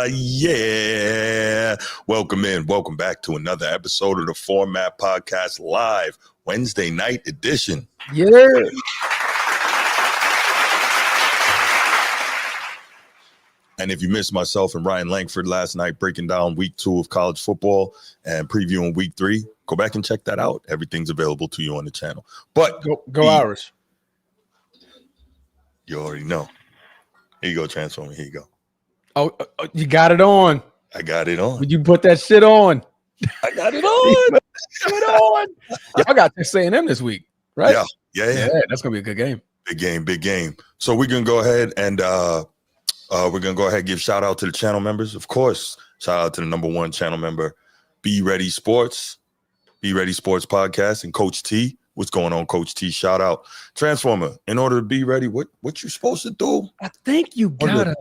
Yeah. Welcome back to another episode of the Format Podcast Live, Wednesday night edition. Yeah. And if you missed myself and Ryan Langford last night breaking down week 2 of college football and previewing week 3, go back and check that out. Everything's available to you on the channel. But go Irish. You already know. Here you go, Transformer. Here you go. Oh, you got it on. I got it on. Would you put that shit on? I got it on. Put it on. Y'all got Texas A&M this week, right? Yeah. That's gonna be a good game. Big game. So we're gonna go ahead and give shout out to the channel members. Of course, shout out to the number 1 channel member, Be Ready Sports Podcast, and Coach T. What's going on, Coach T? Shout out. Transformer, in order to be ready, what you supposed to do? I think you gotta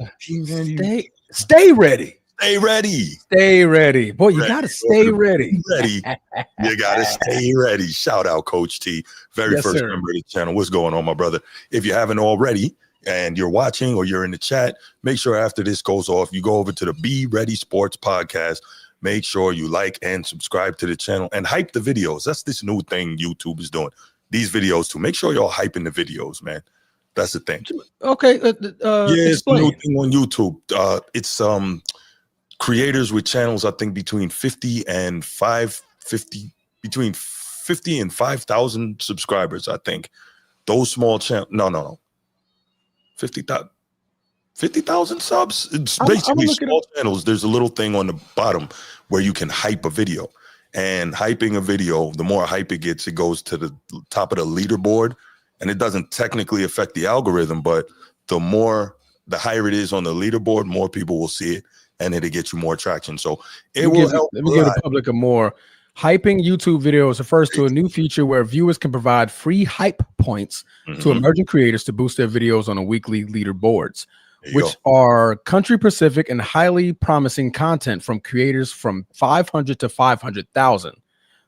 stay ready. Stay ready. Stay ready. Boy, you gotta stay ready. You gotta stay ready. Shout out, Coach T. First member of the channel. What's going on, my brother? If you haven't already and you're watching or you're in the chat, make sure after this goes off, you go over to the Be Ready Sports Podcast. Make sure you like and subscribe to the channel and hype the videos. That's this new thing YouTube is doing. These videos too. Make sure y'all hyping the videos, man. That's the thing. Okay. It's a new thing on YouTube. It's creators with channels, I think between 50 and 5,000 subscribers, I think. Those small channels. No. 50,000 subs. It's basically small channels. There's a little thing on the bottom where you can hype a video. And hyping a video, the more hype it gets, it goes to the top of the leaderboard. And it doesn't technically affect the algorithm, but the higher it is on the leaderboard, more people will see it, and it'll get you more traction. So it will help. Let me give the public a more. Hyping YouTube videos refers to a new feature where viewers can provide free hype points to emerging creators to boost their videos on a weekly leaderboards, which are country-specific and highly promising content from creators from 500 to 500,000.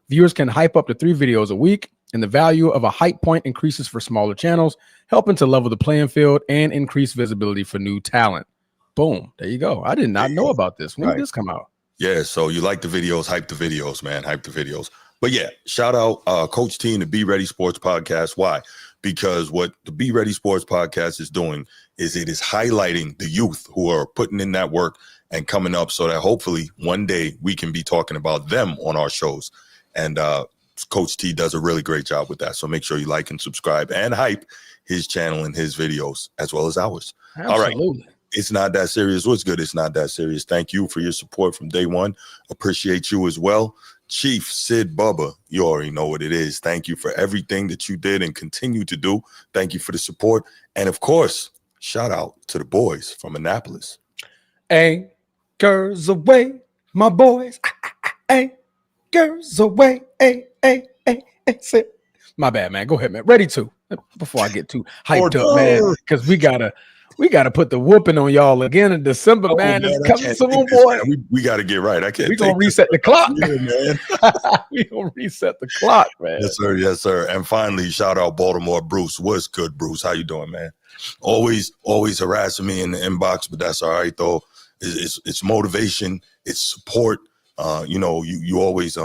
Viewers can hype up to 3 videos a week, and the value of a hype point increases for smaller channels, helping to level the playing field and increase visibility for new talent. Boom. There you go. I did not know about this. When did this come out? Yeah, so you like the videos, hype the videos, man. Hype the videos. But yeah, shout out Coach T and the Be Ready Sports Podcast. Why? Because what the Be Ready Sports Podcast is doing is it is highlighting the youth who are putting in that work and coming up so that hopefully one day we can be talking about them on our shows. And Coach T does a really great job with that. So make sure you like and subscribe and hype his channel and his videos as well as ours. Absolutely. All right. It's not that serious. What's good? It's not that serious. Thank you for your support from day one. Appreciate you as well. Chief Sid Bubba, you already know what it is. Thank you for everything that you did and continue to do. Thank you for the support. And of course, shout out to the boys from Annapolis. Anchors away, my boys. Anchors away. My bad, man. Go ahead, man. Ready to. Before I get too hyped up, man, because we gotta put the whooping on y'all again in December, man. It's coming soon, boy. We gotta get right. We're gonna reset the clock. Yeah, man. We're gonna reset the clock, man. Yes, sir. And finally, shout out Baltimore Bruce. What's good, Bruce? How you doing, man? Always harassing me in the inbox, but that's all right though. It's motivation, it's support. You always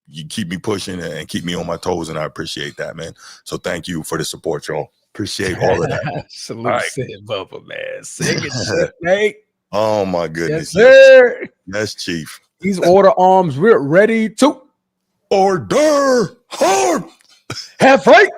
you keep me pushing and keep me on my toes, and I appreciate that, man. So thank you for the support, y'all. Appreciate all of that. Salute, right. Sid Bubba, man. Sing it, shit, mate. Oh my goodness. Yes, sir. Yes, Chief. These order arms, we're ready to order hard. Have right.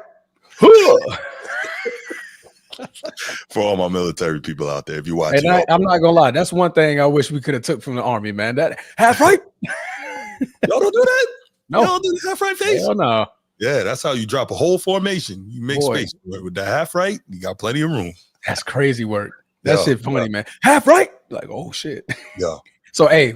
For all my military people out there, if you watch, I'm not gonna lie, that's one thing I wish we could have took from the Army, man. That half right. Y'all don't do that. No, y'all do the half right face. Hell no. Yeah, that's how you drop a whole formation. You make space with the half right. You got plenty of room. That's crazy work. That shit funny, man. Half right. Like, oh shit. Yeah. So, hey,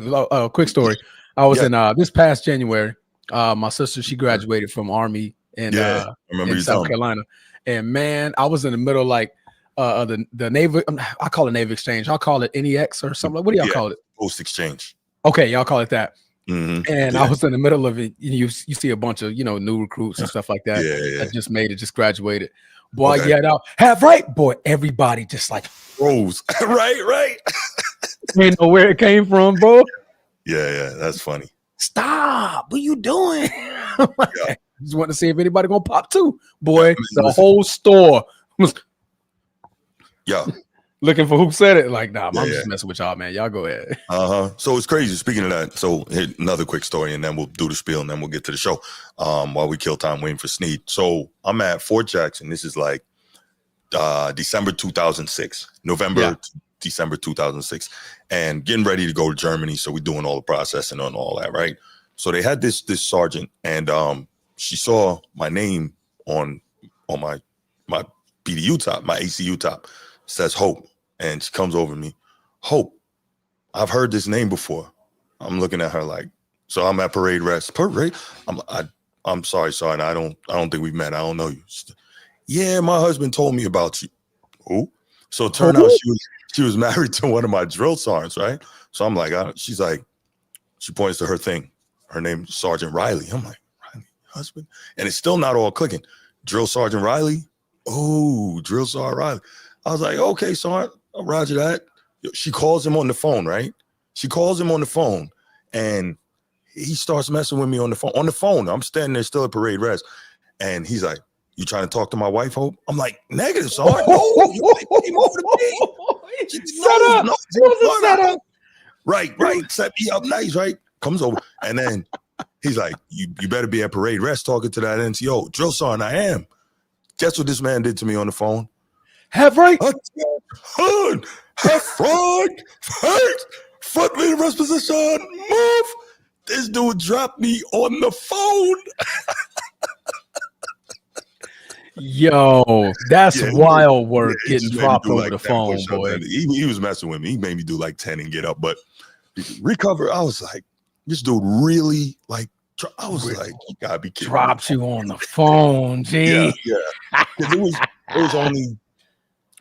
quick story. I was in this past January. My sister, she graduated from Army in South Carolina, and man, I was in the middle like the Navy. I call it Navy Exchange. I'll call it NEX or something. What do y'all call it? Post Exchange. Okay, y'all call it that. Mm-hmm. And I was in the middle of it. You see a bunch of new recruits and stuff like that. That just graduated. Boy, Okay. yeah, no, have right, boy. Everybody just like Rose. Right. didn't know where it came from, bro. Yeah, that's funny. Stop. What you doing? Yeah. Just want to see if anybody gonna pop too. Yeah, Boy, the listen. whole store was Yeah. looking for who said it. Like, nah, I'm Yeah. just messing with y'all, man. Y'all go ahead. So it's crazy. Speaking of that, so here, another quick story, and then we'll do the spiel, and then we'll get to the show. While we kill time waiting for Sneed. So I'm at Fort Jackson. This is like December 2006, November to December 2006, and getting ready to go to Germany. So we're doing all the processing and all that, right? So they had this sergeant, and she saw my name on my BDU top, my ACU top, says Hope, and she comes over to me, Hope. I've heard this name before. I'm looking at her like, so I'm at parade rest. Parade? I'm sorry, Sergeant. I don't think we've met. I don't know you. Yeah, my husband told me about you. Who? So it turned out she was married to one of my drill sergeants, right? So I'm like, she's like, she points to her thing. Her name is Sergeant Riley. I'm like, Riley, husband? And it's still not all clicking. Drill Sergeant Riley? Oh, Drill Sergeant Riley. I was like, okay, Sergeant, roger that. She calls him on the phone, right? She calls him on the phone, and he starts messing with me on the phone. On the phone, I'm standing there still at parade rest, and he's like, "You trying to talk to my wife, Hope?" I'm like, "Negative, Sergeant. No, your wife came over to me. Set up. It was a setup. Right. Set me up nice, right? Comes over, and then he's like, "You better be at parade rest talking to that NCO, Drill Sergeant. I am." Guess what this man did to me on the phone? Have right. Have front, front leader rest position, move. This dude dropped me on the phone. Yo, that's wild work getting dropped over like the phone, boy. He was messing with me. He made me do like 10 and get up, but recover. I was like, this dude really like. I was like, you gotta be kidding. Dropped you on the phone, G. Yeah. It was only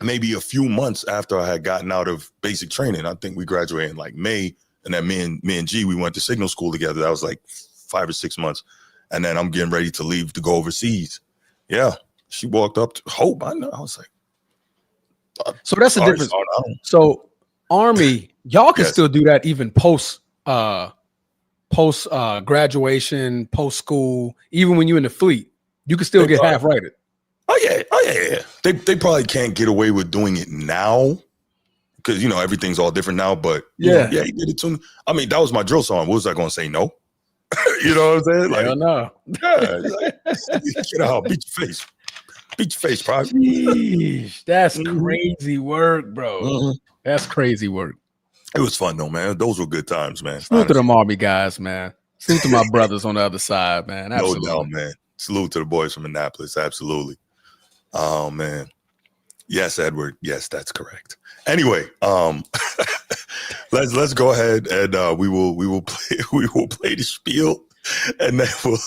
maybe a few months after I had gotten out of basic training. I think we graduated in like May, and then me and G, we went to signal school together. That was like 5 or 6 months, and then I'm getting ready to leave to go overseas. Yeah, she walked up to Hope. I know. I was like, so that's the difference. So Army, y'all can still do that even post graduation, post school, even when you're in the fleet, you can still get half righted. Oh yeah. They probably can't get away with doing it now because everything's all different now. But he did it to me. I mean, that was my drill song. What was I going to say? No. You know what I'm saying? Like, hell no. Get out, beat your face, private. Jeez, that's crazy work, bro. Mm-hmm. That's crazy work. It was fun though, man. Those were good times, man. Salute to them Army guys, man. Salute to my brothers on the other side, man. Absolutely. No doubt, man. Salute to the boys from Annapolis. Absolutely. Oh man. Yes, Edward. Yes, that's correct. Anyway, let's go ahead and we will play the spiel, and then we'll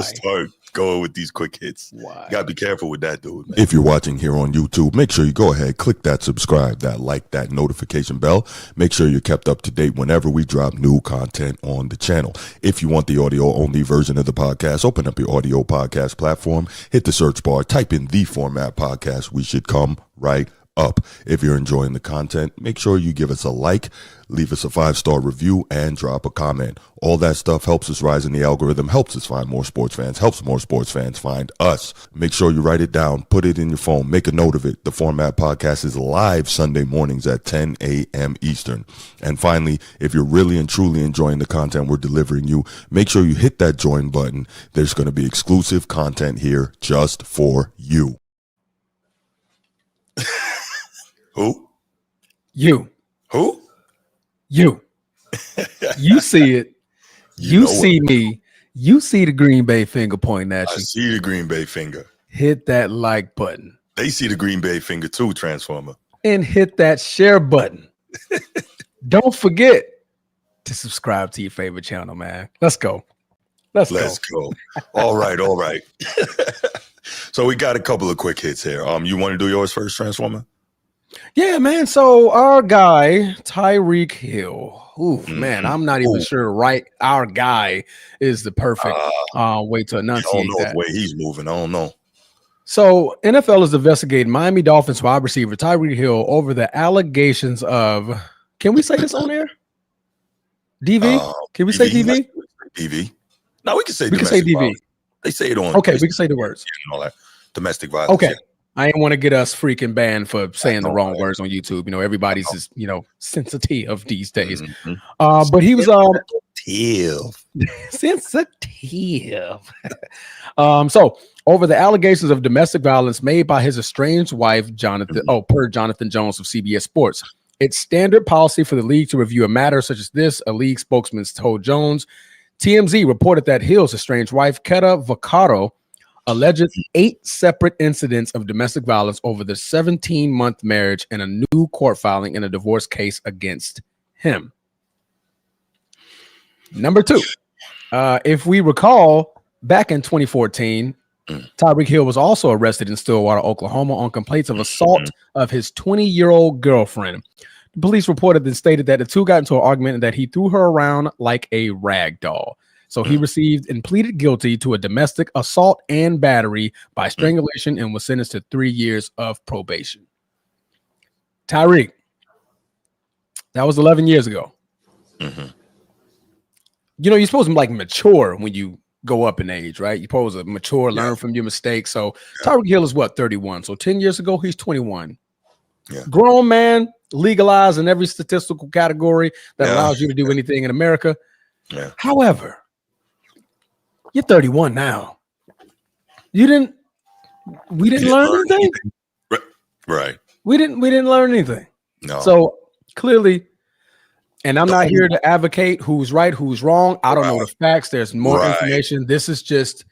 start going with these quick hits. Why? Gotta be careful with that, dude, man. If you're watching here on YouTube, make sure you go ahead, click that subscribe, that like, that notification bell. Make sure you're kept up to date whenever we drop new content on the channel. If you want the audio only version of the podcast, open up your audio podcast platform, hit the search bar, type in The Format Podcast. We should come right up. If you're enjoying the content, make sure you give us a like, leave us a 5-star review, and drop a comment. All that stuff helps us rise in the algorithm, helps us find more sports fans, helps more sports fans find us. Make sure you write it down, put it in your phone, make a note of it. The Format Podcast is live Sunday mornings at 10 a.m. Eastern. And finally, if you're really and truly enjoying the content we're delivering you, make sure you hit that join button. There's going to be exclusive content here just for you. Who? You. Who? You. You see it. You see me. You see the Green Bay finger pointing at you. I see the Green Bay finger. Hit that like button. They see the Green Bay finger too, Transformer. And hit that share button. Don't forget to subscribe to your favorite channel, man. Let's go. Let's go. All right. So we got a couple of quick hits here. You want to do yours first, Transformer? Yeah, man. So our guy, Tyreek Hill. Man, I'm not even sure. Right, our guy is the perfect way to enunciate I don't know that. the way he's moving. I don't know. So NFL is investigating Miami Dolphins wide receiver Tyreek Hill over the allegations of, can we say this on air? DV? Can we say DV? DV. No, we can say we can say domestic DV. violence. They say it on. Okay, we can say the words. And all that. Domestic violence. Okay. Yeah. I didn't want to get us freaking banned for saying the wrong words on YouTube. You know, everybody's just, sensitive these days. Mm-hmm. But he was sensitive. So over the allegations of domestic violence made by his estranged wife, Jonathan, per Jonathan Jones of CBS Sports. It's standard policy for the league to review a matter such as this, a league spokesman told Jones. TMZ reported that Hill's estranged wife, Keta Vaccaro, alleged 8 separate incidents of domestic violence over the 17-month marriage and a new court filing in a divorce case against him. Number 2, if we recall, back in 2014, Tyreek Hill was also arrested in Stillwater, Oklahoma on complaints of assault of his 20-year-old girlfriend. The police reported and stated that the two got into an argument and that he threw her around like a rag doll. So he received and pleaded guilty to a domestic assault and battery by strangulation and was sentenced to 3 years of probation. Tyreek, that was 11 years ago. Mm-hmm. You know, you're supposed to be like mature when you go up in age, right? You're supposed to mature, learn from your mistakes. So Tyreek Hill is what, 31? So 10 years ago, he's 21. Yeah. Grown man, legalized in every statistical category that allows you to do anything in America. Yeah. However, you're 31 now. We didn't learn anything. Right. We didn't learn anything. No. So clearly, and I'm not here to advocate who's right, who's wrong. I don't know the facts. There's more information. This is just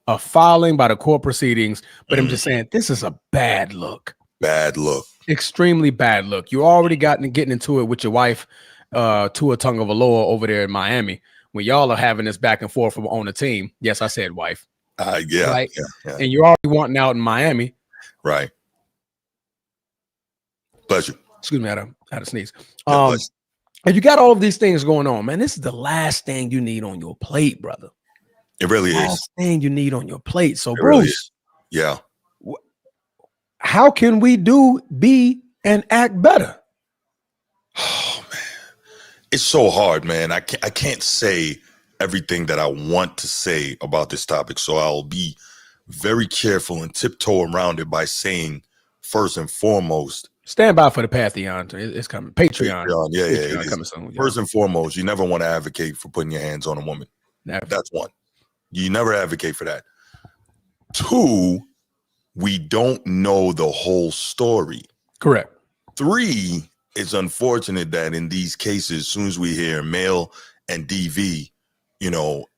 a filing by the court proceedings. But I'm just saying this is a bad look. Bad look. Extremely bad look. You already getting into it with your wife, Tua Tagovailoa over there in Miami, when y'all are having this back and forth on the team. Yes, I said wife. Yeah, right? Yeah. And you're already wanting out in Miami. Right. Pleasure. Excuse me, I had to sneeze. And you got all of these things going on, man. This is the last thing you need on your plate, brother. It really is. Last thing you need on your plate. So, it Bruce, really is. Yeah. How can we be and act better? Oh man, it's so hard, man. I can't say everything that I want to say about this topic, so I'll be very careful and tiptoe around it by saying, first and foremost, stand by for the Patreon. It's coming. Patreon. Yeah, Patreon it coming soon. First and foremost, you never want to advocate for putting your hands on a woman. Never. That's one. You never advocate for that. 2, we don't know the whole story. Correct. 3, it's unfortunate that in these cases, as soon as we hear male and DV,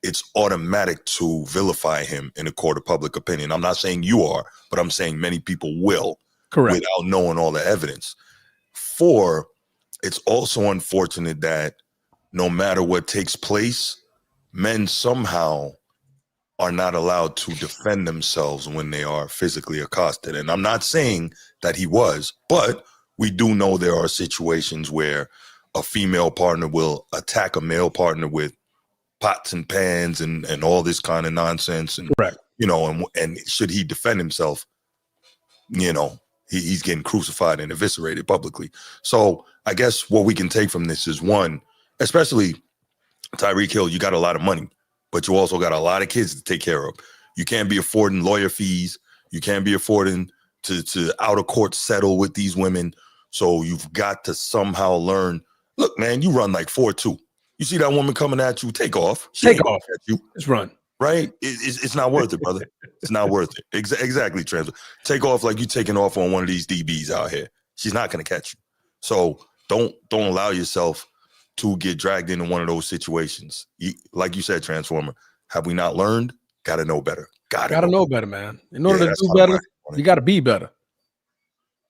it's automatic to vilify him in a court of public opinion. I'm not saying you are, but I'm saying many people will. Correct. Without knowing all the evidence. 4, it's also unfortunate that no matter what takes place, men somehow are not allowed to defend themselves when they are physically accosted. And I'm not saying that he was, but we do know there are situations where a female partner will attack a male partner with pots and pans and all this kind of nonsense. And, correct. And should he defend himself, he's getting crucified and eviscerated publicly. So I guess what we can take from this is, one, especially Tyreek Hill, you got a lot of money, but you also got a lot of kids to take care of. You can't be affording lawyer fees. You can't be affording to out of court settle with these women. So you've got to somehow learn, look, man, you run like 4-2. You see that woman coming at you, take off. Take off. At you. Just run. Right? It's not worth it, brother. It's not worth it. Exactly, Trans. Take off like you taking off on one of these DBs out here. She's not going to catch you. So don't allow yourself to get dragged into one of those situations. Like you said, Transformer, have we not learned? Got to know better. Got to know better, man. In order to do better, you got to be better.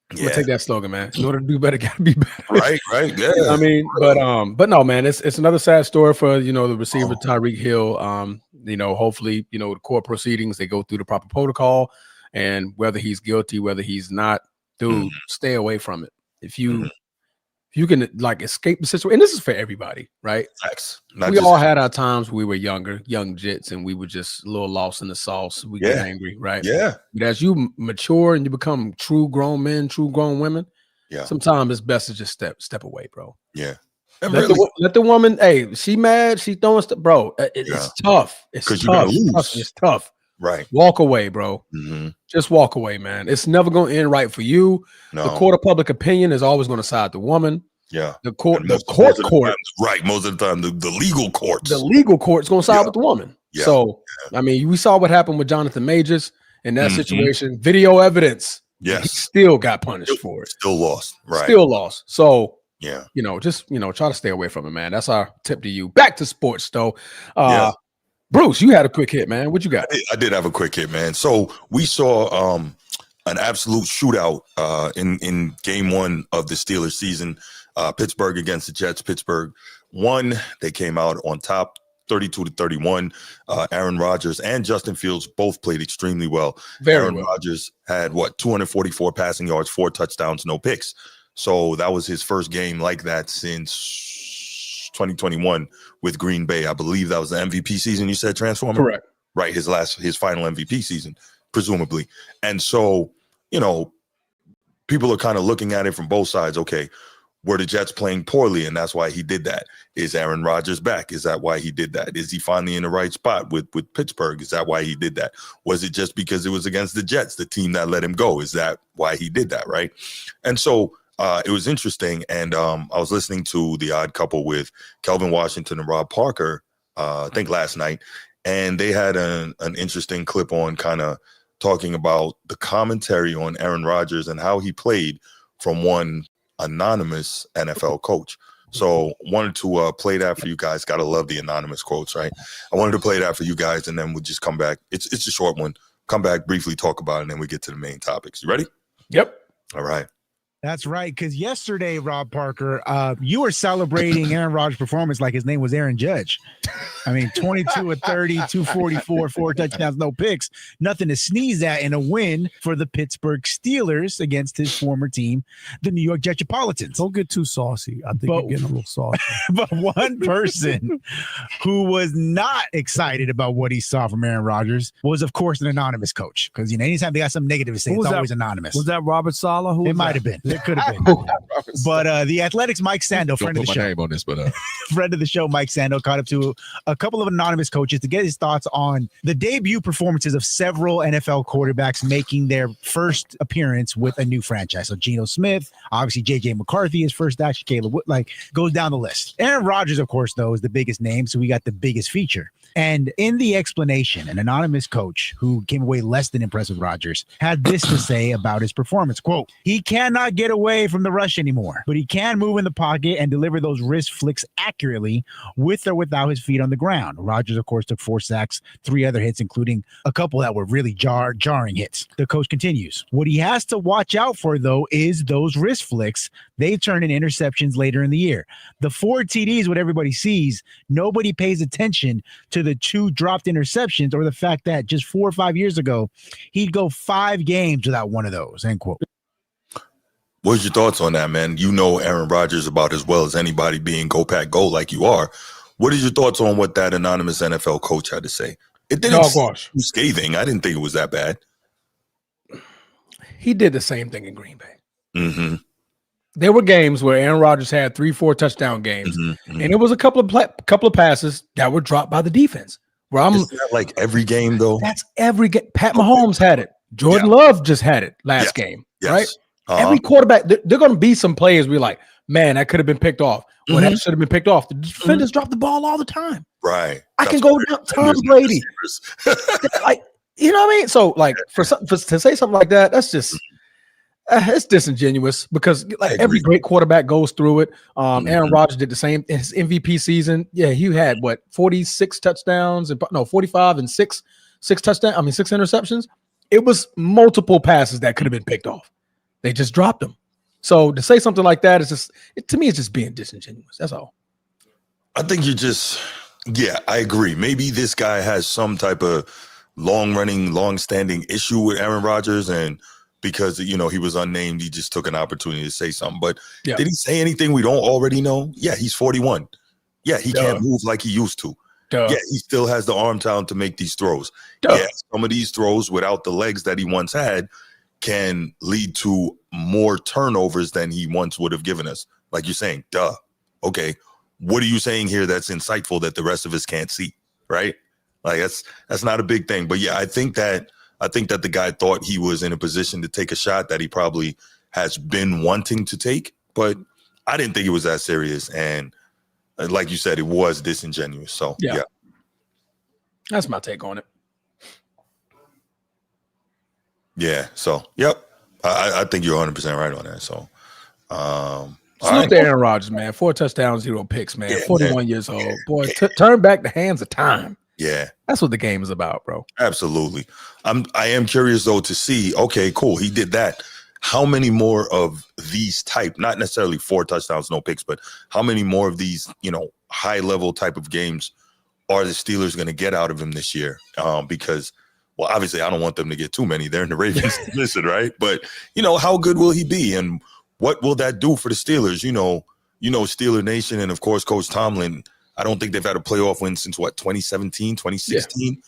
I'm gonna take that slogan, man. In order to do better, gotta be better. Right. Yeah. I mean, but no, man, it's another sad story for the receiver Tyreek Hill. Hopefully, the court proceedings, they go through the proper protocol, and whether he's guilty, whether he's not, dude, stay away from it. If you if you can like escape the situation, and this is for everybody, right? Facts. We all had our times when we were younger, young jits, and we were just a little lost in the sauce. We get angry, right? Yeah. But as you mature and you become true grown men, true grown women, sometimes it's best to just step away, bro. Yeah. And let the woman, hey, she mad, she throwing stuff, bro. It's tough. It's tough. You're gonna lose. It's tough. Right. Walk away, bro. Mm-hmm. Just walk away, man. It's never going to end right for you. No. The court of public opinion is always going to side the woman. Yeah. The court, right. Most of the time, the legal courts. The legal court's going to side with the woman. Yeah. So, I mean, we saw what happened with Jonathan Majors in that situation. Video evidence. Yes. He still got punished for it. Still lost. Right. Still lost. So, yeah. Just, try to stay away from it, man. That's our tip to you. Back to sports, though. Bruce, you had a quick hit, man. What you got? I did have a quick hit, man. So we saw an absolute shootout in game 1 of the Steelers season. Pittsburgh against the Jets. Pittsburgh won. They came out on top 32-31. Aaron Rodgers and Justin Fields both played extremely well. Aaron Rodgers had 244 passing yards, 4 touchdowns, no picks. So that was his first game like that since 2021 with Green Bay. I believe that was the MVP season you said, Transformer? Correct. Right, his final MVP season, presumably. And so, people are kind of looking at it from both sides. Okay, were the Jets playing poorly and that's why he did that? Is Aaron Rodgers back? Is that why he did that? Is he finally in the right spot with Pittsburgh? Is that why he did that? Was it just because it was against the Jets, the team that let him go? Is that why he did that, right? And so it was interesting, and I was listening to The Odd Couple with Kelvin Washington and Rob Parker, I think last night, and they had an interesting clip on kind of talking about the commentary on Aaron Rodgers and how he played from one anonymous NFL coach. So wanted to play that for you guys. Gotta love the anonymous quotes, right? I wanted to play that for you guys, and then we'll just come back. It's a short one. Come back, briefly talk about it, and then we get to the main topics. You ready? Yep. All right. That's right, because yesterday, Rob Parker, you were celebrating Aaron Rodgers' performance like his name was Aaron Judge. I mean, 22 of 30, 244, 4 touchdowns, no picks. Nothing to sneeze at in a win for the Pittsburgh Steelers against his former team, the New York Jetropolitans. Don't get too saucy. I think you're getting a little saucy. But one person who was not excited about what he saw from Aaron Rodgers was, of course, an anonymous coach. Because, anytime they got something negative to say, it's always anonymous. Was that Robert Saleh? It might have been. It could have been. But the Athletics' Mike Sando, friend of the show. Name on this, but friend of the show, Mike Sando, caught up to a couple of anonymous coaches to get his thoughts on the debut performances of several NFL quarterbacks making their first appearance with a new franchise. So Geno Smith, obviously J.J. McCarthy, his first action, Caleb Wood, goes down the list. Aaron Rodgers, of course, though, is the biggest name, so we got the biggest feature. And in the explanation, an anonymous coach who came away less than impressed with Rodgers had this to say about his performance. Quote, he cannot get away from the rush anymore, but he can move in the pocket and deliver those wrist flicks accurately with or without his feet on the ground. Rodgers, of course, took 4 sacks, 3 other hits, including a couple that were really jarring hits. The coach continues. What he has to watch out for, though, is those wrist flicks. They turn in interceptions later in the year. The 4 TDs, what everybody sees, nobody pays attention to the 2 dropped interceptions or the fact that just 4 or 5 years ago, he'd go 5 games without one of those, end quote. What's your thoughts on that, man? You know Aaron Rodgers about as well as anybody, being go pack go like you are. What is your thoughts on what that anonymous NFL coach had to say? It didn't seem scathing. I didn't think it was that bad. He did the same thing in Green Bay. Mm-hmm. There were games where Aaron Rodgers had 3-4 touchdown games, and it was a couple of passes that were dropped by the defense. Is that like every game, though? That's every game. Pat Mahomes had it. Jordan Love just had it last game, right? Every quarterback, they're going to be some players we're like, man, that could have been picked off. Well, that should have been picked off. The defenders drop the ball all the time. Right. I can go down Tom Brady. You know what I mean? So, to say something like that, that's just it's disingenuous because every great quarterback goes through it. Aaron Rodgers did the same in his MVP season. Yeah, he had 46 touchdowns and 45 and 6 interceptions. It was multiple passes that could have been picked off. They just dropped them. So to say something like that is to me, it's just being disingenuous. That's all. I think I agree. Maybe this guy has some type of long-standing issue with Aaron Rodgers, and because, you know, he was unnamed. He just took an opportunity to say something. But Yeah. did he say anything we don't already know? Yeah, he's 41. Yeah, he can't move like he used to. Yeah, he still has the arm talent to make these throws. Yeah, some of these throws without the legs that he once had can lead to more turnovers than he once would have given us. Like you're saying, okay, what are you saying here that's insightful that the rest of us can't see, right? Like that's not a big thing. But yeah, I think that the guy thought he was in a position to take a shot that he probably has been wanting to take, but I didn't think it was that serious. And like you said, it was disingenuous. So yeah. That's my take on it. Yeah. So, yep. I think you're 100% right on that. So, salute to Aaron Rodgers, man. 4 touchdowns, 0 picks, man. 41 years old. Boy, turn back the hands of time. Yeah. That's what the game is about, bro. Absolutely. I am curious, though, to see, okay, cool, he did that. How many more of these type, not necessarily 4 touchdowns, no picks, but how many more of these, you know, high-level type of games are the Steelers going to get out of him this year? Because, well, obviously, I don't want them to get too many. They're in the Ravens division, right? But, you know, how good will he be? And what will that do for the Steelers? You know, Steeler Nation and, of course, Coach Tomlin, I don't think they've had a playoff win since, 2017, 2016? Yeah.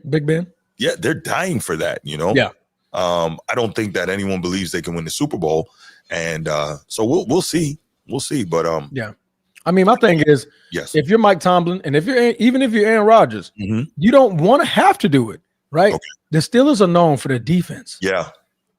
Big Ben. Yeah, they're dying for that, you know? Yeah. I don't think that anyone believes they can win the Super Bowl. And so we'll see. We'll see. But yeah. I mean, my thing is, yes, if you're Mike Tomlin and if you're Aaron Rodgers, you don't want to have to do it, right? Okay. The Steelers are known for their defense. Yeah.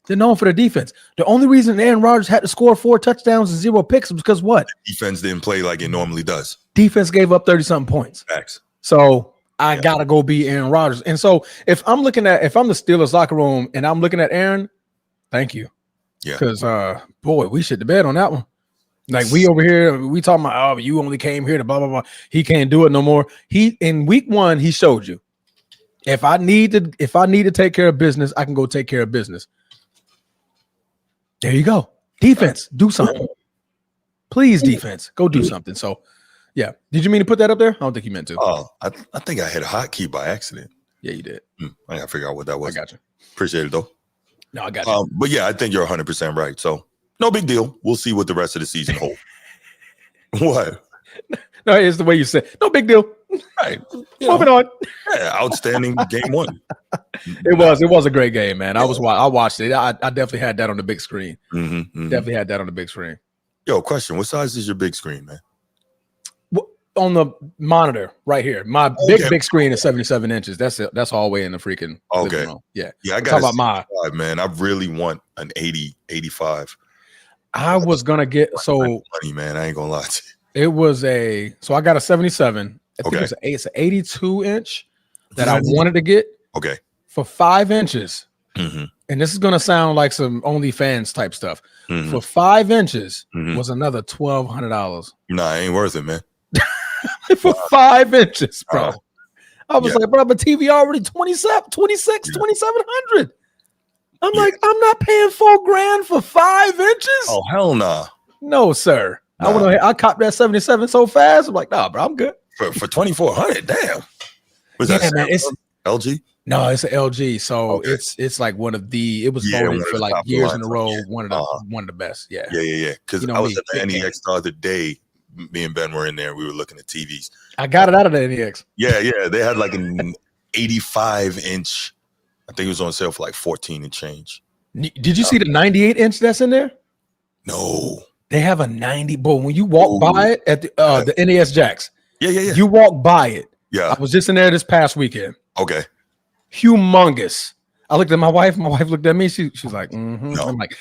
They're known for their defense. The only reason Aaron Rodgers had to score 4 touchdowns and 0 picks was because what? The defense didn't play like it normally does. Defense gave up 30-something points. Facts. So I gotta go be Aaron Rodgers. And so if I'm the Steelers locker room and I'm looking at Aaron, thank you. Yeah. Because boy, we shit the bed on that one. Like we over here, we talking about, oh, you only came here to blah blah blah. He can't do it no more. He in week 1, he showed you. If I need to take care of business, I can go take care of business. There you go. Defense, do something. Please, defense, go do something. So, yeah. Did you mean to put that up there? I don't think you meant to. Oh, I think I hit a hotkey by accident. Yeah, you did. I gotta figure out what that was. I got you. Appreciate it, though. No, I got you. But yeah, I think you're 100% right. So, no big deal. We'll see what the rest of the season holds. What? No, it's the way you said. No big deal. Right. Moving on. Yeah, outstanding game 1. It was a great game, man. I watched it. I definitely had that on the big screen. Definitely had that on the big screen. Yo, question. What size is your big screen, man? On the monitor right here. My big screen is 77 inches. That's it. That's all the way in the freaking living room. Yeah. Yeah, I got about my man. I really want an 80, 85. I was gonna get money, man. I ain't gonna lie to you. It was so I got a 77. I think it's an 82 inch that I wanted to get. Okay. For 5 inches. And this is gonna sound like some OnlyFans type stuff. For 5 inches was another $1,200. Nah, ain't worth it, man. For 5 inches, bro. I was like, bro, but TV already 2,700. I'm like, I'm not paying $4,000 for 5 inches. Oh, hell nah. No, sir. Nah. I copped that 77 so fast. I'm like, nah, bro, I'm good. For 2,400, damn. Was that man, it's LG? No, it's an LG. So it's like one of the. It was voted for like years in a row. One of the best. Yeah. Yeah. Because I was at the NEX the other day. Me and Ben were in there. We were looking at TVs. I got it out of the NEX. Yeah. They had like an 85-inch. I think it was on sale for like 14 and change. Did you see the 98-inch that's in there? No. They have a 90. But when you walk by it at the NES Jacks. Yeah. You walk by it. Yeah. I was just in there this past weekend. Okay. Humongous. I looked at my wife. My wife looked at me. She's like, no. I'm like,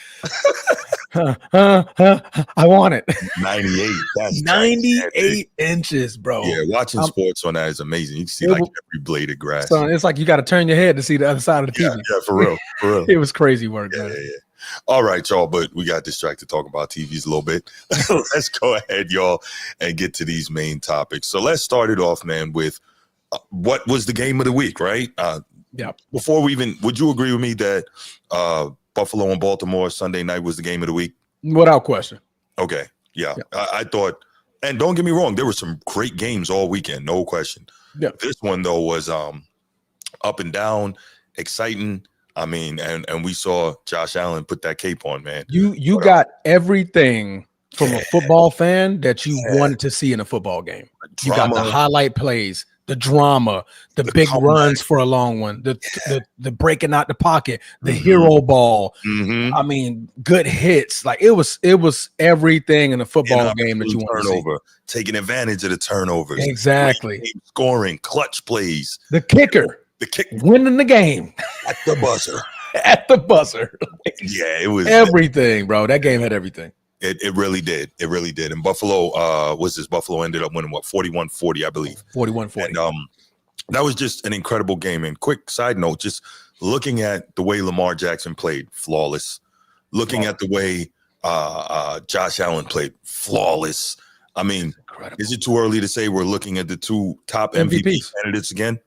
I want it. 98. That's 98 inches, bro. Yeah, watching sports on that is amazing. You can see like every blade of grass. So it's like you got to turn your head to see the other side of the TV. Yeah, for real. It was crazy work, man. Yeah. All right, y'all, but we got distracted talking about TVs a little bit. Let's go ahead, y'all, and get to these main topics. So let's start it off, man, with what was the game of the week, right? Yeah. Before we even, would you agree with me that Buffalo and Baltimore Sunday night was the game of the week? Without question. Okay. Yeah. I thought, and don't get me wrong, there were some great games all weekend, no question. Yeah. This one, though, was up and down, exciting. I mean, and we saw Josh Allen put that cape on, man. You got everything from a football fan that you wanted to see in a football game. You got the highlight plays, the drama, the big comeback. runs for a long one, the breaking out the pocket, the hero ball. I mean, good hits. Like it was everything in a football game that you want to see. Taking advantage of the turnovers. Exactly. Scoring, clutch plays. The kicker winning the game at the buzzer. At the buzzer. Yeah, it was everything, bro. That game had everything. It really did. It really did. And Buffalo, Buffalo ended up winning 41-40, I believe. 41-40. And that was just an incredible game. And quick side note, just looking at the way Lamar Jackson played, flawless. Looking at the way Josh Allen played, flawless. I mean, is it too early to say we're looking at the two top MVP candidates again?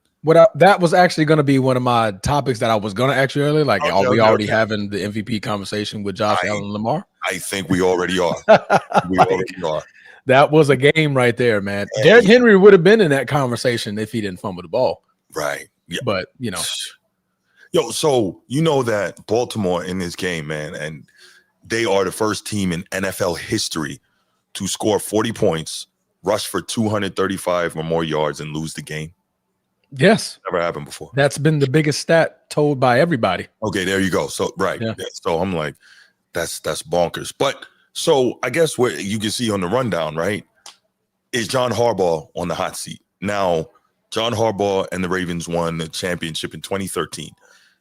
That was actually going to be one of my topics that I was going to ask you earlier. Like, are we already having the MVP conversation with Josh Allen and Lamar? I think we already are. We already are. That was a game right there, man. Derrick Henry would have been in that conversation if he didn't fumble the ball. Right. Yeah. But, you know. Yo, so you know that Baltimore in this game, man, and they are the first team in NFL history to score 40 points, rush for 235 or more yards, and lose the game. Yes. Never happened before. That's been the biggest stat told by everybody. Okay, there you go. So, right. Yeah. So I'm like, that's bonkers. But so I guess what you can see on the rundown, right, is John Harbaugh on the hot seat. Now, John Harbaugh and the Ravens won the championship in 2013.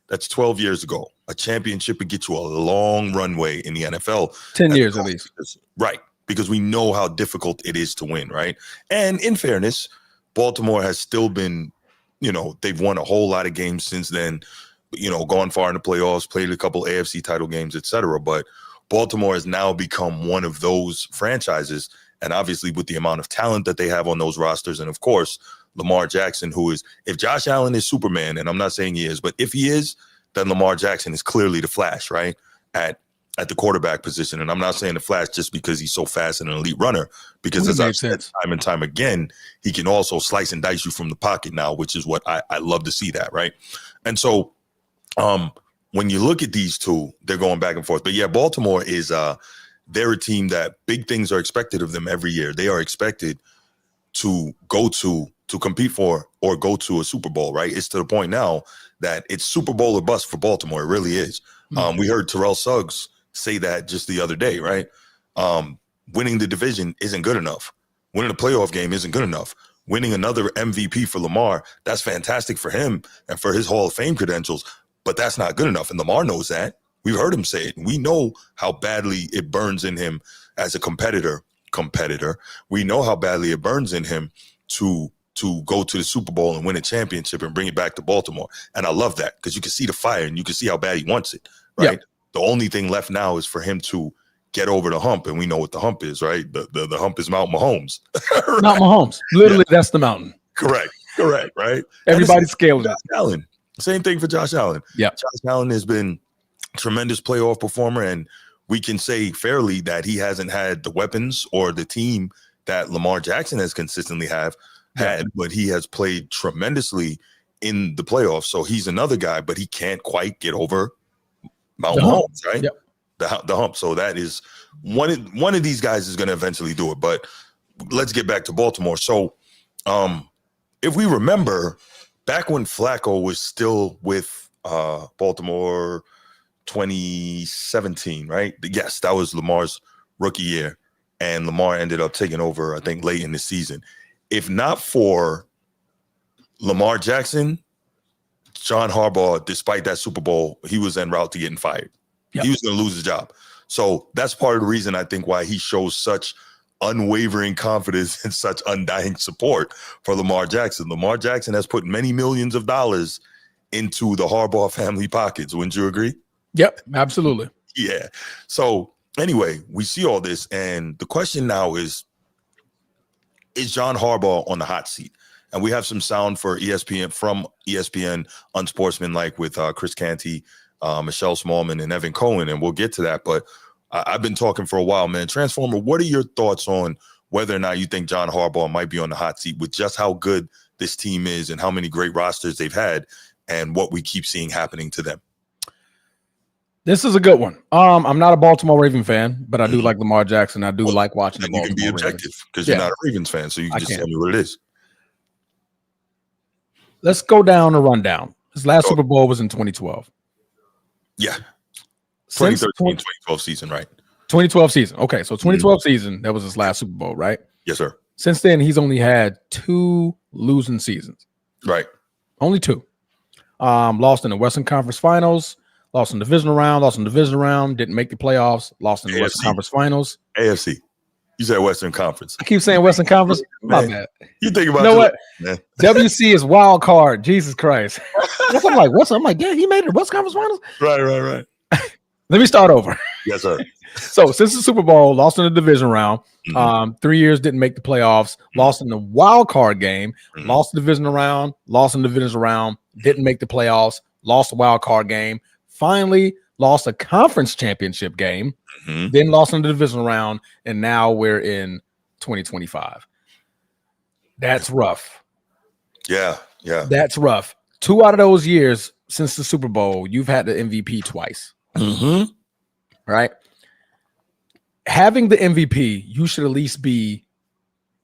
That's 12 years ago. A championship would get you a long runway in the NFL. 10 years at least. Right. Because we know how difficult it is to win, right? And in fairness, Baltimore has still been, they've won a whole lot of games since then, gone far in the playoffs, played a couple AFC title games, etc. But Baltimore has now become one of those franchises. And obviously with the amount of talent that they have on those rosters, and of course, Lamar Jackson, who is, if Josh Allen is Superman, and I'm not saying he is, but if he is, then Lamar Jackson is clearly the Flash, right? At the quarterback position. And I'm not saying the Flash just because he's so fast and an elite runner, because as I've said time and time again, he can also slice and dice you from the pocket now, which is what I love to see that, right? And so when you look at these two, they're going back and forth. But yeah, Baltimore is they're a team that big things are expected of them every year. They are expected to compete for or go to a Super Bowl, right? It's to the point now that it's Super Bowl or bust for Baltimore. It really is. We heard Terrell Suggs say that just the other day, right? Winning the division isn't good enough. Winning a playoff game isn't good enough. Winning another MVP for Lamar, that's fantastic for him and for his Hall of Fame credentials, but that's not good enough. And Lamar knows that. We've heard him say it. We know how badly it burns in him as a competitor. We know how badly it burns in him to go to the Super Bowl and win a championship and bring it back to Baltimore. And I love that because you can see the fire and you can see how bad he wants it, right? Yeah. The only thing left now is for him to get over the hump, and we know what the hump is, right? The hump is Mount Mahomes. Right? Mount Mahomes. Literally, that's the mountain. Correct, right? Everybody's scaling Josh Allen. Same thing for Josh Allen. Yeah. Josh Allen has been a tremendous playoff performer, and we can say fairly that he hasn't had the weapons or the team that Lamar Jackson has consistently had, but he has played tremendously in the playoffs. So he's another guy, but he can't quite get over Mount Mahomes, right? Yep. The hump. So that is one of these guys is going to eventually do it. But let's get back to Baltimore. So if we remember, back when Flacco was still with Baltimore 2017, right? Yes, that was Lamar's rookie year. And Lamar ended up taking over, I think, late in the season. If not for Lamar Jackson, John Harbaugh, despite that Super Bowl, he was en route to getting fired. Yep. He was going to lose his job. So that's part of the reason I think why he shows such unwavering confidence and such undying support for Lamar Jackson. Lamar Jackson has put many millions of dollars into the Harbaugh family pockets. Wouldn't you agree? Yep, absolutely. Yeah. So anyway, we see all this, and the question now is John Harbaugh on the hot seat? And we have some sound for ESPN from ESPN Unsportsmanlike with Chris Canty, Michelle Smallman, and Evan Cohen, and we'll get to that. But I've been talking for a while, man. Transformer, what are your thoughts on whether or not you think John Harbaugh might be on the hot seat with just how good this team is and how many great rosters they've had and what we keep seeing happening to them? This is a good one. I'm not a Baltimore Raven fan, but I do like Lamar Jackson. I do like watching the And you Baltimore can be objective Ravens. because you're not a Ravens fan, so you can just tell me what it is. Let's go down a rundown. His last Super Bowl was in 2012. Yeah. 2013, 2012 season, right? 2012 season. Okay, so 2012 season, that was his last Super Bowl, right? Yes, sir. Since then, he's only had 2 losing seasons. Right. Only 2. Lost in the Western Conference Finals, lost in the divisional round, didn't make the playoffs, lost in the Western Conference Finals. AFC. You said Western Conference. I keep saying Western Conference. My bad. You think about what? Man. WC is wild card. Jesus Christ. I'm like, yeah, he made it to Western Conference Finals. Right. Let me start over. Yes, sir. So since the Super Bowl, lost in the division round, 3 years didn't make the playoffs, lost in the wild card game, lost the divisional round, didn't make the playoffs, lost the wild card game, finally lost a conference championship game, then lost in the divisional round, and now we're in 2025. That's rough. Yeah. That's rough. 2 out of those years since the Super Bowl, you've had the MVP twice. Right? Having the MVP, you should at least be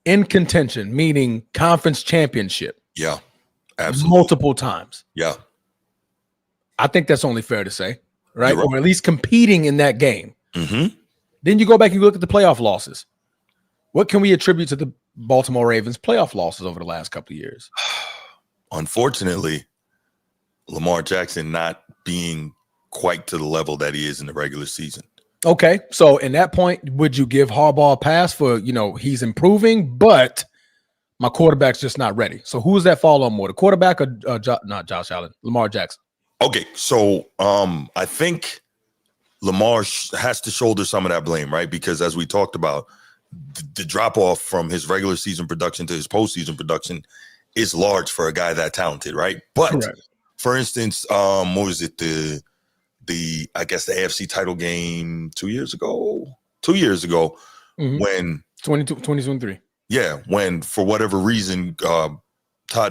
in contention, meaning conference championship. Yeah, absolutely. Multiple times. Yeah. I think that's only fair to say, right? Right. Or at least competing in that game. Then you go back and you look at the playoff losses. What can we attribute to the Baltimore Ravens playoff losses over the last couple of years? Unfortunately, Lamar Jackson not being quite to the level that he is in the regular season. Okay, so in that point, would you give Harbaugh a pass for, he's improving, but my quarterback's just not ready? So who does that fall on more, the quarterback or not Josh Allen, Lamar Jackson? Okay, so I think Lamar has to shoulder some of that blame, right? Because as we talked about, the drop-off from his regular season production to his postseason production is large for a guy that talented, right? But correct. For instance, what was it, the AFC title game 2 years ago, when 2023. Yeah, when for whatever reason Todd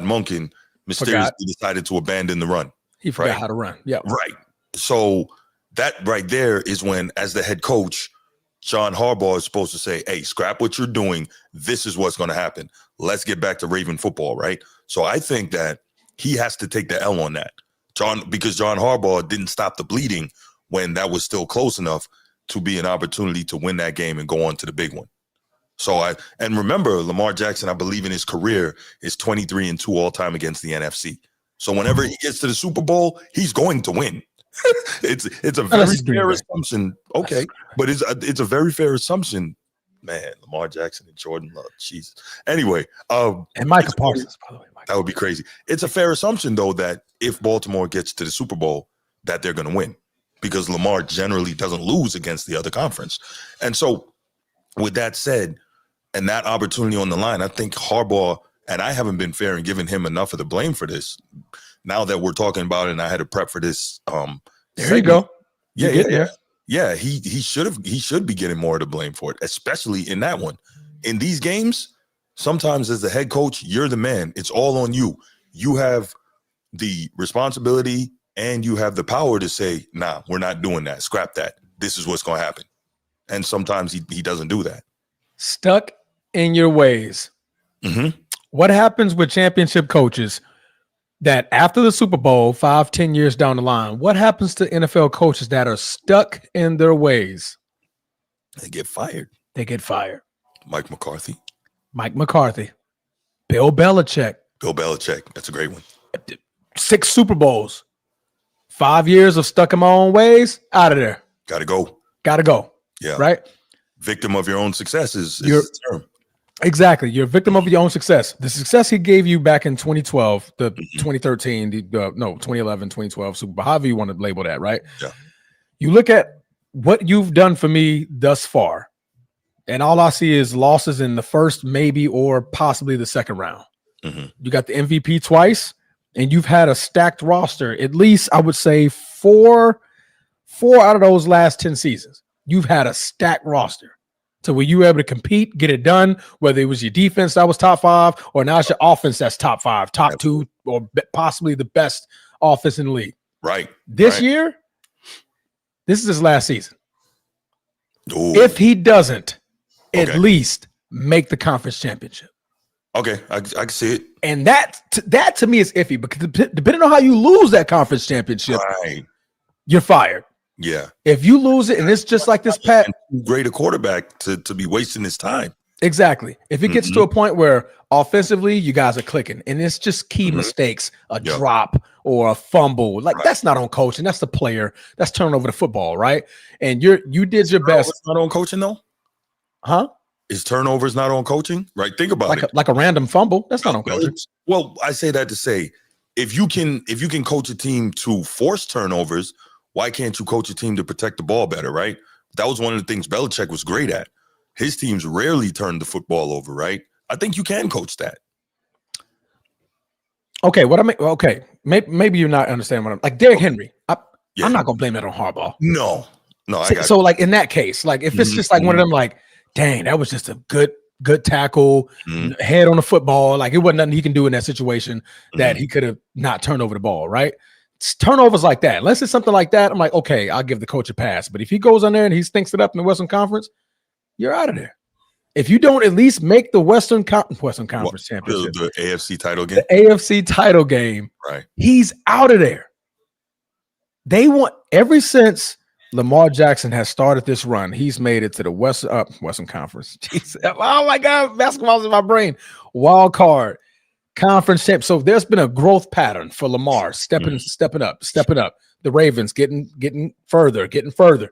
Monken mysteriously decided to abandon the run. He forgot how to run. Yeah. Right. So that right there is when, as the head coach, John Harbaugh is supposed to say, hey, scrap what you're doing. This is what's going to happen. Let's get back to Raven football, right? So I think that he has to take the L on that. Because John Harbaugh didn't stop the bleeding when that was still close enough to be an opportunity to win that game and go on to the big one. So and remember, Lamar Jackson, I believe in his career, is 23-2 all time against the NFC. So whenever he gets to the Super Bowl, he's going to win. It's a very fair assumption. Okay, but it's a very fair assumption. Man, Lamar Jackson and Jordan Love. Jesus. Anyway, and Micah Parsons, by the way. That would be crazy. It's a fair assumption, though, that if Baltimore gets to the Super Bowl, that they're going to win, because Lamar generally doesn't lose against the other conference. And so with that said, and that opportunity on the line, I think Harbaugh, and I haven't been fair in giving him enough of the blame for this. Now that we're talking about it, and I had to prep for this. There you go. Yeah. He should be getting more of the blame for it, especially in that one. In these games, sometimes as the head coach, you're the man. It's all on you. You have the responsibility and you have the power to say, nah, we're not doing that. Scrap that. This is what's going to happen. And sometimes he doesn't do that. Stuck in your ways. What happens with championship coaches that after the Super Bowl, 5-10 years down the line, what happens to NFL coaches that are stuck in their ways? They get fired. Mike McCarthy. Bill Belichick. That's a great one. 6 Super Bowls. 5 years of stuck in my own ways. Out of there. Gotta go. Yeah. Right? Victim of your own success is the term. Exactly. You're a victim of your own success. The success he gave you back in 2012, the 2013, 2011, 2012 Super Bowl, however you want to label that, right? Yeah. You look at what you've done for me thus far, and all I see is losses in the first, maybe, or possibly the second round. You got the MVP twice, and you've had a stacked roster. At least I would say four out of those last 10 seasons. You've had a stacked roster to where you were able to compete, get it done, whether it was your defense that was top 5, or now it's your offense that's top 5, top 2, or possibly the best offense in the league. Right. This year, This is his last season. Ooh. If he doesn't at Okay. least make the conference championship. Okay, I can see it. And that to me is iffy because depending on how you lose that conference championship, Right. you're fired. Yeah. If you lose it and it's just like this Pat, too great a quarterback to be wasting his time. exactly. If it gets to a point where offensively you guys are clicking and it's just key mistakes, a drop or a fumble, like that's not on coaching. That's the player. That's turning over the football, right? And you did your best. Not on coaching though, huh? Is turnovers not on coaching? Right. Think about it. Like a random fumble. That's not on coaching. Well, I say that to say, if you can coach a team to force turnovers, why can't you coach a team to protect the ball better? Right. That was one of the things Belichick was great at. His teams rarely turned the football over. Right. I think you can coach that. Okay. Maybe you're not understanding what I'm like. Derrick Henry. I'm not gonna blame that on Harbaugh. No. So like in that case, like if it's just like one of them, like, dang, that was just a good tackle, head on the football. Like it wasn't nothing he can do in that situation that he could have not turned over the ball, right? It's turnovers like that. Unless it's something like that, I'm like, okay, I'll give the coach a pass. But if he goes on there and he stinks it up in the Western Conference, you're out of there. If you don't at least make the Western Conference championship, the AFC title game, the AFC title game, right? He's out of there. They want ever since Lamar Jackson has started this run, he's made it to the Western Conference. Jesus. Oh my God, basketball's in my brain. Wild card, conference champ. So there's been a growth pattern for Lamar, stepping up. The Ravens getting further.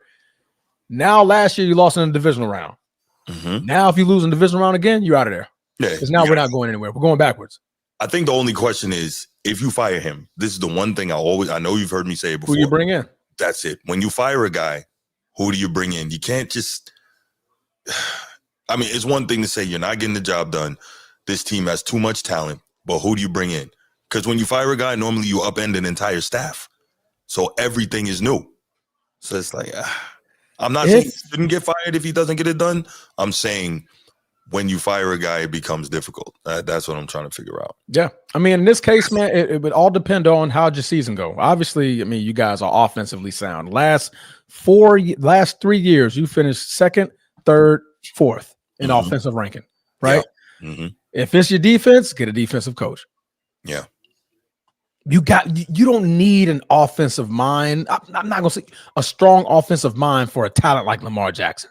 Now, last year you lost in the divisional round. Now, if you lose in the divisional round again, you're out of there. Yeah, because now we're not going anywhere. We're going backwards. I think the only question is if you fire him. This is the one thing I know you've heard me say it before. Who you bring in? That's it. When you fire a guy, who do you bring in? You can't just, I mean, it's one thing to say you're not getting the job done. This team has too much talent, but who do you bring in? Because when you fire a guy, normally you upend an entire staff. So everything is new. So it's like, I'm not saying he shouldn't get fired if he doesn't get it done. I'm saying when you fire a guy, it becomes difficult. That's what I'm trying to figure out. Yeah. I mean, in this case, man, it would all depend on how your season go. Obviously, I mean, you guys are offensively sound. Last 3 years, you finished second, third, fourth in offensive ranking, right? Yeah. If it's your defense, get a defensive coach. Yeah. You don't need an offensive mind. I'm not going to say a strong offensive mind for a talent like Lamar Jackson.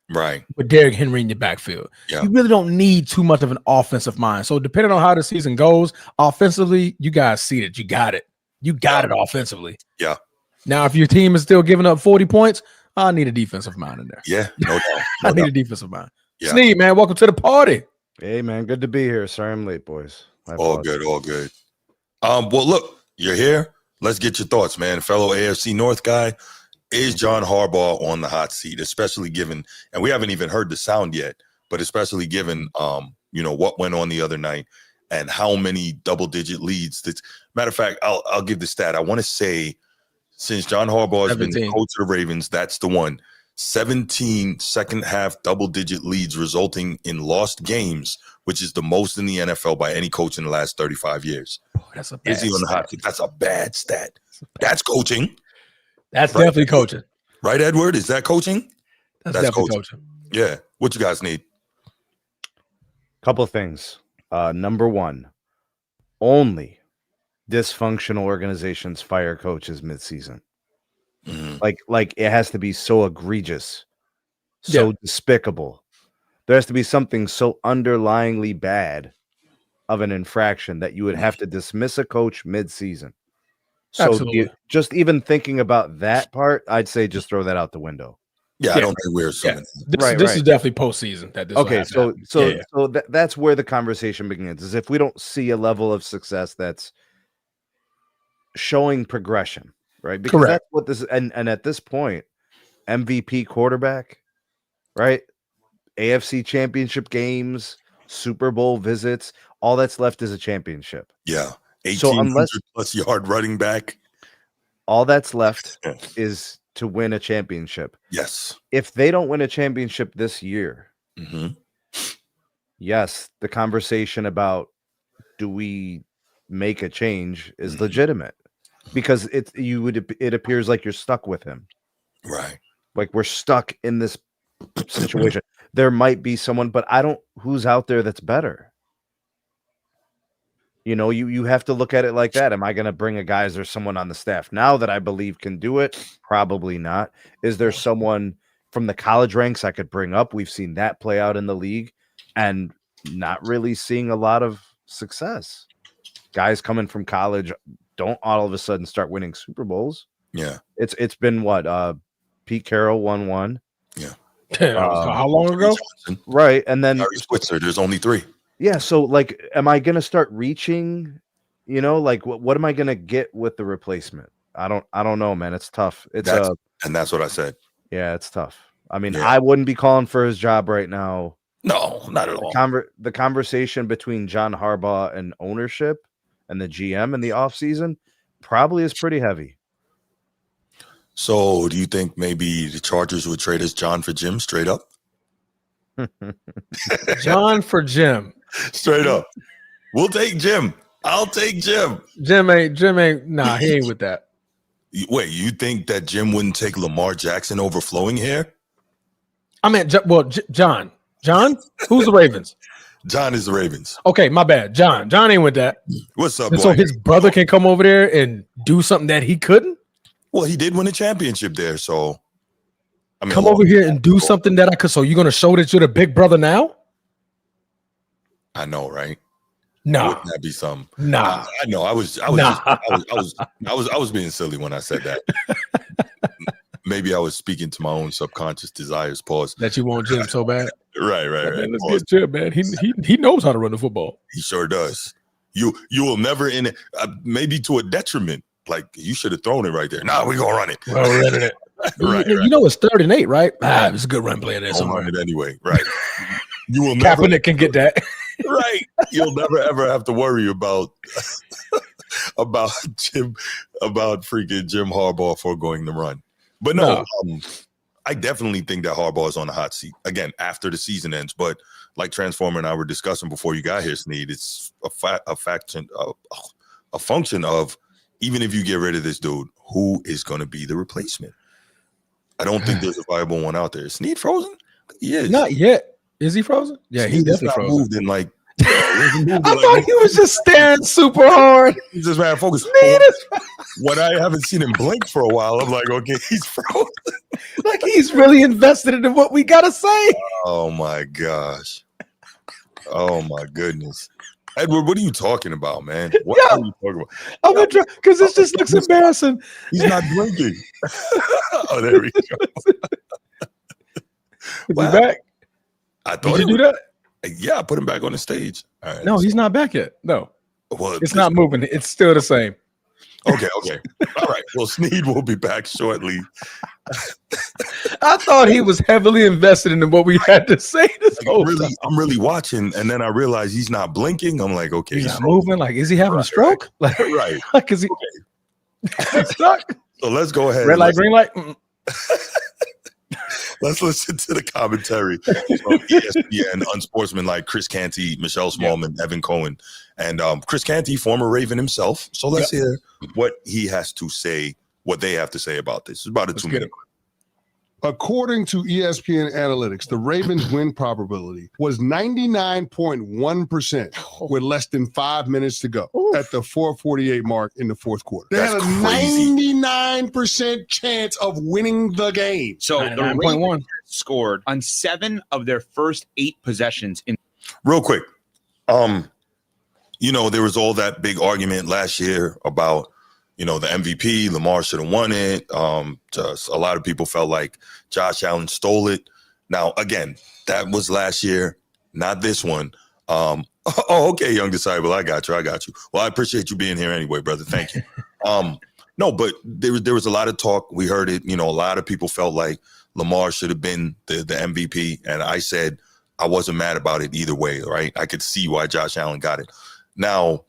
Right. With Derrick Henry in your backfield. Yeah. You really don't need too much of an offensive mind. So depending on how the season goes, offensively, you guys see it. You got it. You got it offensively. Yeah. Now, if your team is still giving up 40 points, I need a defensive mind in there. Yeah, no doubt. I need a defensive mind. Yeah. Sneed, man, welcome to the party. Hey, man, good to be here. Sorry I'm late, boys. All good. Well, look, you're here. Let's get your thoughts, man. Fellow AFC North guy. Is John Harbaugh on the hot seat, especially given, and we haven't even heard the sound yet, but especially given, what went on the other night and how many double-digit leads. Matter of fact, I'll give the stat. I want to say, since John Harbaugh has been the coach of the Ravens, that's the one. 17 second-half double-digit leads resulting in lost games, which is the most in the NFL by any coach in the last 35 years. Oh, that's a bad stat. On the hot seat? That's a bad stat. That's coaching. That's right. Definitely coaching. Right, Edward? Is that coaching? That's definitely coaching. Yeah. What you guys need? Couple of things. Number one, only dysfunctional organizations fire coaches midseason. Like it has to be so egregious, so despicable. There has to be something so underlyingly bad of an infraction that you would have to dismiss a coach midseason. So just even thinking about that part, I'd say just throw that out the window. Yeah, I don't think we're assuming. This is definitely postseason. So that's where the conversation begins. Is if we don't see a level of success that's showing progression, right? Because that's what this and at this point, MVP quarterback, right? AFC championship games, Super Bowl visits, all that's left is a championship. Yeah. 1,800 plus yard running back. All that's left is to win a championship. Yes. If they don't win a championship this year, yes, the conversation about do we make a change is legitimate because it appears like you're stuck with him. Right. Like we're stuck in this situation. There might be someone, but I don't. Who's out there that's better? You have to look at it like that. Am I going to bring a guy? Is there someone on the staff now that I believe can do it? Probably not. Is there someone from the college ranks I could bring up? We've seen that play out in the league and not really seeing a lot of success. Guys coming from college don't all of a sudden start winning Super Bowls. Yeah. It's been what? Pete Carroll won one. Yeah. How long ago? Johnson, Right. And then Harry Switzer, there's only 3. yeah, so like, am I gonna start reaching? Like what am I gonna get with the replacement? I don't know, man. It's tough. And that's what I said. Yeah, it's tough. I mean, Yeah. I wouldn't be calling for his job right now. No, not at all. The conversation between John Harbaugh and ownership and the GM in the offseason probably is pretty heavy. So do you think maybe the Chargers would trade us John for Jim straight up? John for Jim. Straight up. We'll take Jim. I'll take Jim. Jim ain't. Nah, he ain't with that. Wait, you think that Jim wouldn't take Lamar Jackson over flowing hair? I mean, John. John? Who's the Ravens? John is the Ravens. Okay, my bad. John ain't with that. What's up, And boy? so his brother can come over there and do something that he couldn't? Well, he did win a championship there, so I mean, Come over here and do something that I could. So you're going to show that you're the big brother now? I know, right? Nah. Wouldn't that be something? Nah. I know. I was being silly when I said that. Maybe I was speaking to my own subconscious desires. Pause. That you want Jim so bad? Right. Man, let's Pause. get Jim, man. He knows how to run the football. He sure does. You will never maybe to a detriment. Like you should have thrown it right there. Nah, we gonna run it. Well, we're running it. Right. You know it's 3rd and 8, right? It's a good run play there Don't somewhere. run it anyway. Right. You will never. Kaepernick can get that. Right. You'll never ever have to worry about freaking Jim Harbaugh foregoing the run. But no. I definitely think that Harbaugh is on the hot seat again after the season ends. But like Transformer and I were discussing before you got here, Sneed, it's a function of even if you get rid of this dude, who is going to be the replacement? I don't think there's a viable one out there. Is Sneed frozen? He is. Not yet. Is he frozen? Yeah, he's definitely frozen. Moved in like. I thought he was just staring super hard. He's just man focused. When I haven't seen him blink for a while, I'm like, okay, he's frozen. Like he's really invested in what we gotta say. Oh my gosh. Oh my goodness. Edward, what are you talking about, man? What are you talking about? I'm gonna try because this just looks embarrassing. He's not blinking. Oh, there we go. Is he back? I thought Did you do that? Yeah, I put him back on the stage. All right, No, he's not back yet. No, well, it's not moving. It's still the same. Okay. All right. Well, Sneed will be back shortly. I thought he was heavily invested in what we had to say this whole time. I'm really watching, and then I realize he's not blinking. I'm like, okay, He's not moving. Like, is he having a stroke? Like, right. Like, is he stuck? So let's go ahead. Red light, green light. Let's listen to the commentary from ESPN, unsportsmanlike Chris Canty, Michelle Smallman, Evan Cohen, and Chris Canty, former Raven himself. So let's hear what he has to say, what they have to say about this. It's about a 2-minute. According to ESPN Analytics, the Ravens' win probability was 99.1% with less than 5 minutes to go at the 4:48 mark in the fourth quarter. They had a 99% chance of winning the game. So the Ravens scored on 7 of their first 8 possessions. Real quick, there was all that big argument last year about the MVP, Lamar should have won it. Just a lot of people felt like Josh Allen stole it. Now, again, that was last year, not this one. Okay, young disciple, I got you. Well, I appreciate you being here anyway, brother. Thank you. No, but there was a lot of talk. We heard it. A lot of people felt like Lamar should have been the MVP, and I said I wasn't mad about it either way, right? I could see why Josh Allen got it. Now,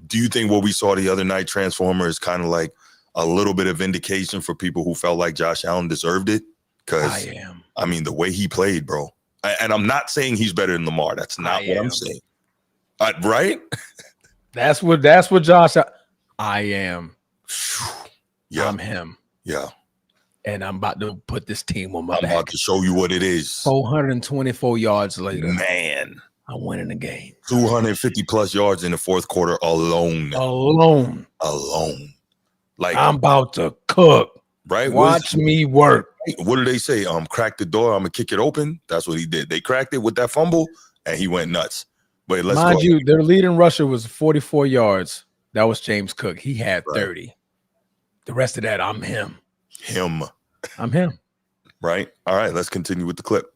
do you think what we saw the other night, Transformer, is kind of like a little bit of indication for people who felt like Josh Allen deserved it? Because, I mean, the way he played, bro. And I'm not saying he's better than Lamar. That's not what I'm saying. Right? That's what Josh. I am. Yeah. I'm him. Yeah. and I'm about to put this team on my I'm back. about to show you what it is. 424 yards later, Man. I'm winning the game. 250 plus yards in the fourth quarter alone. Like, I'm about to cook. right? Watch me work. What do they say? Crack the door. I'm gonna kick it open. That's what he did. They cracked it with that fumble, and he went nuts. But let's Mind go. you, their leading rusher was 44 yards. That was James Cook. He had 30. The rest of that, I'm him. I'm him. Right. All right. Let's continue with the clip.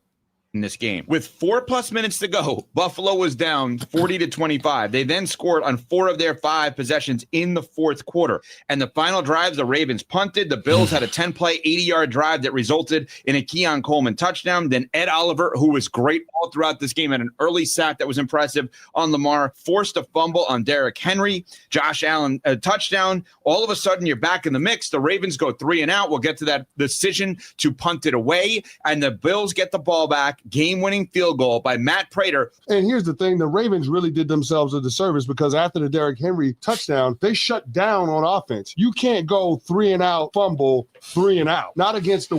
In this game. With 4+ minutes to go, Buffalo was down 40-25. They then scored on 4 of their 5 possessions in the fourth quarter. And the final drives, the Ravens punted. The Bills had a 10-play, 80-yard drive that resulted in a Keon Coleman touchdown. Then Ed Oliver, who was great all throughout this game, had an early sack that was impressive on Lamar, forced a fumble on Derrick Henry. Josh Allen, a touchdown. All of a sudden, you're back in the mix. The Ravens go 3 and out. We'll get to that decision to punt it away. And the Bills get the ball back. Game-winning field goal by Matt Prater. And here's the thing, the Ravens really did themselves a disservice because after the Derrick Henry touchdown, they shut down on offense. You can't go 3 and out, fumble, 3 and out. Not against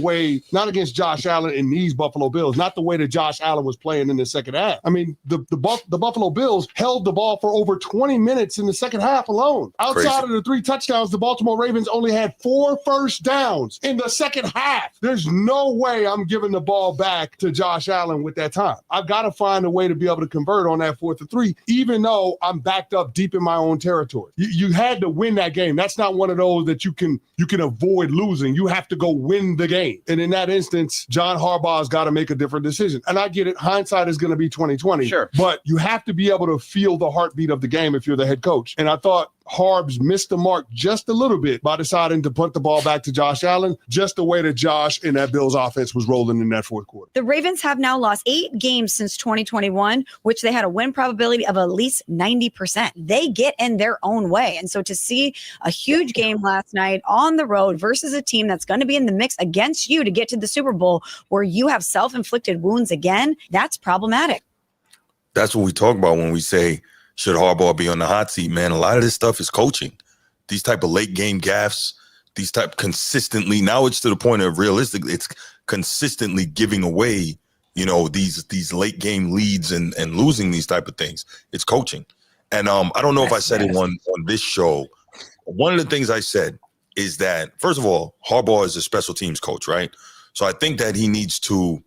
Josh Allen and these Buffalo Bills, not the way that Josh Allen was playing in the second half. I mean, the Buffalo Bills held the ball for over 20 minutes in the second half alone. Outside of the 3 touchdowns, the Baltimore Ravens only had 4 first downs in the second half. There's no way I'm giving the ball back to Josh Allen with that time. I've got to find a way to be able to convert on that 4th and 3, even though I'm backed up deep in my own territory. You had to win that game. That's not one of those that you can avoid losing. You have to go win the game. And in that instance, John Harbaugh's got to make a different decision. And I get it. Hindsight is going to be 20/20. Sure. But you have to be able to feel the heartbeat of the game if you're the head coach. And I thought Harbs missed the mark just a little bit by deciding to punt the ball back to Josh Allen, just the way that Josh and that Bills offense was rolling in that fourth quarter. The Ravens have now lost 8 games since 2021, which they had a win probability of at least 90%. They get in their own way. And so to see a huge game last night on the road versus a team that's going to be in the mix against you to get to the Super Bowl where you have self-inflicted wounds again, that's problematic. That's what we talk about when we say, should Harbaugh be on the hot seat, man? A lot of this stuff is coaching. These type of late game gaffes, these type consistently, now it's to the point of realistically, it's consistently giving away, these late game leads and losing these type of things. It's coaching. And I don't know if I said it on this show. One of the things I said is that, first of all, Harbaugh is a special teams coach, right? So I think that he needs to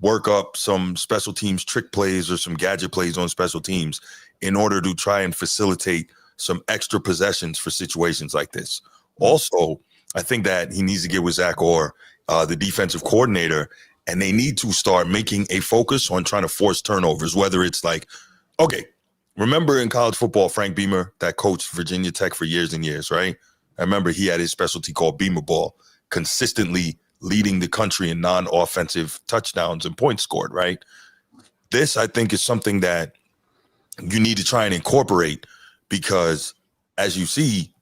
work up some special teams trick plays or some gadget plays on special teams in order to try and facilitate some extra possessions for situations like this. Also, I think that he needs to get with Zach Orr, the defensive coordinator, and they need to start making a focus on trying to force turnovers, whether it's like, okay, remember in college football, Frank Beamer, that coached Virginia Tech for years and years, right? I remember he had his specialty called Beamer ball, consistently leading the country in non-offensive touchdowns and points scored, right? This, I think, is something that you need to try and incorporate because, as you see,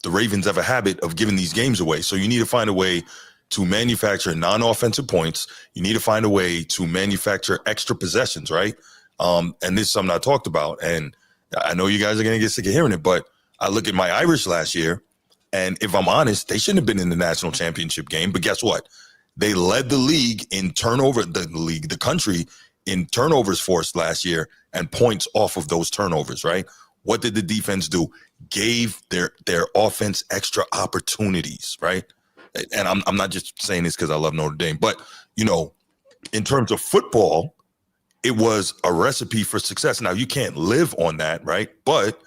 the Ravens have a habit of giving these games away. So you need to find a way to manufacture non-offensive points. You need to find a way to manufacture extra possessions, right? And this is something I talked about. And I know you guys are going to get sick of hearing it, but I look at my Irish last year, and if I'm honest, they shouldn't have been in the national championship game. But guess what? They led the league in the country in turnovers forced last year and points off of those turnovers, right? What did the defense do? Gave their offense extra opportunities, right? And I'm not just saying this because I love Notre Dame, but, in terms of football, it was a recipe for success. Now, you can't live on that, right? But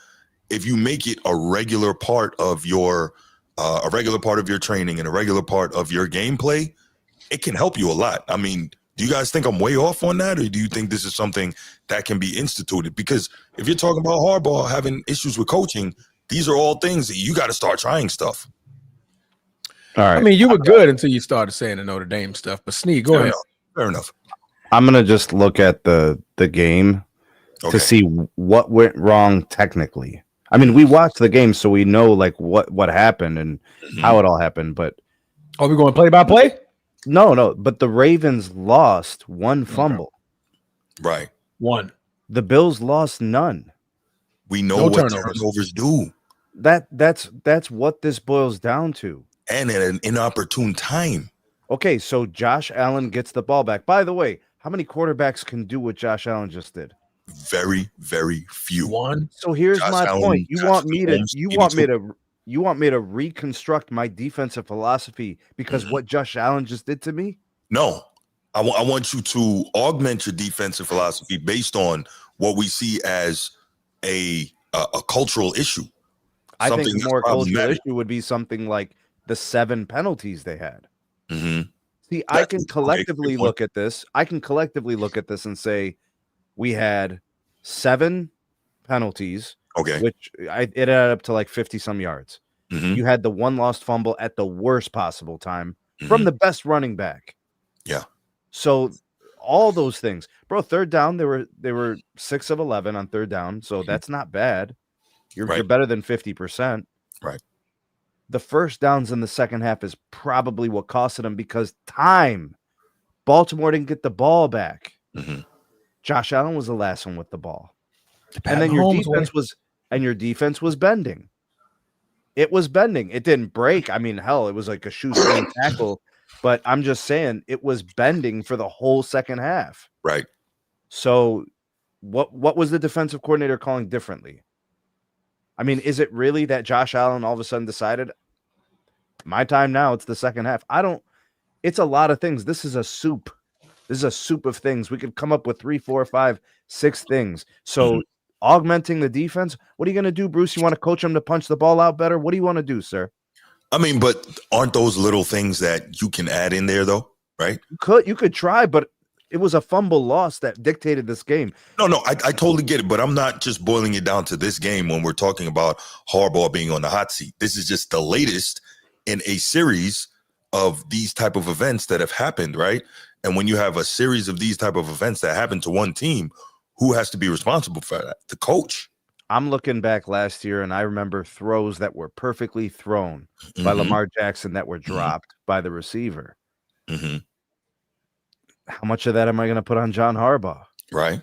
if you make it a regular part of your training and a regular part of your gameplay, it can help you a lot. I mean, do you guys think I'm way off on that, or do you think this is something that can be instituted? Because if you're talking about Harbaugh having issues with coaching, these are all things that you got to start trying stuff. All right. I mean, you were good until you started saying the Notre Dame stuff. But Sneak, go ahead. Fair enough. I'm gonna just look at the game to see what went wrong technically. I mean, we watched the game, so we know like what happened and how it all happened. But are we going play by play? No. But the Ravens lost 1 fumble. Right. 1. The Bills lost none. We know what turnovers do. That's what this boils down to. And at an inopportune time. Okay, so Josh Allen gets the ball back. By the way, how many quarterbacks can do what Josh Allen just did? Very, very few. One. So here's Josh my Allen point. You got want to me the to Mahomes you want me 82. to you want me to reconstruct my defensive philosophy because what Josh Allen just did to me? No, I want you to augment your defensive philosophy based on what we see as a cultural issue. I think Something a that's more cultural problematic. issue would be something like the 7 penalties they had. Mm-hmm. See, I can collectively good point. look at this. I can collectively look at this and say we had 7 penalties, Okay. which it added up to like 50 some yards. Mm-hmm. You had the 1 lost fumble at the worst possible time from Mhm. the best running back. Yeah. So all those things, bro. Third down, they were 6 of 11 on third down, so that's not bad. You're Right. better than 50%. Right. The first downs in the second half is probably what costed them because time. Baltimore didn't get the ball back. Mm-hmm. Josh Allen was the last one with the ball. Pat And then your Mahomes defense was bending. It was bending. It didn't break. I mean, hell, it was like a shoestring tackle, but I'm just saying it was bending for the whole second half. Right. So what was the defensive coordinator calling differently? I mean, is it really that Josh Allen all of a sudden decided my time now, it's the second half? It's a lot of things. This is a soup. This is a soup of things. We could come up with 3, 4, 5, 6 things. So augmenting the defense, what are you going to do, Bruce? You want to coach them to punch the ball out better? What do you want to do, sir? I mean, but aren't those little things that you can add in there, though? Right? You could try, but it was a fumble loss that dictated this game. No, I totally get it, but I'm not just boiling it down to this game when we're talking about Harbaugh being on the hot seat. This is just the latest in a series of these type of events that have happened, right? And when you have a series of these type of events that happen to one team, who has to be responsible for that? The coach. I'm looking back last year, and I remember throws that were perfectly thrown by Lamar Jackson that were dropped by the receiver. Mm-hmm. How much of that am I going to put on John Harbaugh? Right.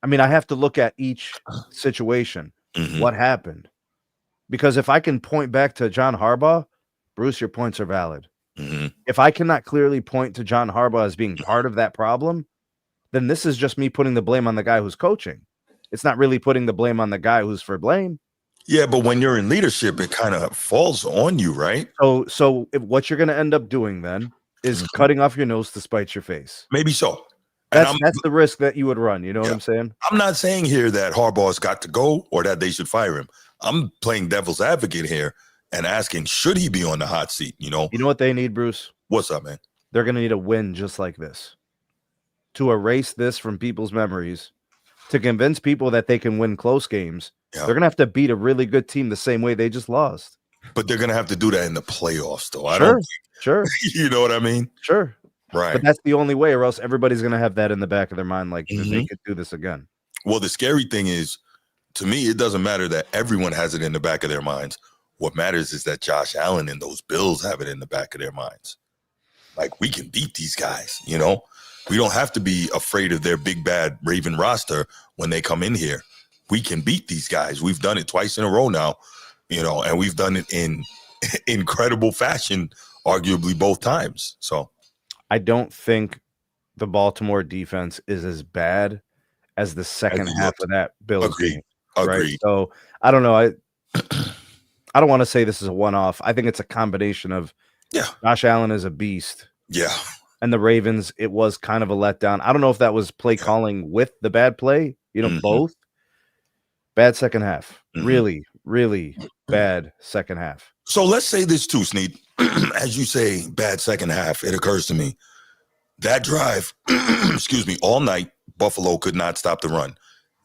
I mean, I have to look at each situation. What happened? Because if I can point back to John Harbaugh, Bruce, your points are valid. If I cannot clearly point to John Harbaugh as being part of that problem, then this is just me putting the blame on the guy who's coaching. It's not really putting the blame on the guy who's for blame. Yeah, but when you're in leadership, it kind of falls on you, right? So what you're going to end up doing then is cutting off your nose to spite your face. Maybe so. That's the risk that you would run. You know what I'm saying? I'm not saying here that Harbaugh's got to go or that they should fire him. I'm playing devil's advocate here and asking, should he be on the hot seat? You know what they need, Bruce? What's up, man? They're going to need a win just like this to erase this from people's memories, to convince people that they can win close games. They're going to have to beat a really good team the same way they just lost. But they're going to have to do that in the playoffs, though. Sure. You know what I mean? Sure. Right. But that's the only way, or else everybody's going to have that in the back of their mind, like they could do this again. Well, the scary thing is, to me, it doesn't matter that everyone has it in the back of their minds. What matters is that Josh Allen and those Bills have it in the back of their minds. Like, we can beat these guys, you know? We don't have to be afraid of their big, bad Raven roster when they come in here. We can beat these guys. We've done it twice in a row now, you know, and we've done it in incredible fashion, arguably both times. So I don't think the Baltimore defense is as bad as the second half of that Bills game. Right? So I don't know. I don't want to say this is a one-off. I think it's a combination of Josh Allen is a beast. Yeah. And the Ravens, it was kind of a letdown. I don't know if that was play calling with the bad play, both. Bad second half. Really, really bad second half. So let's say this too, Snead. As you say, bad second half, it occurs to me. That drive, all night, Buffalo could not stop the run.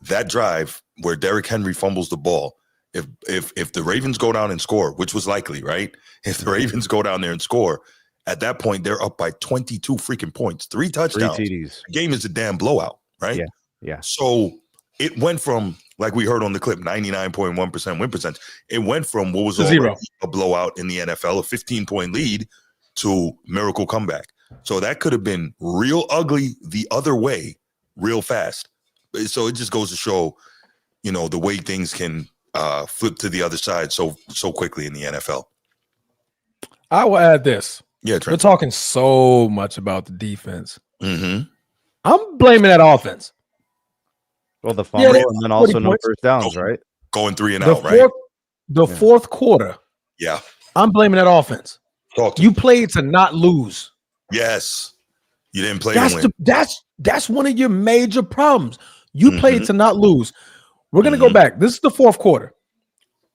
That drive where Derrick Henry fumbles the ball, if the Ravens go down and score, which was likely, right? If the Ravens go down there and score, at that point, they're up by 22 freaking points, 3 touchdowns. 3 TDs. The game is a damn blowout, right? Yeah. So it went from, like we heard on the clip, 99.1% win percentage. It went from what was a blowout in the NFL, a 15-point lead, to miracle comeback. So that could have been real ugly the other way real fast. So it just goes to show, the way things can flip to the other side so quickly in the NFL. I will add this. Yeah, We're Trent. talking so much about the defense. Mm-hmm. I'm blaming that offense. Well, the fumble and then also 40 no points. first downs, right? Going 3 and The out, right? fourth quarter, Yeah. I'm blaming that offense. Talk to You me. played to not lose. Yes. You didn't play to win. That's one of your major problems. You Mhm. played to not lose. We're gonna go back. This is the fourth quarter.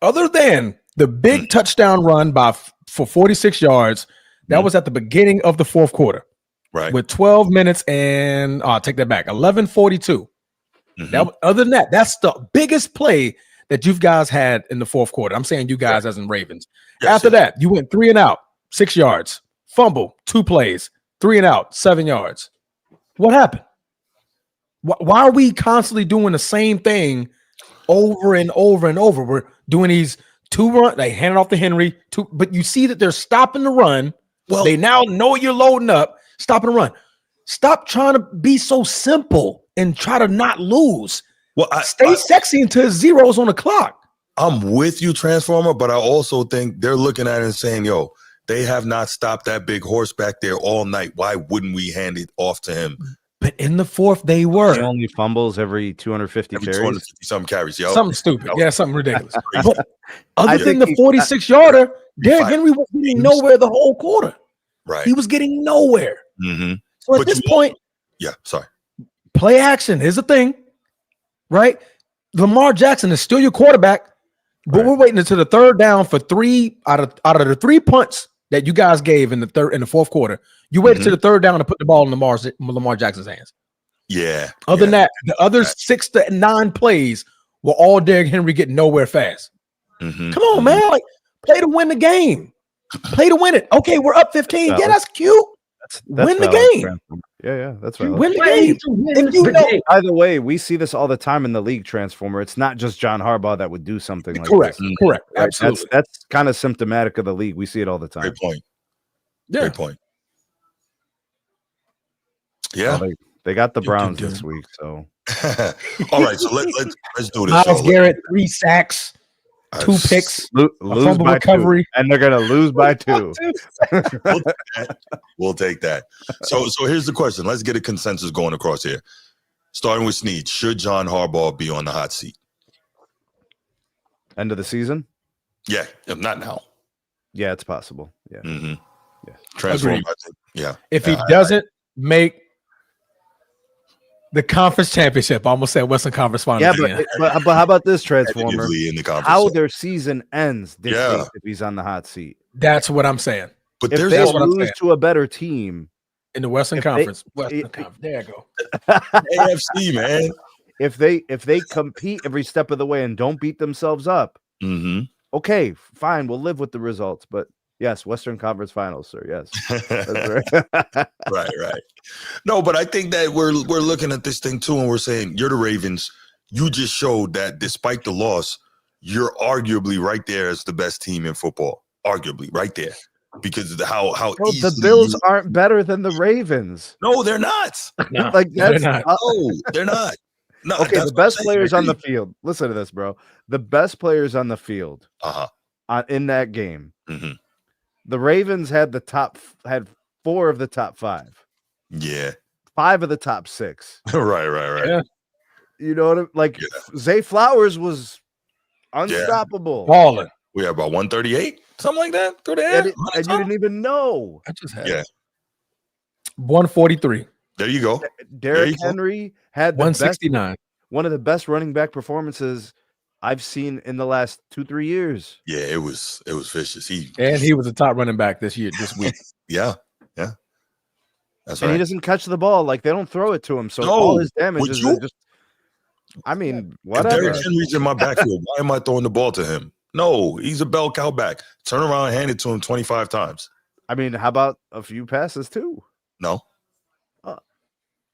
Other than the big touchdown run for 46 yards, that was at the beginning of the fourth quarter. Right. With 12 minutes and I'll take that back. 11:42. Other than that, that's the biggest play that you guys had in the fourth quarter. I'm saying you guys as in Ravens. Yes, After that, you went 3 and out, 6 yards, fumble, 2 plays, 3 and out, 7 yards. What happened? Why are we constantly doing the same thing over and over and over? We're doing these 2 run, they hand it off to Henry, but you see that they're stopping the run. Well, they now know you're loading up, stopping the run. Stop trying to be so simple and try to not lose. Well, stay sexy until zeros on the clock. I'm with you, Transformer, but I also think they're looking at it and saying, yo, they have not stopped that big horse back there all night. Why wouldn't we hand it off to him? But in the fourth, they were. He only fumbles every 250 carries. 250-something carries, yo. Something stupid. Yeah, something ridiculous. But other than the 46-yarder, Derrick Henry was getting nowhere the whole quarter. Right. He was getting nowhere. Mm-hmm. So at this point, play action is a thing, right? Lamar Jackson is still your quarterback, but we're waiting until the third down for 3 out of the 3 punts that you guys gave in the fourth quarter. You waited to the third down to put the ball in Lamar Jackson's hands. Yeah. Other than that, the other 6 to 9 plays were all Derrick Henry getting nowhere fast. Mm-hmm. Come on, man. Like, play to win the game. Play to win it. Okay, we're up 15. Yeah, that's cute. That's win the game. Yeah, that's right. Win the game. If you know, by the way, we see this all the time in the league, Transformer. It's not just John Harbaugh that would do something like correct. this. Correct. Right? Absolutely. That's kind of symptomatic of the league. We see it all the time. Great point. Yeah. Great point. Yeah. Well, they got the Browns this week, so all right. So let's do this. Miles Garrett, 3 sacks, 2 picks, lose by recovery, 2. And they're gonna lose by 2. We'll take that. So here's the question. Let's get a consensus going across here. Starting with Snead, should John Harbaugh be on the hot seat? End of the season? Yeah, if not now. Yeah, it's possible. Yeah. Mm-hmm. Yeah. Transform. Yeah. If he doesn't make the conference championship, I almost said Western Conference Finals. Yeah, but how about this, Transformer? In the conference, how their season ends dictates if he's on the hot seat. That's what I'm saying. But if they lose to a better team in the Western Conference, there you go. AFC, man. If they compete every step of the way and don't beat themselves up, okay, fine, we'll live with the results. But yes, Western Conference Finals, sir. Yes, that's right. right. No, but I think that we're looking at this thing too, and we're saying you're the Ravens. You just showed that despite the loss, you're arguably right there as the best team in football. Arguably right there, because of how Bro, the Bills aren't better than the Ravens. No, they're not. No, like that's they're not. No, they're not. No, okay, the best players on the field. Listen to this, bro. The best players on the field in that game. Mm-hmm. The Ravens had 4 of the top 5. Yeah. 5 of the top 6. Right. Yeah. You know what I mean? Like Zay Flowers was unstoppable. Balling. We have about 138, something like that through the air. And you didn't even know. I just had 143. There you go. Derrick Henry had 169. One of the best running back performances I've seen in the last 2-3 years. Yeah, it was vicious. He was a top running back this week. yeah. That's and right. he doesn't catch the ball. Like they don't throw it to him. So all his damage is just. I mean, whatever. If Derrick Henry's in my backfield, why am I throwing the ball to him? No, he's a bell cow back. Turn around and hand it to him 25 times. I mean, how about a few passes too? No.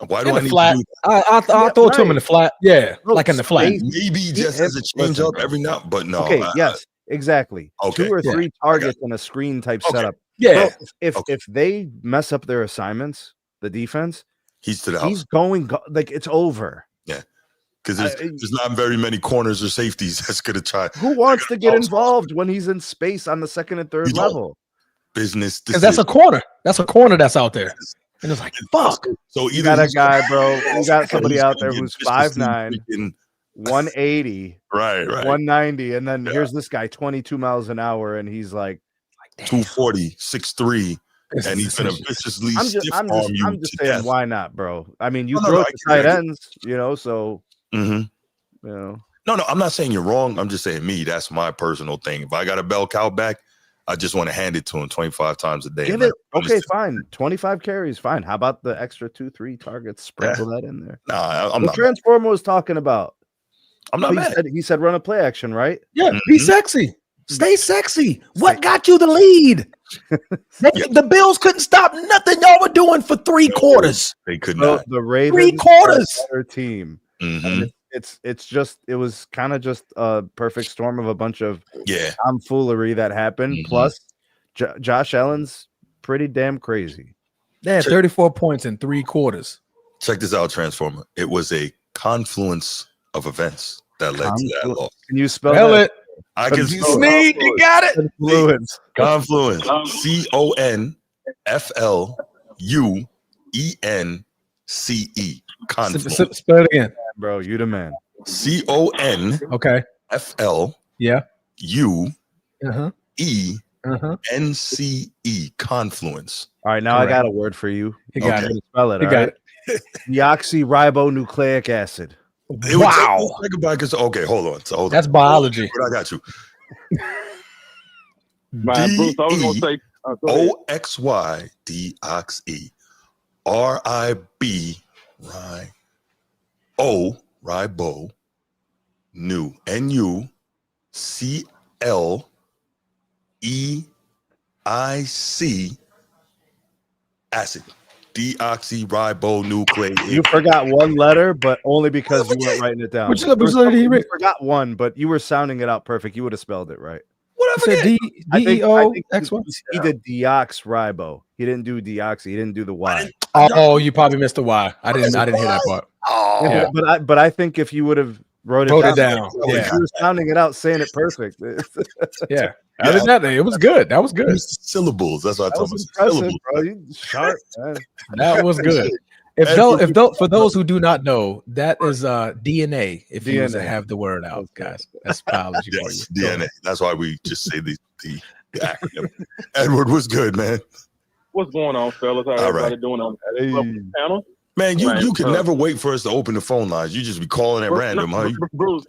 Why do I need flat? to do that? I'll throw it to him in the flat. Yeah, like in the flat. Maybe just as a change up every now, but no. Okay, yes, exactly. Okay. 2 or 3 targets in a screen type setup. Yeah. Bro, if they mess up their assignments, the defense, he's to the house. He's going like it's over. Yeah. Because there's not very many corners or safeties that's going to try. Who wants to get involved when he's in space on the second and third level? business Because that's a decision. corner. That's a corner that's out there. And it's like, fuck. So You either got a he's guy, gonna- bro. You got somebody he's out gonna there get who's vicious 5'9", freaking- 180, right, 190, and then here's this guy 22 miles an hour, and he's like 240, 6'3", and he's gonna viciously stiff arm you I'm just to saying, death. why not, bro? I mean, you No, throw I it to get tight it, I get ends, so Mhm. you know. No, I'm not saying you're wrong. I'm just saying me. That's my personal thing. If I got a bell cow back, I just want to hand it to him 25 times a day. Give it okay, fine. 25 carries, fine. How about the extra 2-3 targets? Sprinkle that in there. Nah, I'm what not. Transformer was talking about. I'm not mad. He said run a play action, right? Yeah, be sexy. Stay sexy. What got you the lead? The Bills couldn't stop nothing y'all were doing for 3 quarters. They could not. The Ravens 3 quarters. are a better team. Mhm. It was kind of just a perfect storm of a bunch of tomfoolery that happened. Plus, Josh Allen's pretty damn crazy. They had 34 points in 3 quarters. Check this out, Transformer. It was a confluence of events that led to that loss. Can you spell that? I can spell it. Sneed, you got it. Confluence. Confluence. CONFLUENCE. Confluence. Spell it again, bro. You the man. CONFLUENCE. Okay. Yeah. Confluence. All right, now Correct. I got a word for you. He got Okay. it. Spell it. He all got right? it. Deoxyribonucleic acid. Wow. Okay, hold on. So hold That's on. biology. But I got you. Man, Bruce, I was gonna say go ahead. DEOXY deoxy ribo nu NUCLEIC acid. Deoxyribonucleic. You forgot one letter, but only because you weren't writing it down. Which letter did he read? You forgot one, but you were sounding it out perfect. You would have spelled it right. You said DEOXY. He did deoxyribo. He didn't do deoxy. He didn't do the Y. Oh, you probably missed the Y. I didn't hear that part. Yeah, but I think if you would have wrote it down, yeah, you were sounding it out, saying it perfect. yeah. Other than that, it was good. That was good. Syllables. That's what I told was myself. impressive, Syllables. bro. You sharp, man. That was good. For those who do not know, that is DNA. If you DNA. have the word out, guys, that's biology for you. Yes, DNA. That's why we just say the acronym. Edward, what's good, man? What's going on, fellas? How All everybody right. doing on the panel? Man, you can Man, never wait for us to open the phone lines. You just be calling at random, huh? Bruce,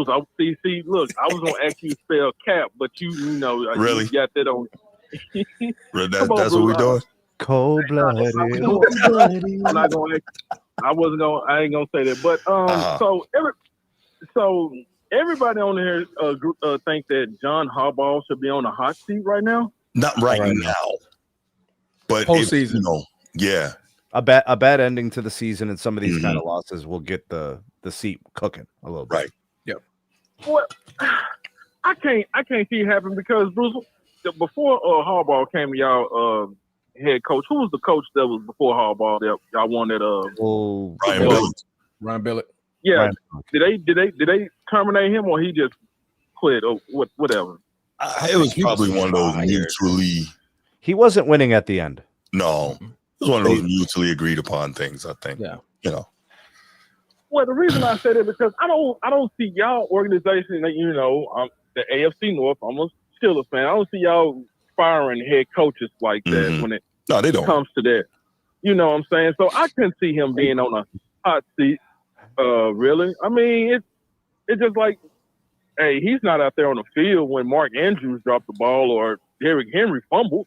I see, look, I was gonna ask you to spell cap, but you know, Really? you got that on. That's what we're doing. Cold blooded. I'm not gonna. I ain't gonna say that. But so everybody on here think that John Harbaugh should be on the hot seat right now. Not right now, but Postseason. Yeah. A bad ending to the season and some of these kind of losses will get the seat cooking a little bit. Right. Yep. Well, I can't see it happen because Bruce, before Harbaugh came, y'all head coach. Who was the coach that was before Harbaugh that y'all wanted? Ryan Billett. Yeah. Ryan. Did they terminate him or he just quit or whatever? It was probably one of those mutually. He wasn't winning at the end. No, it was one of those mutually agreed upon things. I think. Yeah. Well, the reason I said it because I don't see y'all organization that the AFC North. I'm a Steelers fan. I don't see y'all firing head coaches like that when it comes to that. You know what I'm saying? So I couldn't see him being on a hot seat. Really? I mean, it's just like, hey, he's not out there on the field when Mark Andrews dropped the ball or Derrick Henry fumbled.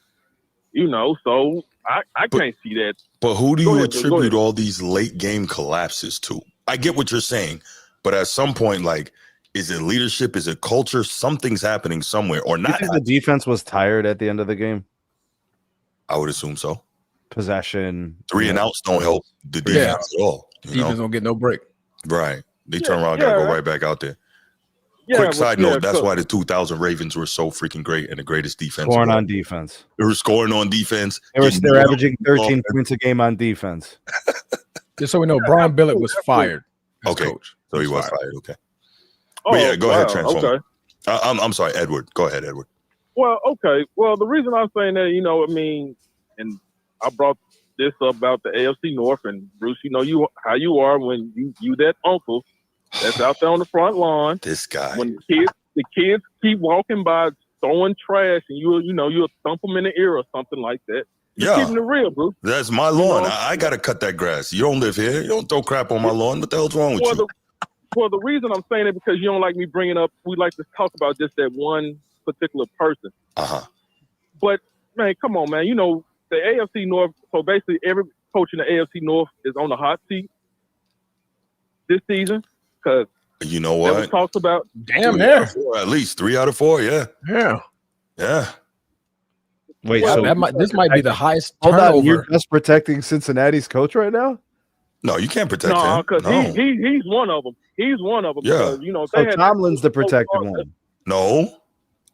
So I can't see that. But who do you attribute all these late game collapses to? I get what you're saying, but at some point, like, is it leadership? Is it culture? Something's happening somewhere or not. You think the defense was tired at the end of the game? I would assume so. Possession. 3 and outs don't help the defense at all. Defense don't get no break. Right. They turn around, gotta go right back out there. Quick side note, that's why the 2000 Ravens were so freaking great and the greatest defense. Scoring on defense. They were scoring on defense. They're averaging 13 points a game on defense. Just so we know, Brian Billett was fired. Okay. Coach. So he was fired. Okay. Oh, But yeah, go ahead, Transformer. Okay. I'm sorry, Edward. Go ahead, Edward. Well, okay. Well, the reason I'm saying that, and I brought this up about the AFC North, and Bruce, you how you are when you that uncle that's out there on the front lawn. This guy. When the kids keep walking by throwing trash, and you'll thump them in the ear or something like that. Just keeping it real, Bruce. That's my lawn. I got to cut that grass. You don't live here. You don't throw crap on my lawn. What the hell's wrong with you? Well, the reason I'm saying it because you don't like me bringing up. We like to talk about just that one particular person. But man, come on, man. The AFC North. So basically, every coach in the AFC North is on the hot seat this season because you know what? We talked about damn near at least 3 out of 4. Yeah. Wait, so this might be the highest turnover. turnover. On, you're just protecting Cincinnati's coach right now? No, you can't protect him. Because he's one of them. He's one of them. Yeah. Because, so Tomlin's the protected one. No.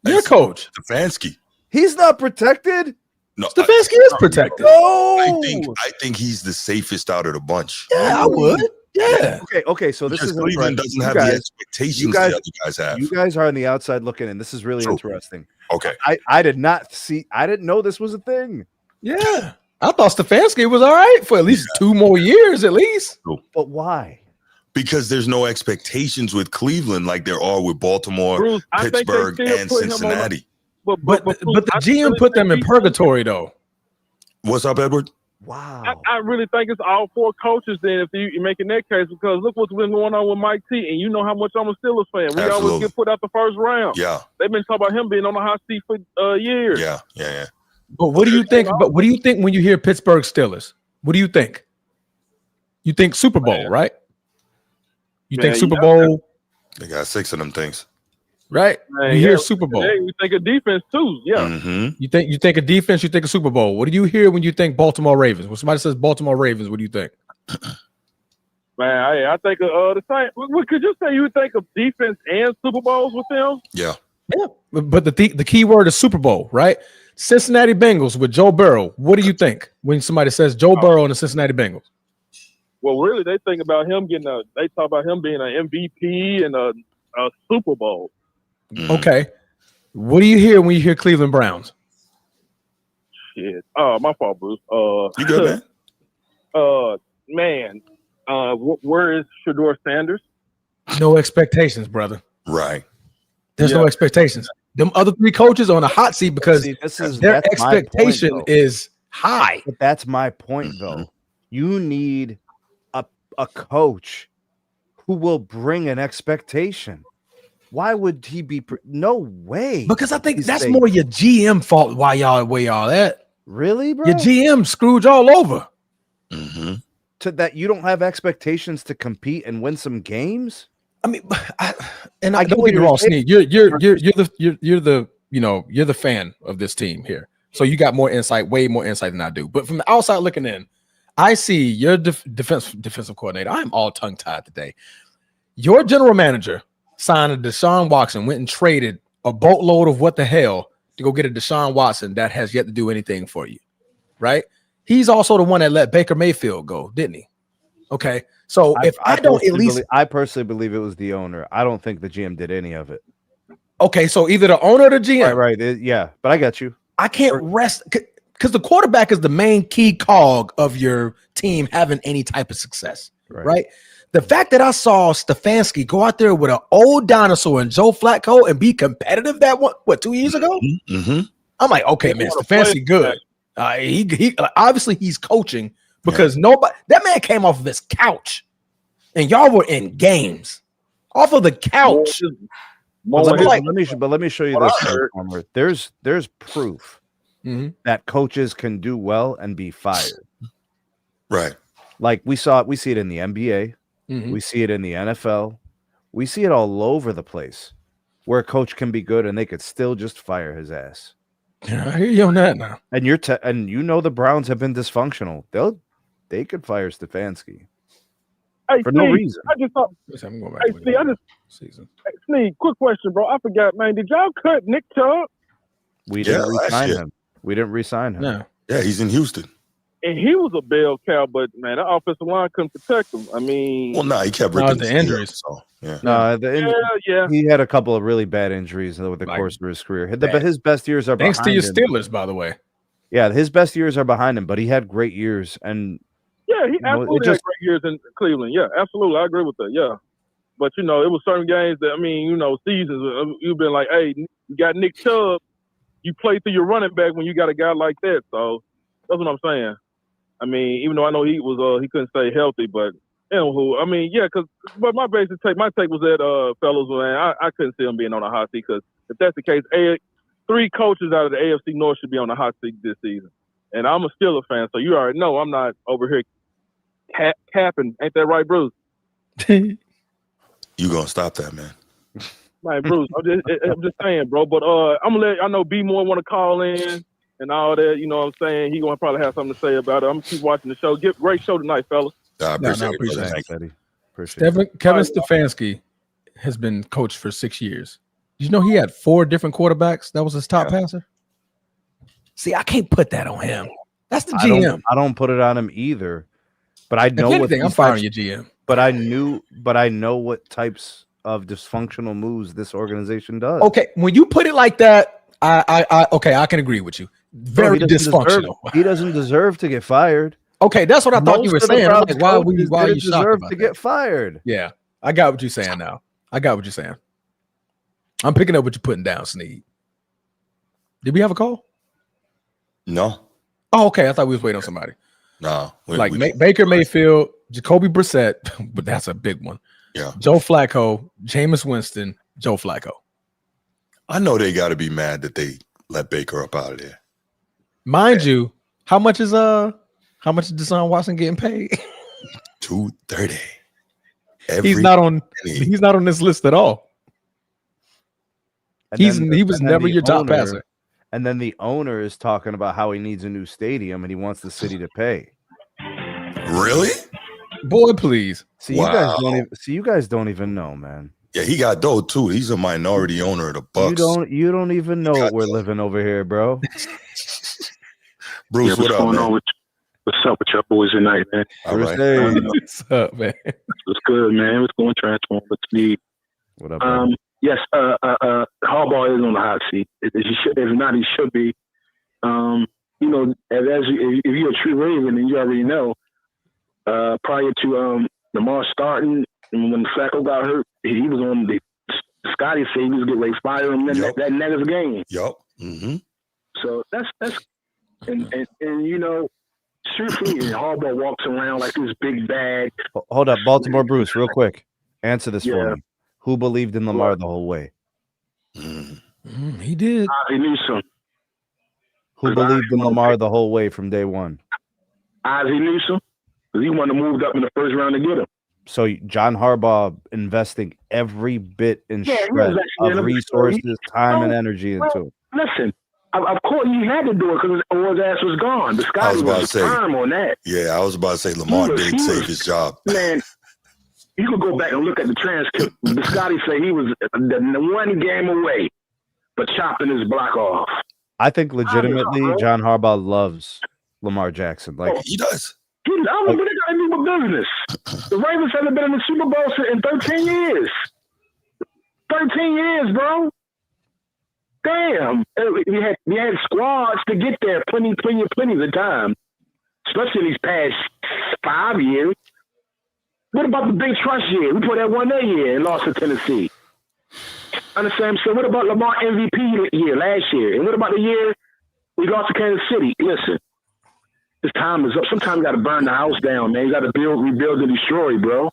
Your coach. Stefanski. He's not protected. No, Stefanski is protected. No. I think he's the safest out of the bunch. Yeah, I would. Yeah. Okay. So this is Cleveland doesn't have the expectations the other guys have. You guys are on the outside looking in. This is really interesting. Okay. I didn't know this was a thing. Yeah. I thought Stefanski was all right for at least 2 more years, at least. But why? Because there's no expectations with Cleveland like there are with Baltimore, Bruce, Pittsburgh, and Cincinnati. But the GM put them in purgatory, though. What's up, Edward? Wow. I really think it's all 4 coaches then if you're making that case because look what's been going on with Mike T. And you know how much I'm a Steelers fan. We always get put out the first round. Yeah. They've been talking about him being on the hot seat for years. Yeah. But what do you think? But what do you think when you hear Pittsburgh Steelers? What do you think? You think Super Bowl, right? You think Super Bowl? They got 6 of them things. Right? You hear Super Bowl. Hey, we think of defense too. Yeah. Mm-hmm. You think of defense, you think of Super Bowl. What do you hear when you think Baltimore Ravens? When somebody says Baltimore Ravens, what do you think? Man, I think of the same. Could you say you would think of defense and Super Bowls with them? Yeah. But the key word is Super Bowl, right? Cincinnati Bengals with Joe Burrow. What do you think when somebody says Joe Burrow and the Cincinnati Bengals? Well, really, they think about him they talk about him being an MVP and a Super Bowl. Mm-hmm. Okay. What do you hear when you hear Cleveland Browns? Shit. My fault, Bruce. You good, man? Where is Shedeur Sanders? No expectations, brother. Right. There's no expectations. Them other 3 coaches are on a hot seat because their expectation is high. But that's my point, though. You need a coach who will bring an expectation. Why would he be? No way. Because I think that's more your GM fault. Where y'all at? Really, bro? Your GM screwed y'all over. Mm-hmm. To that you don't have expectations to compete and win some games. I mean, I don't get me wrong, Sneak. You're the fan of this team here, so you got more insight, way more insight than I do. But from the outside looking in, I see your defensive coordinator. I'm all tongue tied today. Your general manager signed a Deshaun Watson, went and traded a boatload of what the hell to go get a Deshaun Watson that has yet to do anything for you, right? He's also the one that let Baker Mayfield go, didn't he? Okay, so I personally believe it was the owner. I don't think the GM did any of it. Okay, so either the owner or the GM. Right. Yeah, but I got you. I can't rest because the quarterback is the main key cog of your team having any type of success, right? The fact that I saw Stefanski go out there with an old dinosaur and Joe Flacco and be competitive that 2 years ago, I'm like, okay, man, Stefanski good. He obviously he's coaching because that man came off of his couch, and y'all were in games off of the couch. Let me show you this. There's proof that coaches can do well and be fired. Right. Like we see it in the NBA. We see it in the NFL. We see it all over the place where a coach can be good and they could still just fire his ass. Yeah, I hear you on that now. And the Browns have been dysfunctional. They could fire Stefanski for no reason. Sneak, quick question, bro. I forgot, man. Did y'all cut Nick Chubb? We didn't re-sign him. No. Yeah, he's in Houston. And he was a bell cow, but man, that offensive line couldn't protect him. I mean, he kept ripping the injuries. No, Yeah. he had a couple of really bad injuries over the course of his career. His best years are Thanks behind to him. your Steelers, by the way. Yeah, his best years are behind him, but he had great years. And Yeah, he absolutely had great years in Cleveland. Yeah, absolutely. I agree with that. Yeah. But, it was certain games that, seasons, you've been like, hey, you got Nick Chubb. You play through your running back when you got a guy like that. So that's what I'm saying. Even though I know he couldn't stay healthy, but but my take was that, fellas, man, I couldn't see him being on a hot seat because if that's the case, 3 coaches out of the AFC North should be on the hot seat this season. And I'm a Steelers fan, so you already know I'm not over here capping. Ain't that right, Bruce? You gonna stop that, man? Man, Bruce, I'm just saying, bro. But I'm gonna I know B more want to call in and all that. You know what I'm saying? He gonna probably have something to say about it. I'm gonna keep watching the show. Great show tonight, fellas. I appreciate it. Thanks, Eddie. Appreciate it. Kevin Stefanski has been coached for 6 years. Did you know he had 4 different quarterbacks? That was his top passer. See, I can't put that on him. That's the GM. I don't put it on him either. But I know I'm firing your GM. But I know what types of dysfunctional moves this organization does. Okay, when you put it like that, I can agree with you. Very dysfunctional. He doesn't deserve to get fired. Okay, that's what I thought you were saying. I'm like, why are you deserve shocked to about get fired? Yeah, I got what you're saying now. I got what you're saying. I'm picking up what you're putting down, Sneed. Did we have a call? No. Oh, okay. I thought we was waiting on somebody. No. Baker Mayfield, Jacoby Brissett, but that's a big one. Yeah. Joe Flacco, Jameis Winston, Joe Flacco. I know they got to be mad that they let Baker up out of there. Mind you, how much is Deshaun Watson getting paid? $230. He's not on this list at all. He was never your top passer. And then the owner is talking about how he needs a new stadium and he wants the city to pay. Really? Boy, please. See, you guys don't even know, man. Yeah, he got dough too. He's a minority owner of the Bucks. You don't even know what we're living over here, bro. Bruce, what up, man? What's up with your boys tonight, man? All right. What's up, man? What's good, man? What's going Transform with me? What up, man? Yes, Harbaugh is on the hot seat. If not, he should be. If you're a true Raven, and you already know, prior to Lamar starting, and when Flacco got hurt, he was on the Scotty said he was getting ready to fire him that next game. Yep. Mm-hmm. So that's truthfully, Harbaugh walks around like this big bag. Hold up, Baltimore Bruce, real quick. Answer this for me. Who believed in Lamar the whole way? He did. Ozzie Newsome. Who believed in Lamar the whole way from day one? Ozzie Newsome. Because he wanted to move up in the first round to get him. So John Harbaugh investing every bit and shred of resources, time, and energy into it. Listen, of course he had to do it because his ass was gone. The Scotty was firm on that. Yeah, I was about to say Lamar did save his job. Man, you could go back and look at the transcript. The Scotty say he was the one game away, but chopping his block off. I think legitimately John Harbaugh loves Lamar Jackson. Like he does. He loves him, but they got to do with business. The Ravens haven't been in the Super Bowl in 13 years. 13 years, bro. Damn. We had squads to get there plenty of time, especially these past 5 years. What about the big trust year? We put that one that year and lost to Tennessee. Understand? So what about Lamar MVP year last year? And what about the year we lost to Kansas City? Listen, this time is up. Sometimes you got to burn the house down, man. You got to rebuild, and destroy, bro.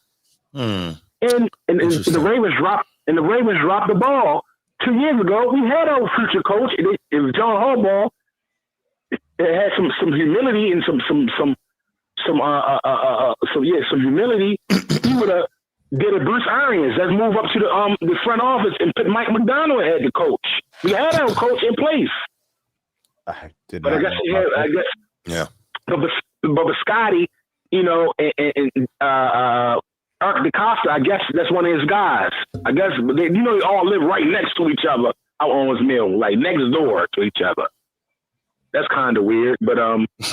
And the Ravens dropped. And the Ravens dropped the ball 2 years ago. We had our future coach. It was John Harbaugh. It had some humility and some humility. He would have did a Bruce Arians. Let's move up to the front office and put Mike McDonald as the coach. We had our coach in place. I did but not. I guess. Yeah. But Scotty, and Eric DeCosta, I guess that's one of his guys. I guess they all live right next to each other out on his mill, like next door to each other. That's kind of weird, but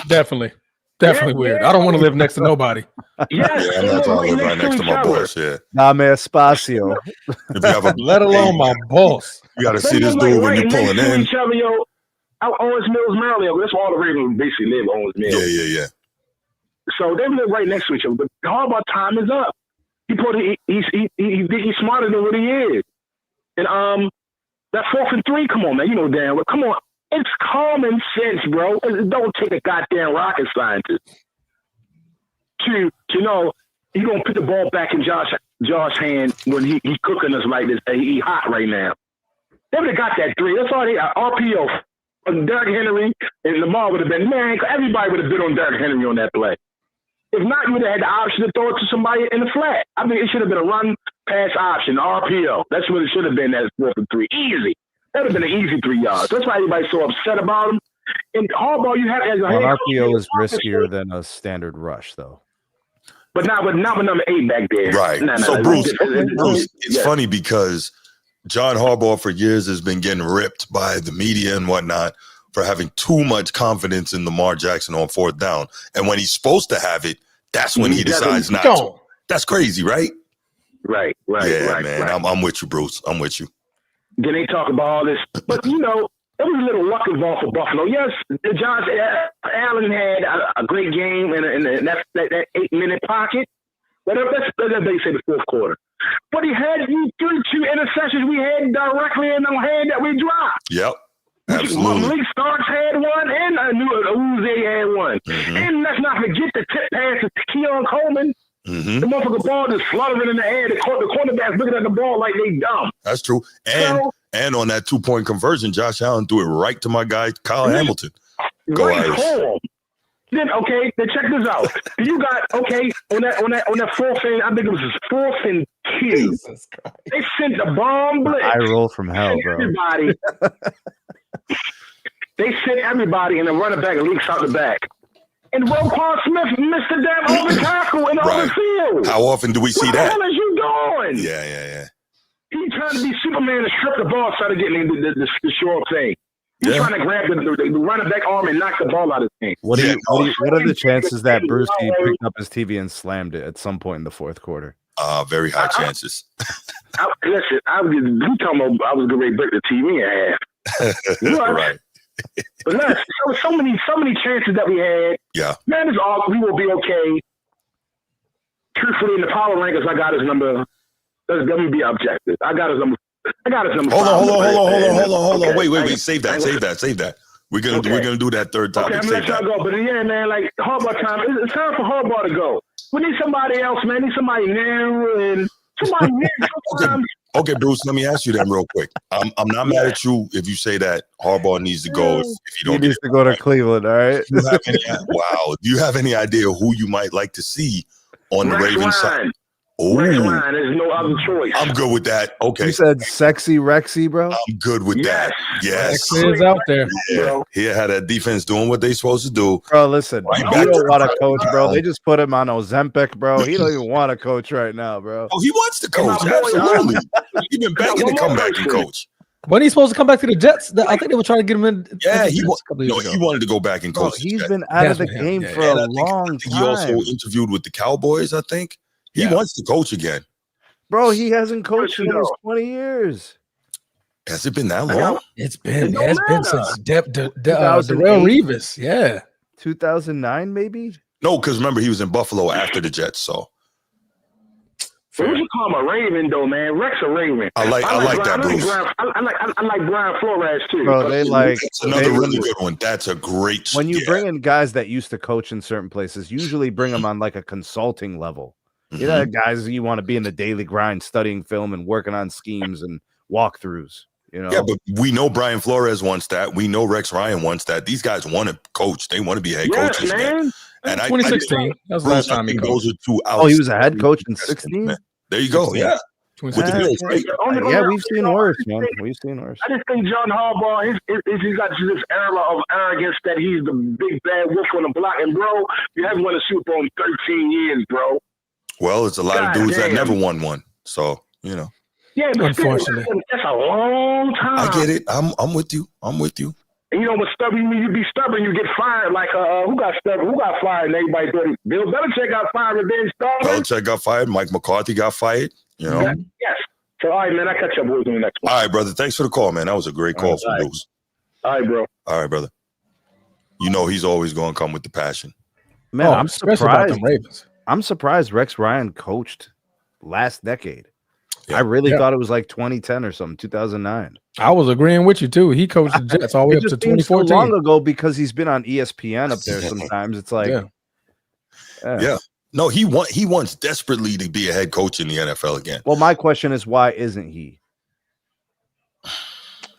definitely. Definitely weird. I don't want to live next to nobody. Yes, Yeah, I'm not trying to live right next to my boss. Yeah. Nah, man, Espacio. If you have a Let alone my boss. you got to They see this live, like, dude when right you're pulling next to in. each other, yo. Out Owens Mills, Maryland. That's where all the Ravens basically live, Owens Mills. Yeah. So they live right next to each other. But Harbaugh time is up. He's smarter than what he is. And that 4th and 3, come on, man. You know damn well. Come on. It's common sense, bro. It don't take a goddamn rocket scientist to know he's gonna put the ball back in Josh's hand when he cooking us like this. He hot right now. They would have got that 3. That's all they RPO. Derrick Henry and Lamar would have been, man, everybody would have been on Derrick Henry on that play. If not, you would have had the option to throw it to somebody in the flat. I mean, it should have been a run pass option, RPO. That's what it should have been. That 4th and 3, easy. That would have been an easy 3 yards. That's why everybody's so upset about him. And Harbaugh, you have as a An head RPO coach, is riskier than a standard rush, though. but not with number 8 back there. Right. So Bruce, it's funny because John Harbaugh for years has been getting ripped by the media and whatnot for having too much confidence in Lamar Jackson on 4th down. And when he's supposed to have it, that's when he decides not to. That's crazy, right? Right. Yeah, man. Right. I'm with you, Bruce. I'm with you. Then they talk about all this. But, you know, it was a little luck involved for Buffalo. Yes, Josh Allen had a great game in that 8-minute pocket. But let's say the 4th quarter. But he had 2 interceptions we had directly in the hand that we dropped. Yep. Absolutely. Malik Starks had one, and I knew Uze had one. Mm-hmm. And let's not forget the tip pass to Keon Coleman. Mm-hmm. The motherfucker ball just fluttering in the air. The cornerbacks looking at the ball like they dumb. That's true. And on that 2-point conversion, Josh Allen threw it right to my guy, Kyle Hamilton. Go Irish. Home. Then check this out. You got on that 4th and I think it was 4th and 2. Jesus Christ. They sent the bomb blitz. I roll from hell, bro. Everybody. They sent everybody, and the running back leaks out the back. And Roquan Smith missed the damn over tackle in the open field. How often do we see that? What the hell is you doing? Yeah. He trying to be Superman and strip the ball, try to get the short thing. He's trying to grab the running back arm and knock the ball out of his hand. What are the chances that Bruce picked up his TV and slammed it at some point in the 4th quarter? Very high chances. Listen, you talking about I was going to break the TV in half. Right. But there was so many chances that we had. Yeah. Man, it's all we will be okay. Truthfully, in the power rankings, I got his number. Let me be objective. I got his number. Hold on. Wait. Save that. We're gonna do that third topic. Okay, I'm gonna let y'all go. But yeah, man, like Harbaugh time. It's time for Harbaugh to go. We need somebody else, man. We need somebody new and somebody new. Okay, Bruce, let me ask you then real quick. I'm not mad at you if you say that Harbaugh needs to go if you don't. He needs to go to Cleveland, all right? Do you have any idea who you might like to see on the Ravens side? Oh, there's no other choice. I'm good with that. Okay. You said sexy Rexy, bro? I'm good with that. Yes. It's out there. Yeah. He had that defense doing what they supposed to do. Bro, listen, he don't want to coach, bro. They just put him on Ozempic, bro. He don't even want to coach right now, bro. Oh, he wants to coach. Absolutely. He's been begging to come back and coach. When he's supposed to come back to the Jets, I think they were trying to get him in. Yeah, he wanted to go back and coach. He's been out of the game for a long time. He also interviewed with the Cowboys, I think. He wants to coach again. Bro, he hasn't coached in almost 20 years. Has it been that long? It's been since Darrell Revis. Yeah. 2009, maybe? No, because remember, he was in Buffalo after the Jets, so. So we should call him a Raven, though, man. Rex a Raven. I like that, Bruce. I like Brian Flores, too. Bro, That's another really good one. That's a great. When you bring in guys that used to coach in certain places, usually bring them on like a consulting level. You know, guys, you want to be in the daily grind, studying film and working on schemes and walkthroughs. You know? Yeah, but we know Brian Flores wants that. We know Rex Ryan wants that. These guys want to coach. They want to be head coaches. Man. And 2016. That was the last time he coached. Oh, he was a head coach in 16? There you go. Yeah. With the Bills, right? Yeah, we've seen worse, man. We've seen worse. I just think John Harbaugh, he's got this era of arrogance that he's the big bad wolf on the block. And, bro, you haven't won a Super Bowl in 13 years, bro. Well, it's a lot of dudes that never won one. So, you know. Yeah, but unfortunately, that's a long time. I get it. I'm with you. And And you know what stubborn, when you be stubborn, you get fired. Like who got stubborn? Who got fired? And everybody thought Bill Belichick got fired and then stubborn. Belichick got fired. Mike McCarthy got fired. You know. Yes. So all right, man. I catch up with you in the next one. All right, brother. Thanks for the call, man. That was a great call from Deuce. All right, bro. All right, brother. You know he's always going to come with the passion. Man, I'm surprised. Ravens. I'm surprised Rex Ryan coached last decade. I really thought it was like 2010 or something, 2009. I was agreeing with you too. He coached the Jets all the way up to 2014. So long ago because he's been on ESPN up there. Sometimes it's like, yeah. No, he wants desperately to be a head coach in the NFL again. Well, my question is, why isn't he?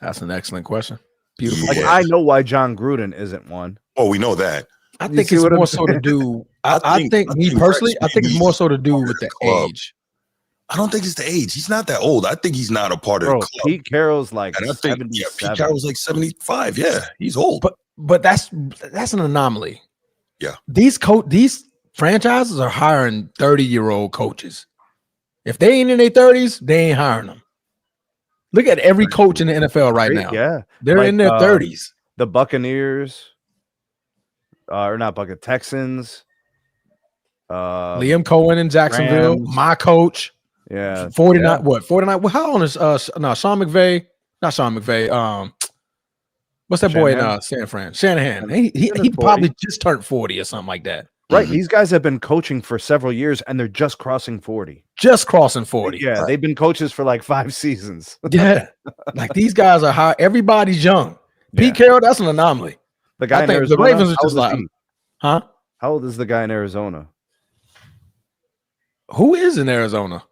That's an excellent question. Beautiful. Like, I know why John Gruden isn't one. Oh, we know that. I think it's more so to do. I think it's more so to do with the age. I don't think it's the age. He's not that old. I think he's not a part of the club. Pete Carroll's like, and I think Pete Carroll's like 75. Yeah, he's old. But that's an anomaly. Yeah, these franchises are hiring 30-year-old coaches. If they ain't in their 30s, they ain't hiring them. Look at every coach in the NFL right now. Yeah, they're in their 30s. The Buccaneers, or not Buccaneers, Texans. Liam Cohen in Jacksonville, Rams. my coach. Yeah, 49. What 49? Well, how old is Sean McVay? Not Sean McVay. What's that boy in San Fran? Shanahan. He probably just turned 40 or something like that. Right. These guys have been coaching for several years and they're just crossing 40. Just crossing 40. Yeah, they've been coaches for like 5 seasons. Yeah. Like these guys are high. Everybody's young. Pete Carroll, that's an anomaly. The guy I in think Arizona, the Ravens are just like, huh? How old is the guy in Arizona? Who is in Arizona?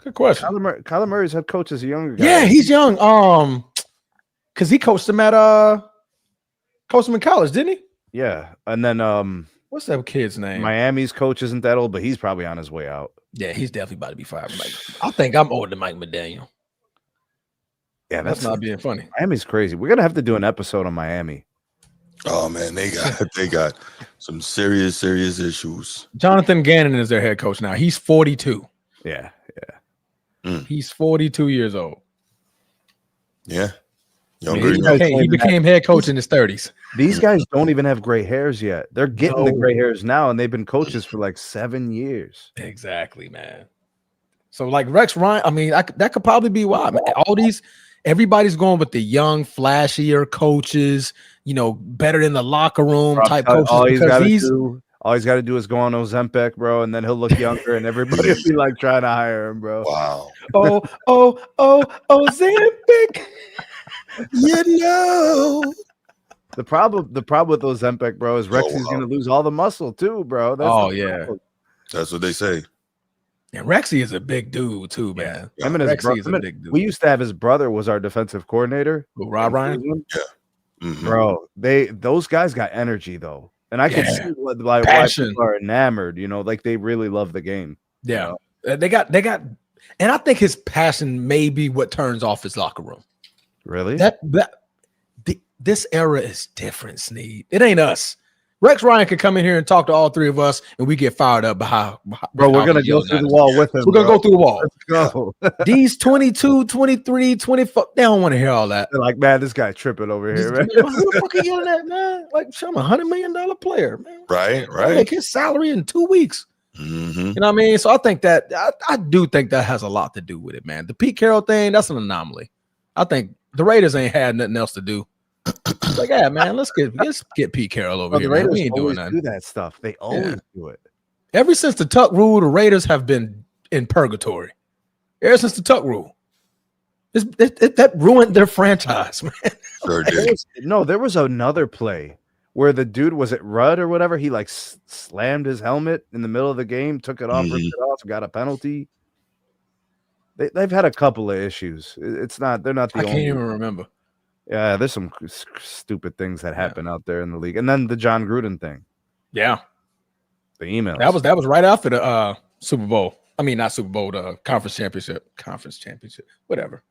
Good question. Kyler Murray's head coach is a younger guy. Yeah, he's young. Because he coached him in college, didn't he? Yeah. And then what's that kid's name? Miami's coach isn't that old, but he's probably on his way out. Yeah, he's definitely about to be fired. I think I'm older than Mike McDaniel. Yeah, that's not being funny. Miami's crazy. We're gonna have to do an episode on Miami. Oh man, they got some serious issues. Jonathan Gannon is their head coach now. He's 42. Yeah. He's 42 years old. Yeah. He became head coach in his 30s. These guys don't even have gray hairs yet. They're getting the gray hairs now, and they've been coaches for like 7 years. Exactly, man. So like Rex Ryan, I mean, that could probably be why. Man. Everybody's going with the young, flashier coaches, better in the locker room type coaches. All he's got to do is go on Ozempic, bro, and then he'll look younger, and everybody will be like trying to hire him, bro. Wow. Ozempic. The problem with Ozempic, bro, is Rexy's going to lose all the muscle too, bro. That's what they say. And Rexy is a big dude too, man. Him and his brother. We used to have his brother was our defensive coordinator. Who, Rob Ryan? Yeah. Mm-hmm. Bro, those guys got energy though. And I can see why people are enamored, like they really love the game. Yeah. They got, and I think his passion may be what turns off his locker room. Really? This era is different, Sneed. It ain't us. Rex Ryan could come in here and talk to all three of us, and we get fired up. Bro, we're going to go through the wall with him. We're going to go through the wall. Let's go. These 22, 23, 24, they don't want to hear all that. They're like, man, this guy's tripping over here, man. Who the fuck are you yelling at, man? Like, I'm a $100 million player, man. Right. I make his salary in 2 weeks. Mm-hmm. You know what I mean? So I think that, I do think that has a lot to do with it, man. The Pete Carroll thing, that's an anomaly. I think the Raiders ain't had nothing else to do. Like, yeah, man, let's get Pete Carroll over here. Man. We ain't doing that. Do that stuff. They always do it. Ever since the Tuck rule, the Raiders have been in purgatory. Ever since the Tuck rule, that ruined their franchise, man. Sure did. There was another play where the dude was it Rudd or whatever. He like slammed his helmet in the middle of the game, took it off, ripped it off, got a penalty. They've had a couple of issues. They're not the only. I can't even remember. Yeah, there's some stupid things that happen out there in the league, and then the John Gruden thing. Yeah, the emails. That was right after the Super Bowl. I mean, not Super Bowl, the conference championship, whatever.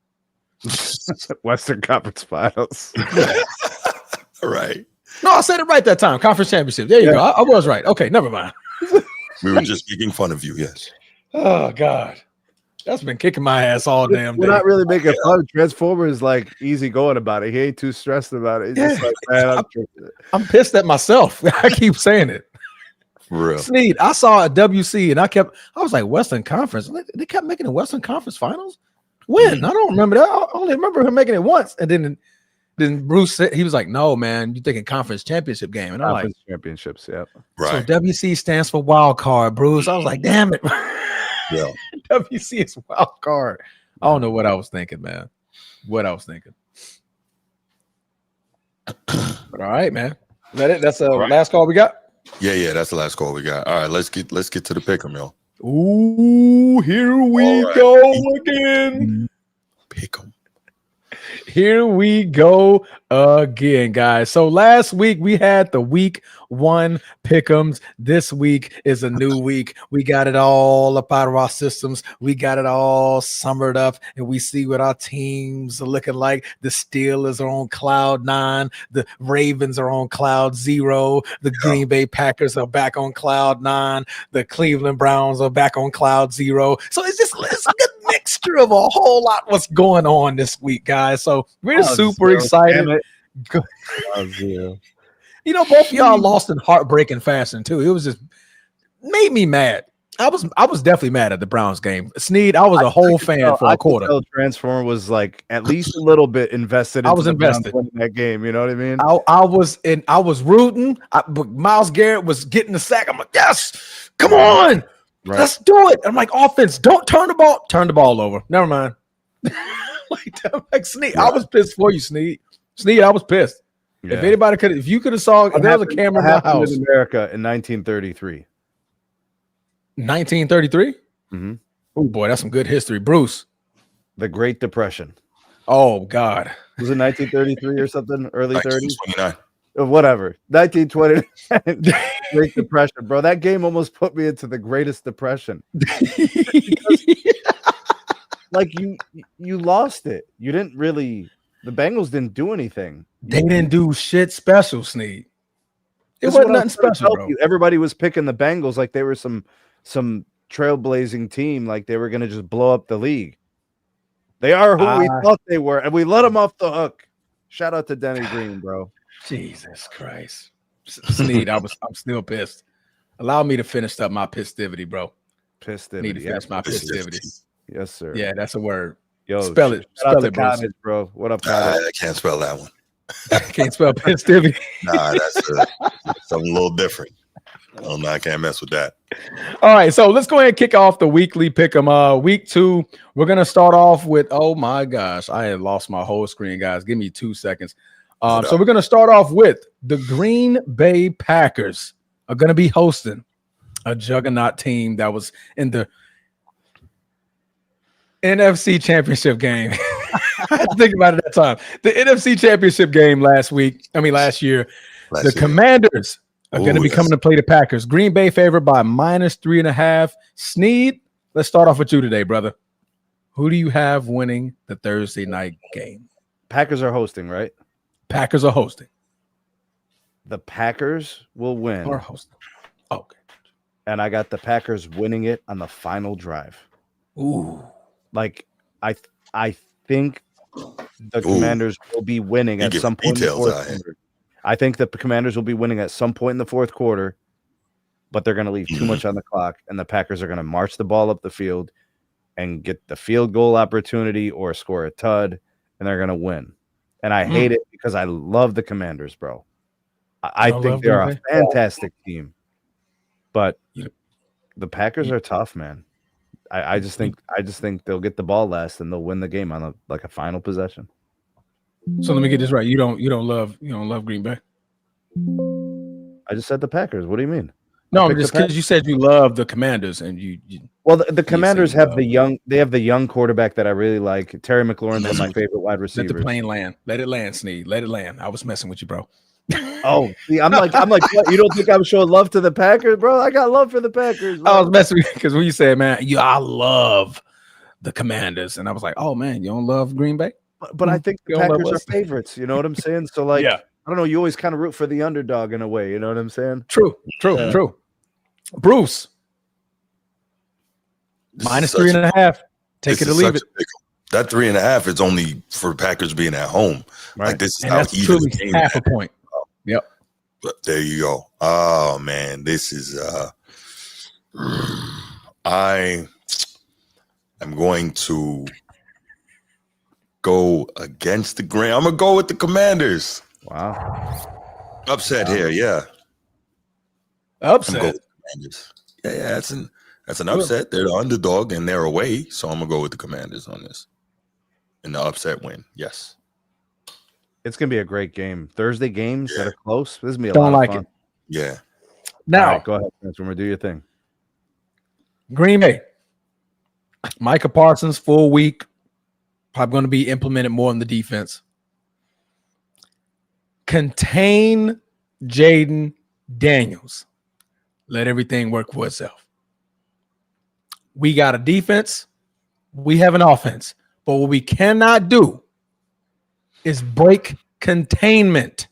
Western Conference Finals. Right. No, I said it right that time. Conference championship. There you go. I was right. Okay, never mind. We were just making fun of you. Yes. Oh God. That's been kicking my ass all damn day. We're not really making fun. Transformer is like easy going about it. He ain't too stressed about it. He's just like, man, I'm pissed at myself. I keep saying it. For real. Sneed, I saw a WC and I was like, Western Conference. They kept making the Western Conference finals. When? I don't remember that. I only remember him making it once. And then Bruce said, he was like, no, man, you're thinking conference championship game. And I'm like, championships, yeah. Right. So WC stands for wild card, Bruce. I was like, damn it. Yeah. WC is wild card. I don't know what I was thinking, man. What I was thinking. But all right, man. Is that it? That's the last call we got? Yeah, that's the last call we got. All right, let's get to the pick 'em, yo. Ooh, here we go again. Pick 'em. Here we go again, guys. So last week we had the week 1 pick'ems. This week is a new week. We got it all up out of our systems. We got it all summered up, and we see what our teams are looking like. The Steelers are on cloud 9. The Ravens are on cloud 0. The Green Bay Packers are back on cloud 9. The Cleveland Browns are back on cloud 0. So it's a good mixture of a whole lot what's going on this week, guys. So we're super excited. You know, both of y'all lost in heartbreaking fashion too. It was just made me mad. I was definitely mad at the Browns game. Sneed, I was a whole fan for a quarter. Transformer was like at least a little bit invested. I was invested in that game. You know what I mean? I was rooting. But Myles Garrett was getting the sack. I'm like, yes, come on, let's do it. I'm like, offense, don't turn the ball over. Never mind. like Sneed, I was pissed for you, Sneed. Sneed, I was pissed. Yeah. If you could have saw, if there was a camera in my house. In America in 1933. 1933? Mm-hmm. Oh boy, that's some good history. Bruce. The Great Depression. Oh God. Was it 1933 or something? Early 30s? 29. Whatever. 1920. Great Depression, bro. That game almost put me into the greatest depression. Like you lost it. You didn't really. The Bengals didn't do anything. They didn't do shit special, Sneed. It wasn't nothing special, bro. Everybody was picking the Bengals like they were some trailblazing team, like they were going to just blow up the league. They are who we thought they were, and we let them off the hook. Shout out to Denny Green, bro. Jesus Christ. Sneed, I'm still pissed. Allow me to finish up my pistivity, bro. Pistivity. Need to finish my pistivity. Yes, sir. Yeah, that's a word. Yo, spell it, Cottage, bro. What up, Cottage? I can't spell that one. Can't spell pistivity. Nah, that's something a little different. Oh no, I can't mess with that. All right, so let's go ahead and kick off the weekly pick'em. Week 2, we're gonna start off with. Oh my gosh, I had lost my whole screen, guys. Give me 2 seconds. So we're gonna start off with the Green Bay Packers are gonna be hosting a juggernaut team that was in the NFC Championship game. I had to think about it at that time. The NFC Championship game last year. The Commanders are going to be coming to play the Packers. Green Bay favored by -3.5. Sneed, let's start off with you today, brother. Who do you have winning the Thursday night game? Packers are hosting, right? Packers are hosting. The Packers will win. Or hosting. Okay. And I got the Packers winning it on the final drive. Ooh. Like I think the Commanders will be winning at some point in the fourth quarter. I think the Commanders will be winning at some point in the fourth quarter, but they're going to leave too much on the clock, and the Packers are going to march the ball up the field and get the field goal opportunity or score a tud, and they're going to win. And I hate it because I love the Commanders, bro. I think they're a fantastic team, but the Packers are tough, man. I just think they'll get the ball last and they'll win the game on a final possession. So let me get this right. You don't love Green Bay. I just said the Packers. What do you mean? No, just because you said you love the Commanders and you well, the Commanders have the young quarterback that I really like. Terry McLaurin's one of my favorite wide receivers. Let the plane land. Let it land, Sneed. Let it land. I was messing with you, bro. Oh, see, I'm like, what? You don't think I'm showing love to the Packers, bro? I got love for the Packers, bro. I was messing with you because when you said, man, I love the Commanders, and I was like, oh man, you don't love Green Bay? But I think the Packers are favorites. You know what I'm saying? So like, I don't know. You always kind of root for the underdog in a way. You know what I'm saying? True. Bruce, -3.5. Take it or leave it. That 3.5 is only for Packers being at home. Right. Like, this is And how that's even truly the game half a is. point. Yep. But there you go. Oh man, this is I am going to go against the grain. I'm gonna go with the Commanders. Wow. Upset here, yeah. I'm Upset. going with the Commanders. Yeah, that's an upset. They're the underdog and they're away, so I'm gonna go with the Commanders on this. And the upset win, yes. It's gonna be a great game. Thursday games that are close. This is gonna be a Don't lot like of fun. it. Yeah. Now, All right, go ahead, Transformer. Do your thing. Green Bay. Micah Parsons, full week. Probably going to be implemented more in the defense. Contain Jaden Daniels. Let everything work for itself. We got a defense. We have an offense. But what we cannot do is break containment.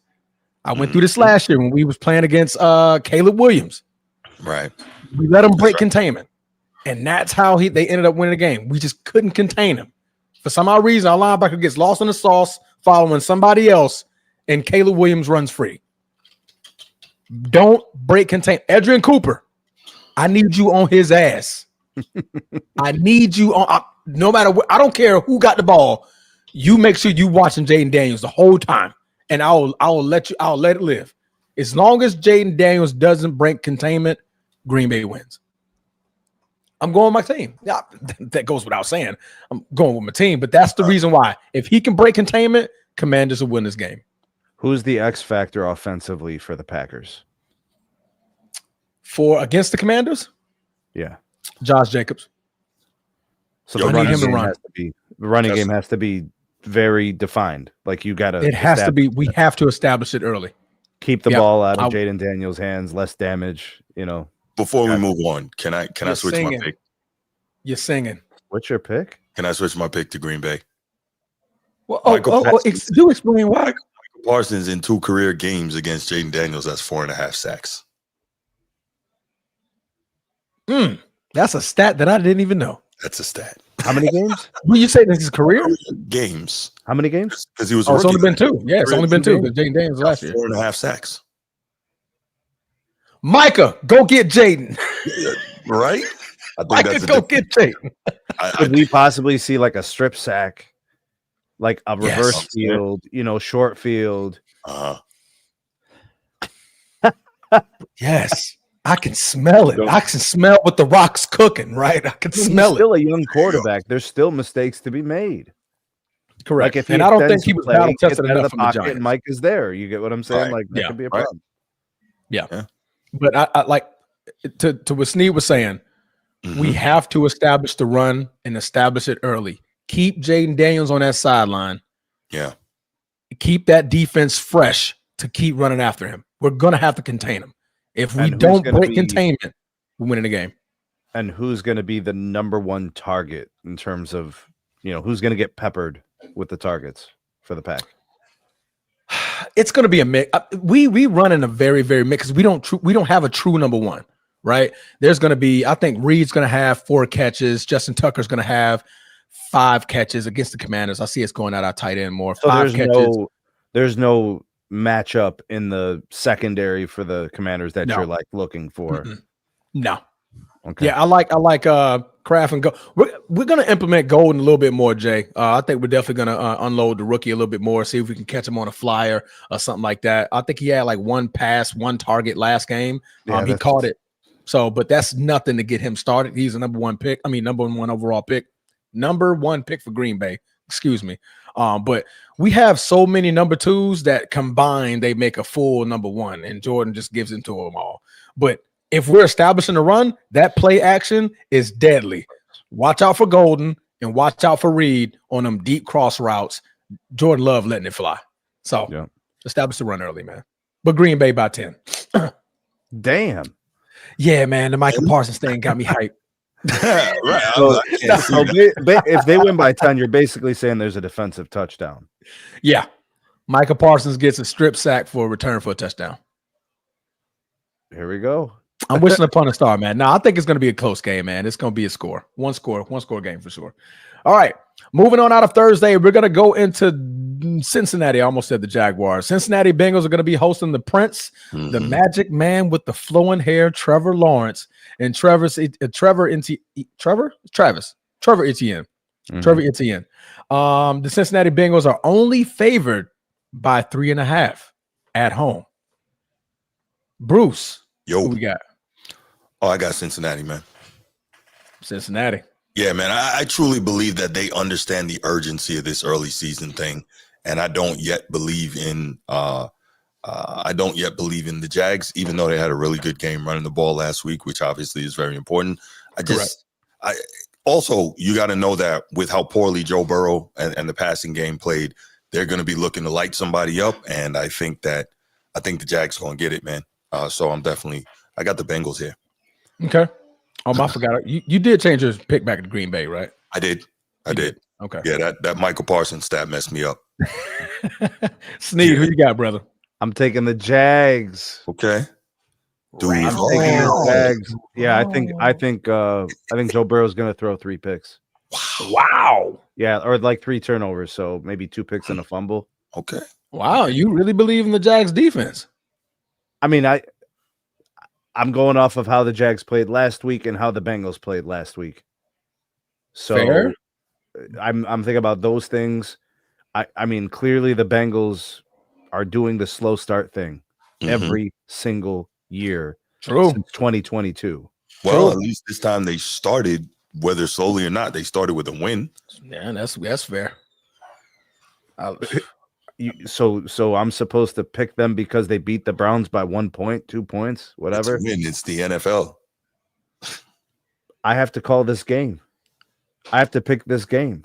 I went through this last year when we was playing against Caleb Williams. Right. We let him break containment. And that's how they ended up winning the game. We just couldn't contain him. For some odd reason, our linebacker gets lost in the sauce following somebody else, and Caleb Williams runs free. Don't break contain. Adrian Cooper, I need you on his ass. I need you on. No matter what, I don't care who got the ball. You make sure you watching Jaden Daniels the whole time, and I'll let it live. As long as Jaden Daniels doesn't break containment, Green Bay wins. I'm going with my team. Yeah, that goes without saying. I'm going with my team, but that's the reason why. If he can break containment, Commanders will win this game. Who's the X factor offensively for the Packers? For against the Commanders? Yeah. Josh Jacobs. So I need him to run. the running game has to be very defined. Like you got to. It has to be. We have to establish it early. Keep the ball out of Jaden Daniels' hands, less damage. Before we move on, can I switch singing. my pick? You're singing. What's your pick? Can I switch my pick to Green Bay? Well, do explain why. Michael Parsons in 2 career games against Jaden Daniels, that's 4.5 sacks. That's a stat that I didn't even know. That's a stat. How many games? Will you say this is career? Games. How many games? Because he was. It's only been 2. Yeah, it's only been 2 because Jaden Daniels last year. 4.5 sacks. Micah, go get Jaden. Right? I think Micah, go get Jaden. Could we possibly see like a strip sack, like a reverse field, short field? Yes. I can smell it. I can smell what the Rock's cooking, right? I can smell it. Still a young quarterback. There's still mistakes to be made. Correct. Like if and I don't think he was battle tested enough from the Giants. And Mike is there. You get what I'm saying? Right. Like that could be a problem. Yeah. But I like to what Sneed was saying, we have to establish the run and establish it early. Keep Jaden Daniels on that sideline. Yeah. Keep that defense fresh to keep running after him. We're going to have to contain him. If we don't break containment, we're winning the game. And who's going to be the number one target in terms of, who's going to get peppered with the targets for the Pack? It's going to be a mix. We run in a very, very mix. We don't have a true number one, right? There's going to be, I think Reed's going to have 4 catches. Justin Tucker's going to have 5 catches against the Commanders. I see it's going out our tight end more. So 5 catches. There's no matchup in the secondary for the Commanders that No. you're like looking for. No. Okay. Yeah, I like Kraft and Gold. We're gonna implement Golden a little bit more, Jay. I think we're definitely gonna unload the rookie a little bit more, see if we can catch him on a flyer or something like that. I think he had like 1 pass, 1 target last game. He caught it. So, but that's nothing to get him started. He's a number 1 pick. I mean, number 1 overall pick. Number 1 pick for Green Bay. Excuse me. But we have so many number 2s that combined they make a full number 1, and Jordan just gives it to them all. But if we're establishing a run, that play action is deadly. Watch out for Golden and watch out for Reed on them deep cross routes. Jordan loved letting it fly. So establish the run early, man. But Green Bay by 10. Damn. Yeah, man. The Michael Parsons thing got me hyped. Right. So if they win by 10, you're basically saying there's a defensive touchdown. Yeah. Michael Parsons gets a strip sack for a return for a touchdown. Here we go. I'm wishing upon a star, man. No, I think it's going to be a close game, man. It's going to be a score. One score game for sure. All right. Moving on out of Thursday, we're going to go into Cincinnati. I almost said the Jaguars. Cincinnati Bengals are going to be hosting the Prince, the magic man with the flowing hair, Trevor Lawrence, and Trevor Etienne. Trevor Etienne. The Cincinnati Bengals are only favored by 3.5 at home. Bruce, who we got? Oh, I got Cincinnati, man. Cincinnati. Yeah, man. I truly believe that they understand the urgency of this early season thing, and I don't yet believe in the Jags, even though they had a really good game running the ball last week, which obviously is very important. Also, you got to know that with how poorly Joe Burrow and the passing game played, they're going to be looking to light somebody up, and I think the Jags going to get it, man. So I got the Bengals here. Okay. I forgot. You did change your pick back to Green Bay, right? I did. Okay. Yeah, that Michael Parsons stat messed me up. Sneed, who you got, brother? I'm taking the Jags. Okay. I'm taking the Jags. Yeah, I think Joe Burrow's going to throw 3 picks. Wow. Yeah, or like 3 turnovers, so maybe 2 picks and a fumble. Okay. Wow, you really believe in the Jags defense? I mean, I'm going off of how the Jags played last week and how the Bengals played last week. So fair. I'm thinking about those things. I mean, clearly the Bengals are doing the slow start thing every single year since 2022. Well, at least this time they started, whether slowly or not, they started with a win. Yeah, that's fair. So I'm supposed to pick them because they beat the Browns by 1 point, 2 points, whatever. It's the NFL. I have to call this game. I have to pick this game.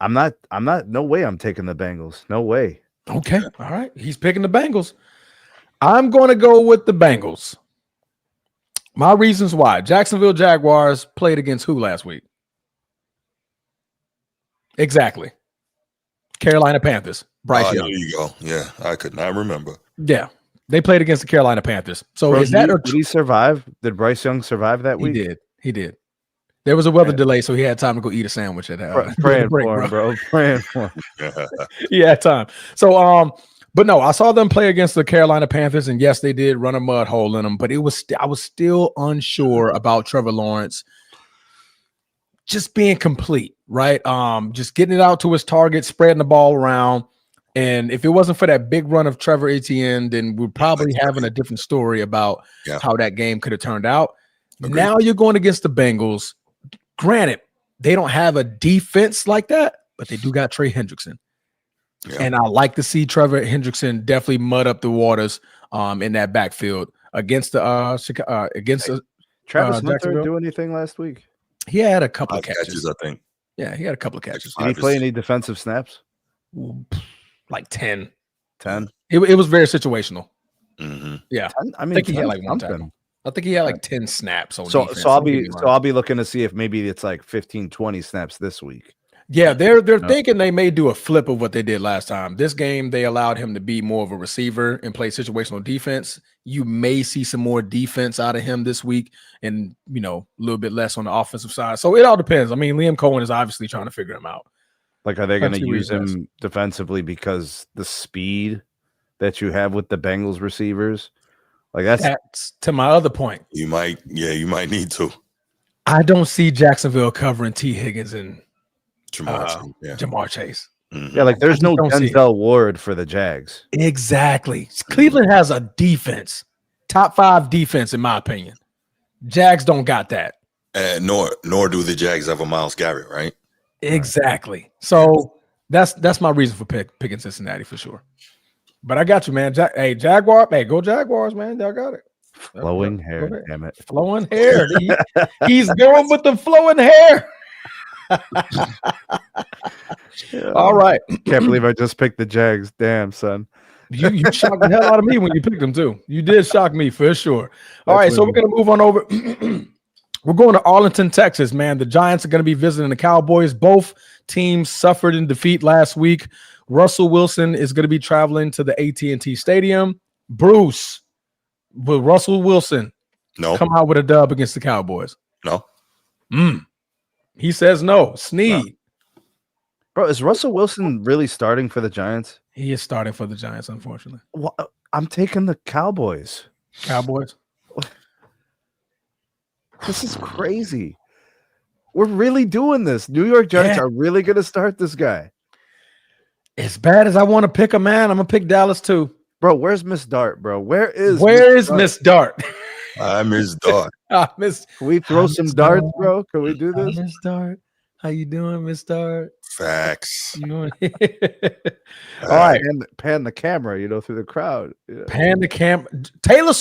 I'm not, no way I'm taking the Bengals. No way. Okay. All right. He's picking the Bengals. I'm going to go with the Bengals. My reasons why. Jacksonville Jaguars played against who last week? Exactly. Carolina Panthers. Bryce Young. There you go. Yeah, I could not remember. Yeah. They played against the Carolina Panthers. So did he survive? Did Bryce Young survive that week? He did. There was a weather delay, so he had time to go eat a sandwich at praying for him, bro. Praying for him. He had time. So but no, I saw them play against the Carolina Panthers, and yes, they did run a mud hole in them, but I was still unsure about Trevor Lawrence just being complete, right? Just getting it out to his target, spreading the ball around. And if it wasn't for that big run of Trevor Etienne, then we're probably having a different story about how that game could have turned out. Agreed. Now you're going against the Bengals. Granted, they don't have a defense like that, but they do got Trey Hendrickson. Yeah. And I like to see Trevor Hendrickson definitely mud up the waters in that backfield against the Travis Hunter do anything last week? He had a couple of catches, I think. Yeah, he had a couple of catches. Did he play any defensive snaps? Like 10. 10? It was very situational. Mm-hmm. Yeah. 10? I mean, think he had like one tackle. I think he had like 10 snaps on defense. So I'll be looking to see if maybe it's like 15, 20 snaps this week. Yeah, they're thinking they may do a flip of what they did last time. This game, they allowed him to be more of a receiver and play situational defense. You may see some more defense out of him this week and, a little bit less on the offensive side. So it all depends. I mean, Liam Cohen is obviously trying to figure him out. Like, are they going to use him defensively because the speed that you have with the Bengals receivers? Like that's to my other point. You might need to. I don't see Jacksonville covering T. Higgins and Jamar Chase. Mm-hmm. Yeah, like there's no Denzel Ward for the Jags. Exactly. Cleveland has a defense, top 5 defense, in my opinion. Jags don't got that. Nor do the Jags have a Myles Garrett, right? Exactly. So that's my reason for picking Cincinnati for sure. But I got you, man. Jaguar. Hey, go Jaguars, man. Y'all got it. Flowing hair, damn it. Flowing hair. He's going with the flowing hair. All right. Can't believe I just picked the Jags. Damn, son. You shocked the hell out of me when you picked them too. You did shock me for sure. All right, so we're gonna move on over. We're going to Arlington, Texas, man. The Giants are going to be visiting the Cowboys. Both teams suffered in defeat last week. Russell Wilson is going to be traveling to the AT&T Stadium. Bruce, with Russell Wilson No. come out with a dub against the Cowboys? No. He says no. Sneed. Bro, is Russell Wilson really starting for the Giants? He is starting for the Giants, unfortunately. Well, I'm taking the Cowboys. Cowboys. This is crazy. We're really doing this. New York Giants are really going to start this guy. As bad as I want to pick a man, I'm going to pick Dallas too. Bro, where's Miss Dart, bro? Where is Miss Dart? I miss Dart. Can we throw some darts, bro? Can we do this? Miss Dart. How you doing, Miss Dart? Facts. All right. Pan the camera, through the crowd. Pan the camera. Taylor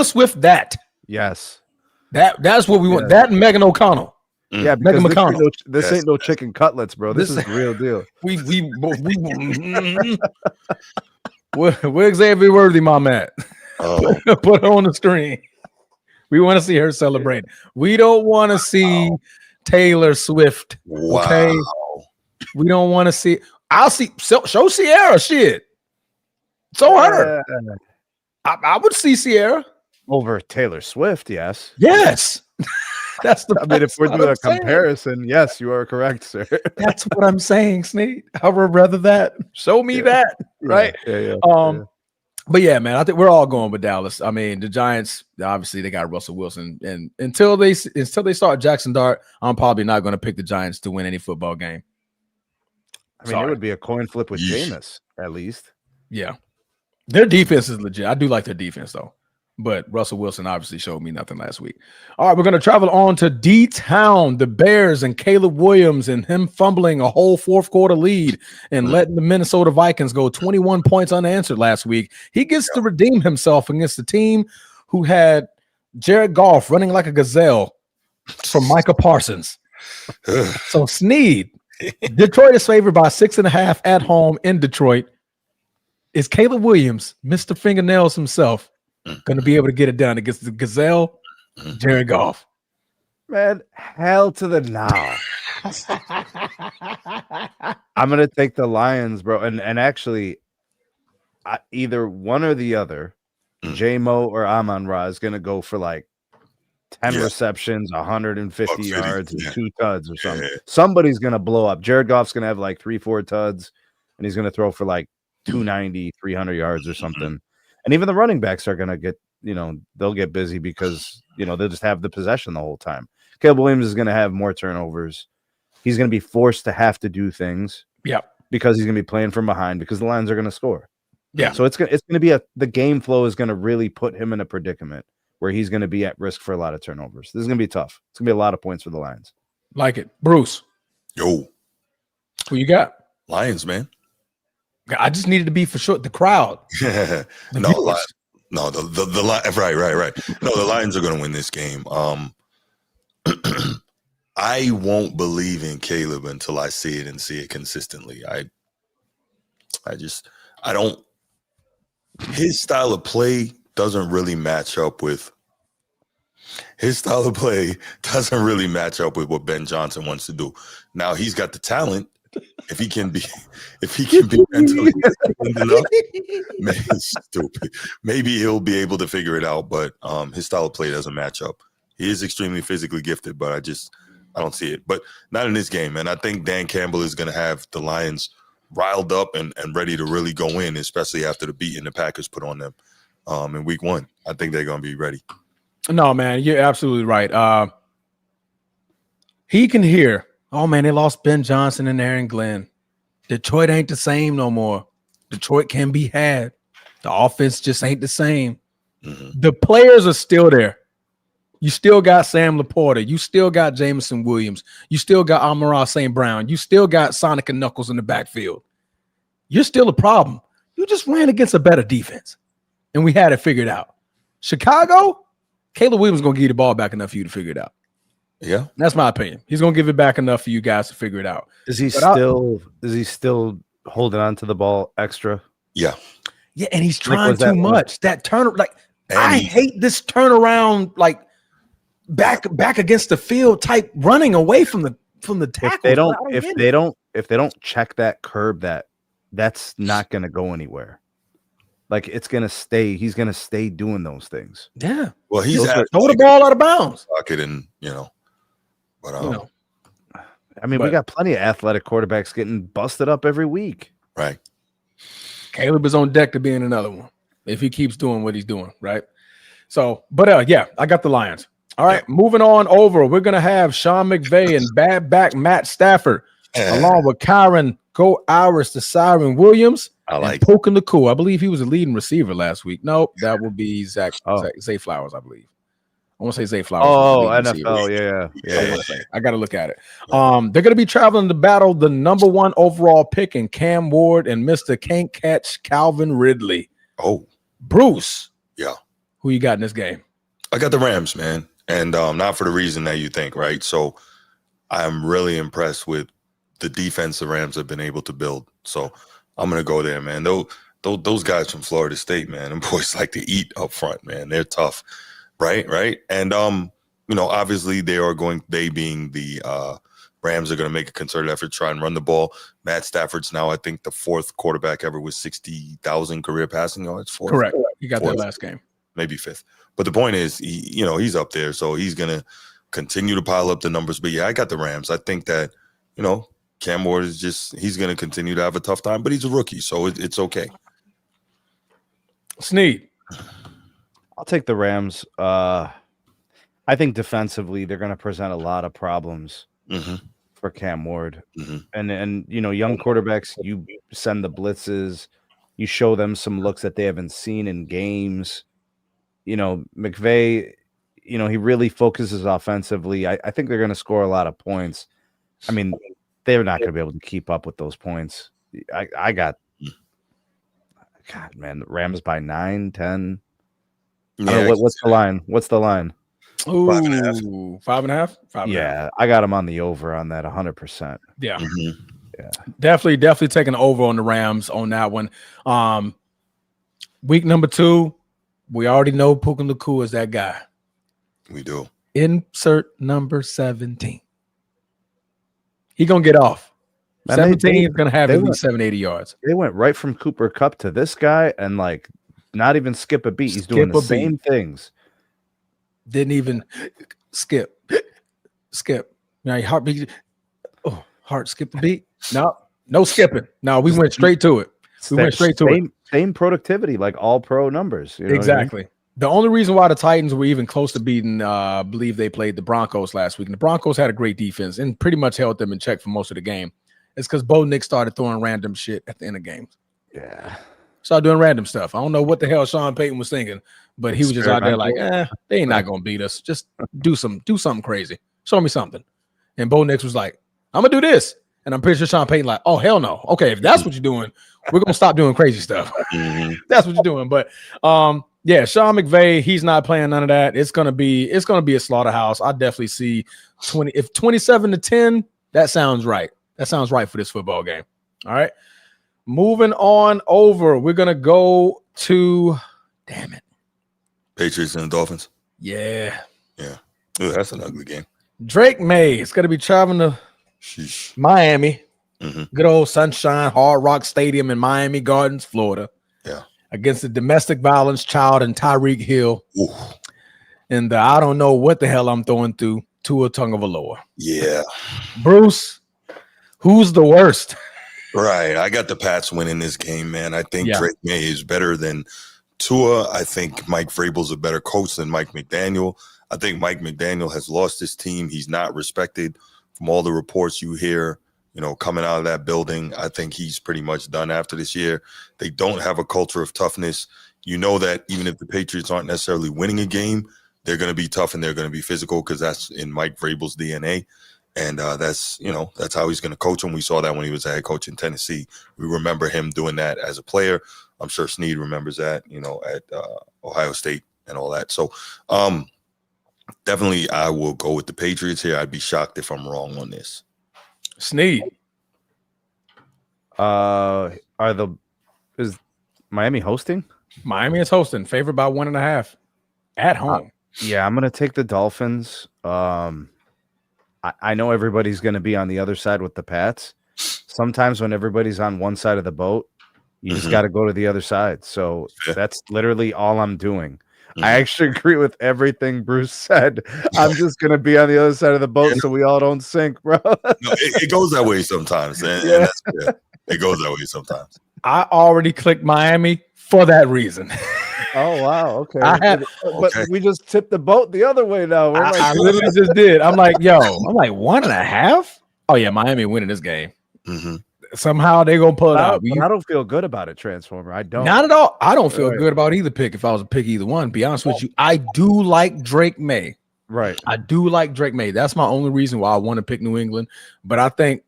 Swift, that. Yes. That's what we want. That and Megan O'Connell. Yeah, because this ain't no chicken cutlets, bro. This is the real deal. Where's Xavier Worthy, mom at? Put her on the screen. We want to see her celebrate. We don't want to see Taylor Swift. Wow. Okay. We don't want to see. I'll see. Show Sierra shit. So her. I would see Sierra over Taylor Swift. Yes. Yes. That's the. I mean, if we're doing a comparison, yes, you are correct, sir. That's what I'm saying, Sneak. I would rather that. Show me that, right? Yeah. But yeah, man, I think we're all going with Dallas. I mean, the Giants, obviously, they got Russell Wilson, and until they start Jackson Dart, I'm probably not going to pick the Giants to win any football game. I mean, it would be a coin flip with Jameis, at least. Yeah, their defense is legit. I do like their defense though. But Russell Wilson obviously showed me nothing last week. All right, we're going to travel on to D-Town, the Bears and Caleb Williams, and him fumbling a whole fourth quarter lead and letting the Minnesota Vikings go 21 points unanswered last week. He gets to redeem himself against the team who had Jared Goff running like a gazelle from Micah Parsons. So Sneed, Detroit is favored by 6.5 at home in Detroit. Is Caleb Williams, Mr. Fingernails himself, going to be able to get it done against the gazelle, Jared Goff? Man, hell to the no. I'm going to take the Lions, bro. And actually, either one or the other, J-Mo or Amon-Ra is going to go for like 10 receptions, 150 yards, and 2 tuds or something. Somebody's going to blow up. Jared Goff's going to have like 3-4 tuds, and he's going to throw for like 290, 300 yards or something. And even the running backs are going to get, they'll get busy because, they'll just have the possession the whole time. Caleb Williams is going to have more turnovers. He's going to be forced to have to do things. Yeah. Because he's going to be playing from behind because the Lions are going to score. Yeah. So it's going to be the game flow is going to really put him in a predicament where he's going to be at risk for a lot of turnovers. This is going to be tough. It's going to be a lot of points for the Lions. Like it. Bruce. Yo. Who you got? Lions, man. I just needed to be for sure the crowd. The right. No, the Lions are going to win this game. I won't believe in Caleb until I see it and see it consistently. I don't. His style of play doesn't really match up with. His style of play doesn't really match up with what Ben Johnson wants to do. Now he's got the talent. If he can be mentally enough, maybe he'll be able to figure it out. But his style of play doesn't match up. He is extremely physically gifted, but I don't see it. But not in this game. And I think Dan Campbell is going to have the Lions riled up and ready to really go in, especially after the beating the Packers put on them in week 1. I think they're going to be ready. No, man, you're absolutely right. He can hear. Oh, man, they lost Ben Johnson and Aaron Glenn. Detroit ain't the same no more. Detroit can be had. The offense just ain't the same. Mm-hmm. The players are still there. You still got Sam Laporta. You still got Jameson Williams. You still got Amon-Ra St. Brown. You still got Sonic and Knuckles in the backfield. You're still a problem. You just ran against a better defense, and we had it figured out. Chicago, Caleb Williams is going to give you the ball back enough for you to figure it out. Yeah, that's my opinion. He's gonna give it back enough for you guys to figure it out. Is he still holding on to the ball extra? Yeah, and he's trying too much. That turn, I hate this turnaround, back against the field type running away from the tackle. If they don't check that curb, that's not gonna go anywhere. like it's gonna stay. He's gonna stay doing those things. Yeah. Well, he's throw the ball out of bounds. pocket, and but I mean, we got plenty of athletic quarterbacks getting busted up every week. Right. Caleb is on deck to be in another one if he keeps doing what he's doing, right? So, but yeah, I got the Lions. All right, moving on over. We're gonna have Sean McVay and bad back Matt Stafford, along with Kyron Go Irish to Siren Williams. I like Poking the cool. I believe he was a leading receiver last week. Nope, that would be Zay Flowers, I believe. I want to say Zay Flowers. Oh, NFL, yeah. I got to look at it. They're going to be traveling to battle the number 1 overall pick in Cam Ward and Mr. Can't Catch Calvin Ridley. Oh, Bruce. Yeah. Who you got in this game? I got the Rams, man, and not for the reason that you think, right? So I'm really impressed with the defense the Rams have been able to build. So I'm going to go there, man. Those guys from Florida State, man, them boys like to eat up front, man. They're tough. Right. And, obviously they being the Rams are going to make a concerted effort to try and run the ball. Matt Stafford's now, I think, the 4th quarterback ever with 60,000 career passing yards. Correct. You got that last game. Maybe 5th. But the point is, he's up there. So he's going to continue to pile up the numbers. But, yeah, I got the Rams. I think that, Cam Ward is he's going to continue to have a tough time. But he's a rookie, so it's okay. Sneed. I'll take the Rams. I think defensively they're going to present a lot of problems for Cam Ward. And young quarterbacks, you send the blitzes, you show them some looks that they haven't seen in games. McVay, he really focuses offensively. I think they're going to score a lot of points. I mean, they're not going to be able to keep up with those points. I got, God, man, the Rams by 9, 10. Yeah, what's the line? What's the line? Ooh, 5.5. 5.5. Yeah, I got him on the over on that 100%. Yeah. Yeah. Definitely taking over on the Rams on that one. Week number 2, we already know Puka Nacua is that guy. We do. Insert number 17. He gonna get off. 17 is gonna have at least 780 yards. They went right from Cooper Kupp to this guy and not even skip a beat. He's doing the same things. Didn't even skip. Now heartbeat. Oh, heart skip a beat. No skipping. No, we went straight to it. Same productivity, like all pro numbers. Exactly. The only reason why the Titans were even close to beating, I believe they played the Broncos last week. And the Broncos had a great defense and pretty much held them in check for most of the game. It's because Bo Nix started throwing random shit at the end of games. Yeah. Started doing random stuff. I don't know what the hell Sean Payton was thinking, but he was just out there like, they ain't not going to beat us. Just do something crazy. Show me something. And Bo Nix was like, I'm going to do this. And I'm pretty sure Sean Payton like, oh, hell no. Okay, if that's what you're doing, we're going to stop doing crazy stuff. That's what you're doing. But, yeah, Sean McVay, he's not playing none of that. It's gonna be a slaughterhouse. I definitely see 27-10. That sounds right. That sounds right for this football game. All right. Moving on over. We're gonna go to Patriots and the Dolphins. Yeah. Ooh, that's an ugly game. Drake May is gonna be traveling to Miami. Good old Sunshine Hard Rock Stadium in Miami Gardens, Florida. Yeah. Against the domestic violence child and Tyreek Hill. Ooh. And I don't know what the hell I'm throwing through Tua Tagovailoa. Yeah. Bruce, who's the worst? Right. I got the Pats winning this game, man. I think Drake May is better than Tua. I think Mike Vrabel's a better coach than Mike McDaniel. I think Mike McDaniel has lost his team. He's not respected from all the reports you hear. Coming out of that building, I think he's pretty much done after this year. They don't have a culture of toughness. That even if the Patriots aren't necessarily winning a game, they're going to be tough and they're going to be physical because that's in Mike Vrabel's DNA. And that's how he's going to coach them. We saw that when he was a head coach in Tennessee. We remember him doing that as a player. I'm sure Snead remembers that, at Ohio State and all that. So definitely I will go with the Patriots here. I'd be shocked if I'm wrong on this. Snead. Is Miami hosting? Miami is hosting, favored by 1.5 at home. Yeah, I'm gonna take the Dolphins. I know everybody's gonna be on the other side with the Pats. Sometimes when everybody's on one side of the boat, You just got to go to the other side. So that's literally all I'm doing. I Mhm. actually agree with everything Bruce said. I'm just going to be on the other side of the boat so we all don't sink, bro. No, it goes that way sometimes, and that's it goes that way sometimes. I already clicked Miami for that reason. Oh wow, okay. But we just tipped the boat the other way now. We're I literally just did. I'm like, 1.5. Oh yeah, Miami winning this game. Mm-hmm. Somehow they gonna pull it out. But I don't feel good about it, Transformer. I don't. Not at all. I don't feel good about either pick. If I was to pick either one, be honest with you, I do like Drake May. Right. I do like Drake May. That's my only reason why I want to pick New England. But I think,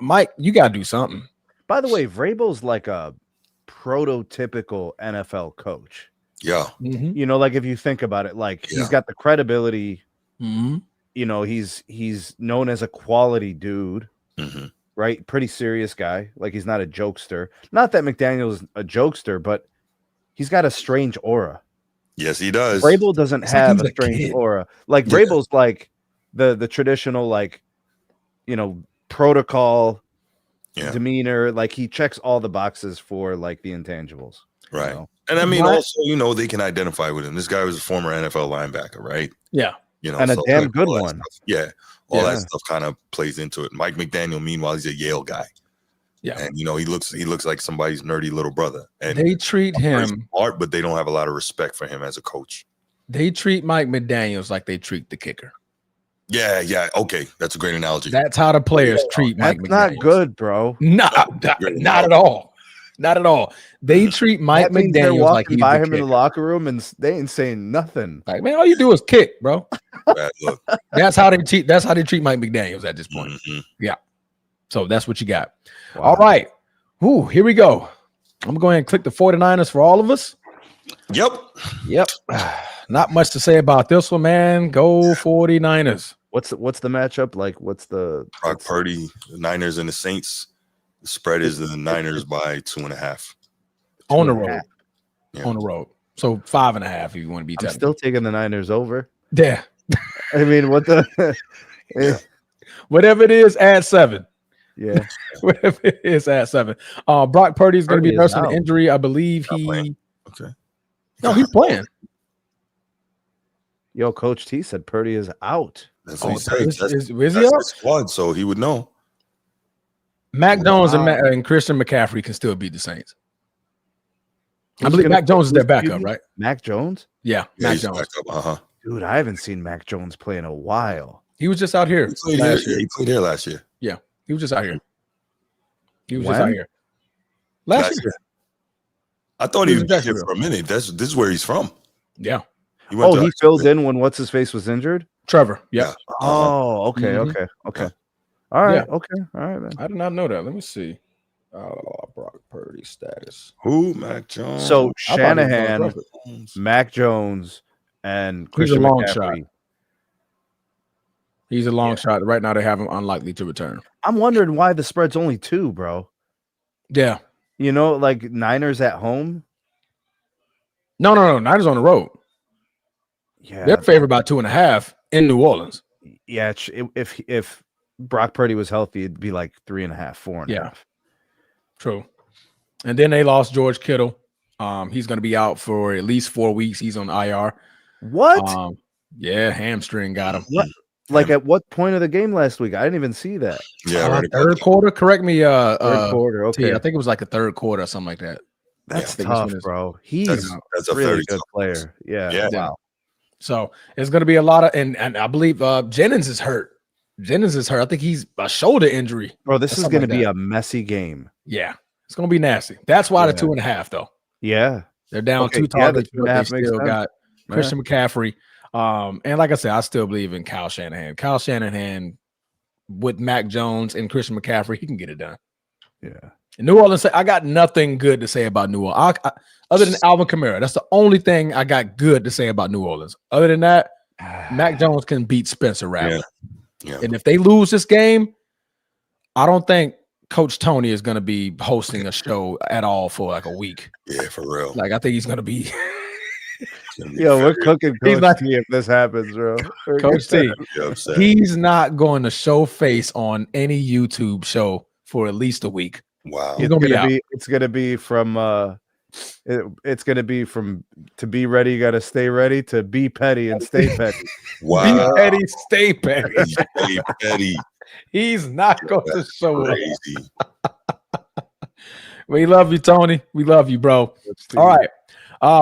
Mike, you gotta do something. By the way, Vrabel's like a prototypical NFL coach. Yeah. Mm-hmm. You know, like if you think about it, like he's got the credibility. Mm-hmm. You know, he's known as a quality dude. Mm-hmm. Right? Pretty serious guy. Like he's not a jokester. Not that McDaniel's a jokester, but he's got a strange aura. Yes, he does. Vrabel doesn't have a strange kid. aura. Like Vrabel's like the traditional, like, you know, protocol demeanor. Like he checks all the boxes for like the intangibles. Right. You know? And I mean, also, you know, they can identify with him. This guy was a former NFL linebacker, right? Yeah. You know, and a damn good one. Stuff, all that stuff kind of plays into it. Mike McDaniel, meanwhile, he's a Yale guy. Yeah. And you know, he looks like somebody's nerdy little brother. And they treat him smart, but they don't have a lot of respect for him as a coach. They treat Mike McDaniels like they treat the kicker. Yeah. Okay. That's a great analogy. That's how the players treat Mike McDaniels. Not good, bro. Not at all. Not at all. They treat Mike McDaniels like he's by the him in the locker room and they ain't saying nothing. Like, man, all you do is kick, bro. That's how they treat Mike McDaniels at this point. Mm-hmm. Yeah. So that's what you got. Wow. All right. Woo, here we go. I'm going to go ahead and click the 49ers for all of us. Yep. Not much to say about this one, man. Go 49ers. What's the matchup like? What's the Brock Purdy, the Niners and the Saints? The spread is the Niners by 2.5. On the road. Yeah. On the road. So 5.5 if you want to be I'm still taking the Niners over. Yeah. I mean, what the whatever it is, add 7. Yeah. Whatever it is, add 7. Brock Purdy is going to be nursing an out. injury. I believe Okay. No, he's playing. Yo, Coach T said Purdy is out. That's what he said. Is he that's out? his squad, so he would know. Mac Jones and Christian McCaffrey can still beat the Saints. I believe Mac Jones is their backup, right? Mac Jones? Yeah, Mac Jones. Dude, I haven't seen Mac Jones play in a while. He was just out here last year. He played here last year. Yeah, he was just out here. He was When? just out here. Last year. I thought he was here for a minute. This is where he's from. Yeah. He filled in when what's his face was injured? Trevor. Yeah. Oh, okay, Mhm. okay. All right, Yeah. okay. All right, man. I did not know that. Let me see. Brock Purdy status. Who? Mac Jones. So I thought he was Shanahan, on Trevor. Mac Jones, and He's a Christian long McCaffrey. shot. He's a long shot. Right now they have him unlikely to return. I'm wondering why the spread's only 2, bro. Yeah. You know, like Niners at home. No. Niners on the road. Yeah, They're favored by 2.5 in New Orleans. Yeah, if Brock Purdy was healthy, it'd be like 3.5, 4.5. Yeah. True. And then they lost George Kittle. He's going to be out for at least 4 weeks. He's on IR. What? Yeah, hamstring got him. What? Like at what point of the game last week? I didn't even see that. Yeah, third quarter. Correct me. Third quarter. Okay, I think it was like a third quarter or something like that. that's Yeah, tough, bro. He's that's a really very good tough player. Yeah. Yeah. Wow. So it's going to be a lot of, and I believe Jennings is hurt. I think he's a shoulder injury. Bro, this or is something going to like be that. a messy game. Yeah, it's going to be nasty. That's why the 2.5 though. Yeah. They're down Okay, 2 yeah, the targets, but they 2.5 makes still sense. got Christian McCaffrey. And like I said, I still believe in Kyle Shanahan. Kyle Shanahan with Mac Jones and Christian McCaffrey, he can get it done. Yeah. In New Orleans, I got nothing good to say about New Orleans. Other than Alvin Kamara, that's the only thing I got good to say about New Orleans. Other than that, Mac Jones can beat Spencer Rattler. Yeah. And if they lose this game, I don't think Coach Tony is going to be hosting a show at all for like a week. Yeah, for real. Like I think he's going to be. Yo, we're cooking He's Coach not- T if this happens, bro. Coach T, upset. he's not going to show face on any YouTube show for at least a week. Wow. He's gonna be out. It's gonna be from it's gonna be from to be ready, you gotta stay ready, to be petty and stay petty. Wow. Be petty, stay petty. Stay petty. He's not going to That's show up. crazy. We love you, Tony. We love you, bro. All right.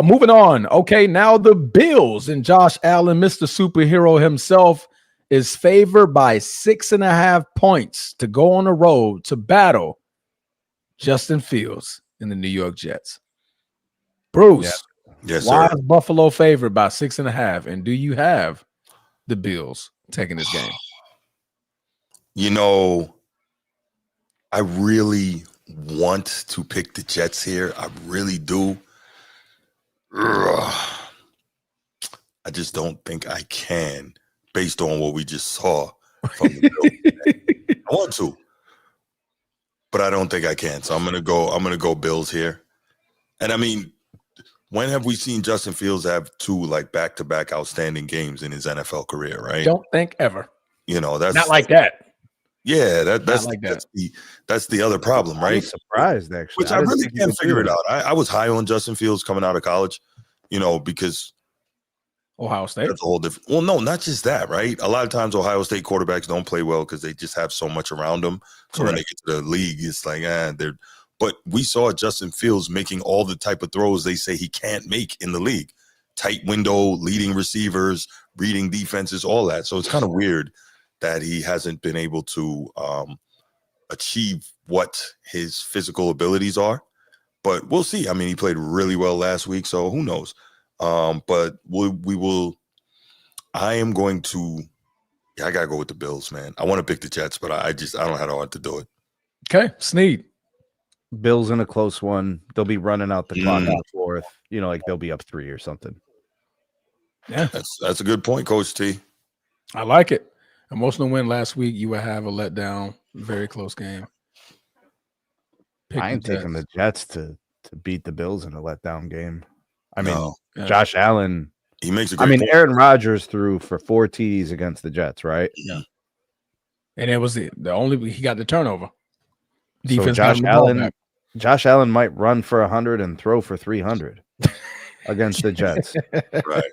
Moving on. Okay, now the Bills and Josh Allen, Mr. Superhero himself, is favored by 6.5 points to go on the road to battle Justin Fields in the New York Jets. Bruce, Yes, why sir. is Buffalo favored by 6.5? And do you have the Bills taking this game? You know, I really want to pick the Jets here. I really do. Ugh. I just don't think I can, based on what we just saw from the Bills. I want to, but I don't think I can. So I'm gonna go Bills here. And I mean, when have we seen Justin Fields have two like back-to-back outstanding games in his NFL career, right? Don't think ever. You know, that's Not like that. Yeah, that's like that. that's the other problem, right? I'm surprised, actually. Which I really can't figure it out. I was high on Justin Fields coming out of college, you know, because Ohio State. that's a whole different. Well, no, not just that, right? A lot of times Ohio State quarterbacks don't play well because they just have so much around them. So when they get to the league, it's like, they're. But we saw Justin Fields making all the type of throws they say he can't make in the league. Tight window, leading receivers, reading defenses, all that. So it's kind of weird that he hasn't been able to achieve what his physical abilities are. But we'll see. I mean, he played really well last week, so who knows? But we will. I am going to. Yeah, I gotta go with the Bills, man. I want to pick the Jets, but I don't have the heart to do it. Okay, Sneed. Bills in a close one. They'll be running out the clock in the fourth. You know, like they'll be up 3 or something. Yeah, that's a good point, Coach T. I like it. Emotional win last week. You would have a letdown. Very close game. I ain't taking the Jets to beat the Bills in a letdown game. I mean, Josh Allen. He makes a great point. Aaron Rodgers threw for 4 TDs against the Jets, right? Yeah. And it was the only he got the turnover. Defense. So Josh Allen might run for 100 and throw for 300 against the Jets. Right.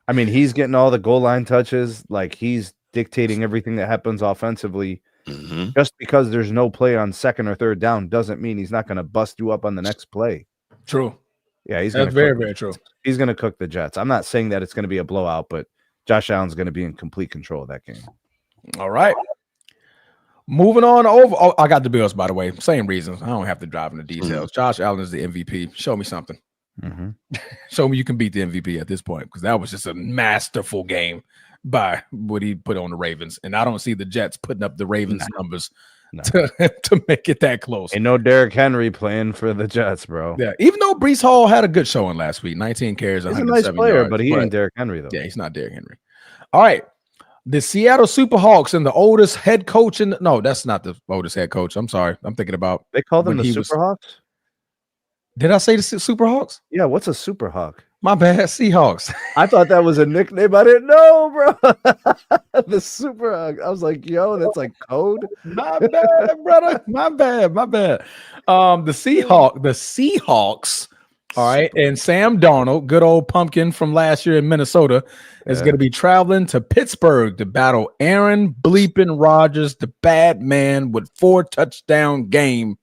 I mean, he's getting all the goal line touches. Like, he's dictating everything that happens offensively. Mm-hmm. Just because there's no play on second or third down doesn't mean he's not going to bust you up on the next play. True. Yeah, that's very, very true. He's going to cook the Jets. I'm not saying that it's going to be a blowout, but Josh Allen's going to be in complete control of that game. All right. Moving on over. Oh, I got the Bills, by the way. Same reasons. I don't have to drive into details. Josh Allen is the MVP. Show me something. Show me you can beat the MVP at this point, because that was just a masterful game by what he put on the Ravens. And I don't see the Jets putting up the Ravens numbers to make it that close. Ain't no Derrick Henry playing for the Jets, bro. Yeah, even though Breece Hall had a good showing last week, 19 carries, he's a nice player, yards, but he ain't Derrick Henry, though. Yeah, he's not Derrick Henry. All right. The Seattle Superhawks and the oldest head coach no, that's not the oldest head coach. I'm sorry. I'm thinking about. They call them the Superhawks? Did I say the Superhawks? Yeah, what's a Superhawk? My bad, Seahawks. I thought that was a nickname. I didn't know, bro. The Superhawk. I was like, yo, that's like code. My bad, brother. My bad. The Seahawks. All right, and Sam Darnold, good old pumpkin from last year in Minnesota, is going to be traveling to Pittsburgh to battle Aaron Bleepin Rodgers, the bad man with 4-touchdown game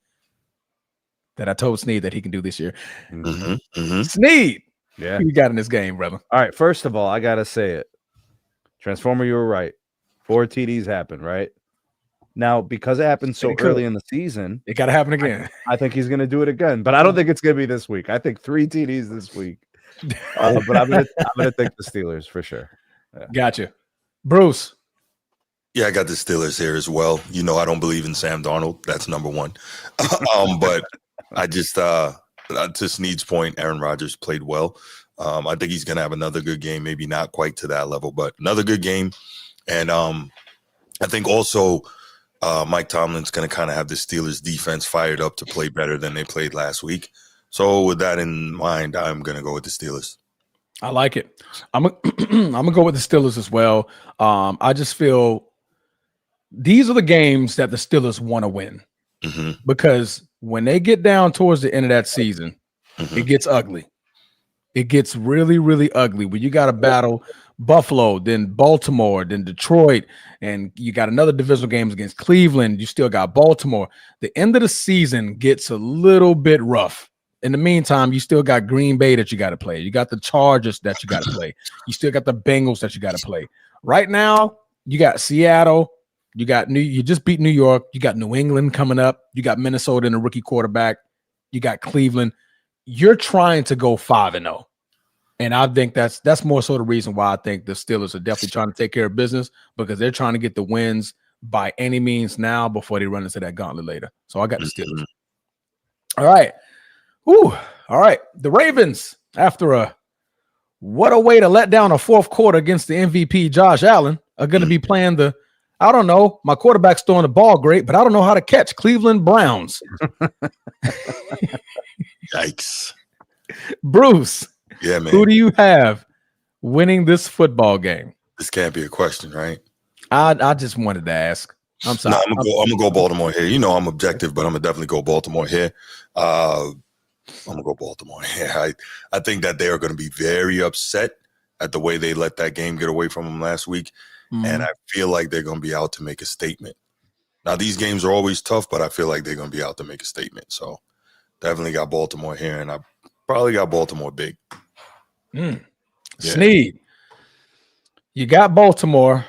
that I told Sneed that he can do this year. Sneed, yeah, who you got in this game, brother? All right, first of all, I got to say it. Transformer, you were right. 4 TDs happened, right? Now, because it happened so early in the season, it got to happen again. I think he's going to do it again, but I don't think it's going to be this week. I think 3 TDs this week, but I'm going to take the Steelers for sure. Yeah. Gotcha, Bruce. Yeah, I got the Steelers here as well. You know, I don't believe in Sam Darnold. That's number one. But I just, to Sneed's point, Aaron Rodgers played well. I think he's going to have another good game. Maybe not quite to that level, but another good game. And I think also. Mike Tomlin's going to kind of have the Steelers defense fired up to play better than they played last week. So with that in mind, I'm going to go with the Steelers. I like it. I'm gonna go with the Steelers as well. I just feel these are the games that the Steelers want to win. because when they get down towards the end of that season, it gets ugly. It gets really, really ugly when you got to battle Buffalo, then Baltimore, then Detroit, and you got another divisional games against Cleveland. You still got Baltimore. The end of the season gets a little bit rough. In the meantime, you still got Green Bay that you got to play. You got the Chargers that you got to play. You still got the Bengals that you got to play. Right now, you got Seattle. You just beat New York. You got New England coming up. You got Minnesota and a rookie quarterback. You got Cleveland. You're trying to go 5-0. And I think that's more so the reason why I think the Steelers are definitely trying to take care of business, because they're trying to get the wins by any means now before they run into that gauntlet later. So I got the Steelers. All right. Ooh. All right. The Ravens, after what a way to let down a fourth quarter against the MVP Josh Allen, are going to be playing I don't know. My quarterback's throwing the ball great, but I don't know how to catch Cleveland Browns. Yikes. Bruce. Yeah, man. Who do you have winning this football game? This can't be a question, right? I just wanted to ask. I'm sorry. No, I'm gonna go Baltimore here. You know I'm objective, but I'm gonna definitely go Baltimore here. I'm gonna go Baltimore here. I think that they are gonna be very upset at the way they let that game get away from them last week. And I feel like they're gonna be out to make a statement. Now, these games are always tough, but I feel like they're gonna be out to make a statement. So definitely got Baltimore here, and I probably got Baltimore big. Yeah. Sneed, you got Baltimore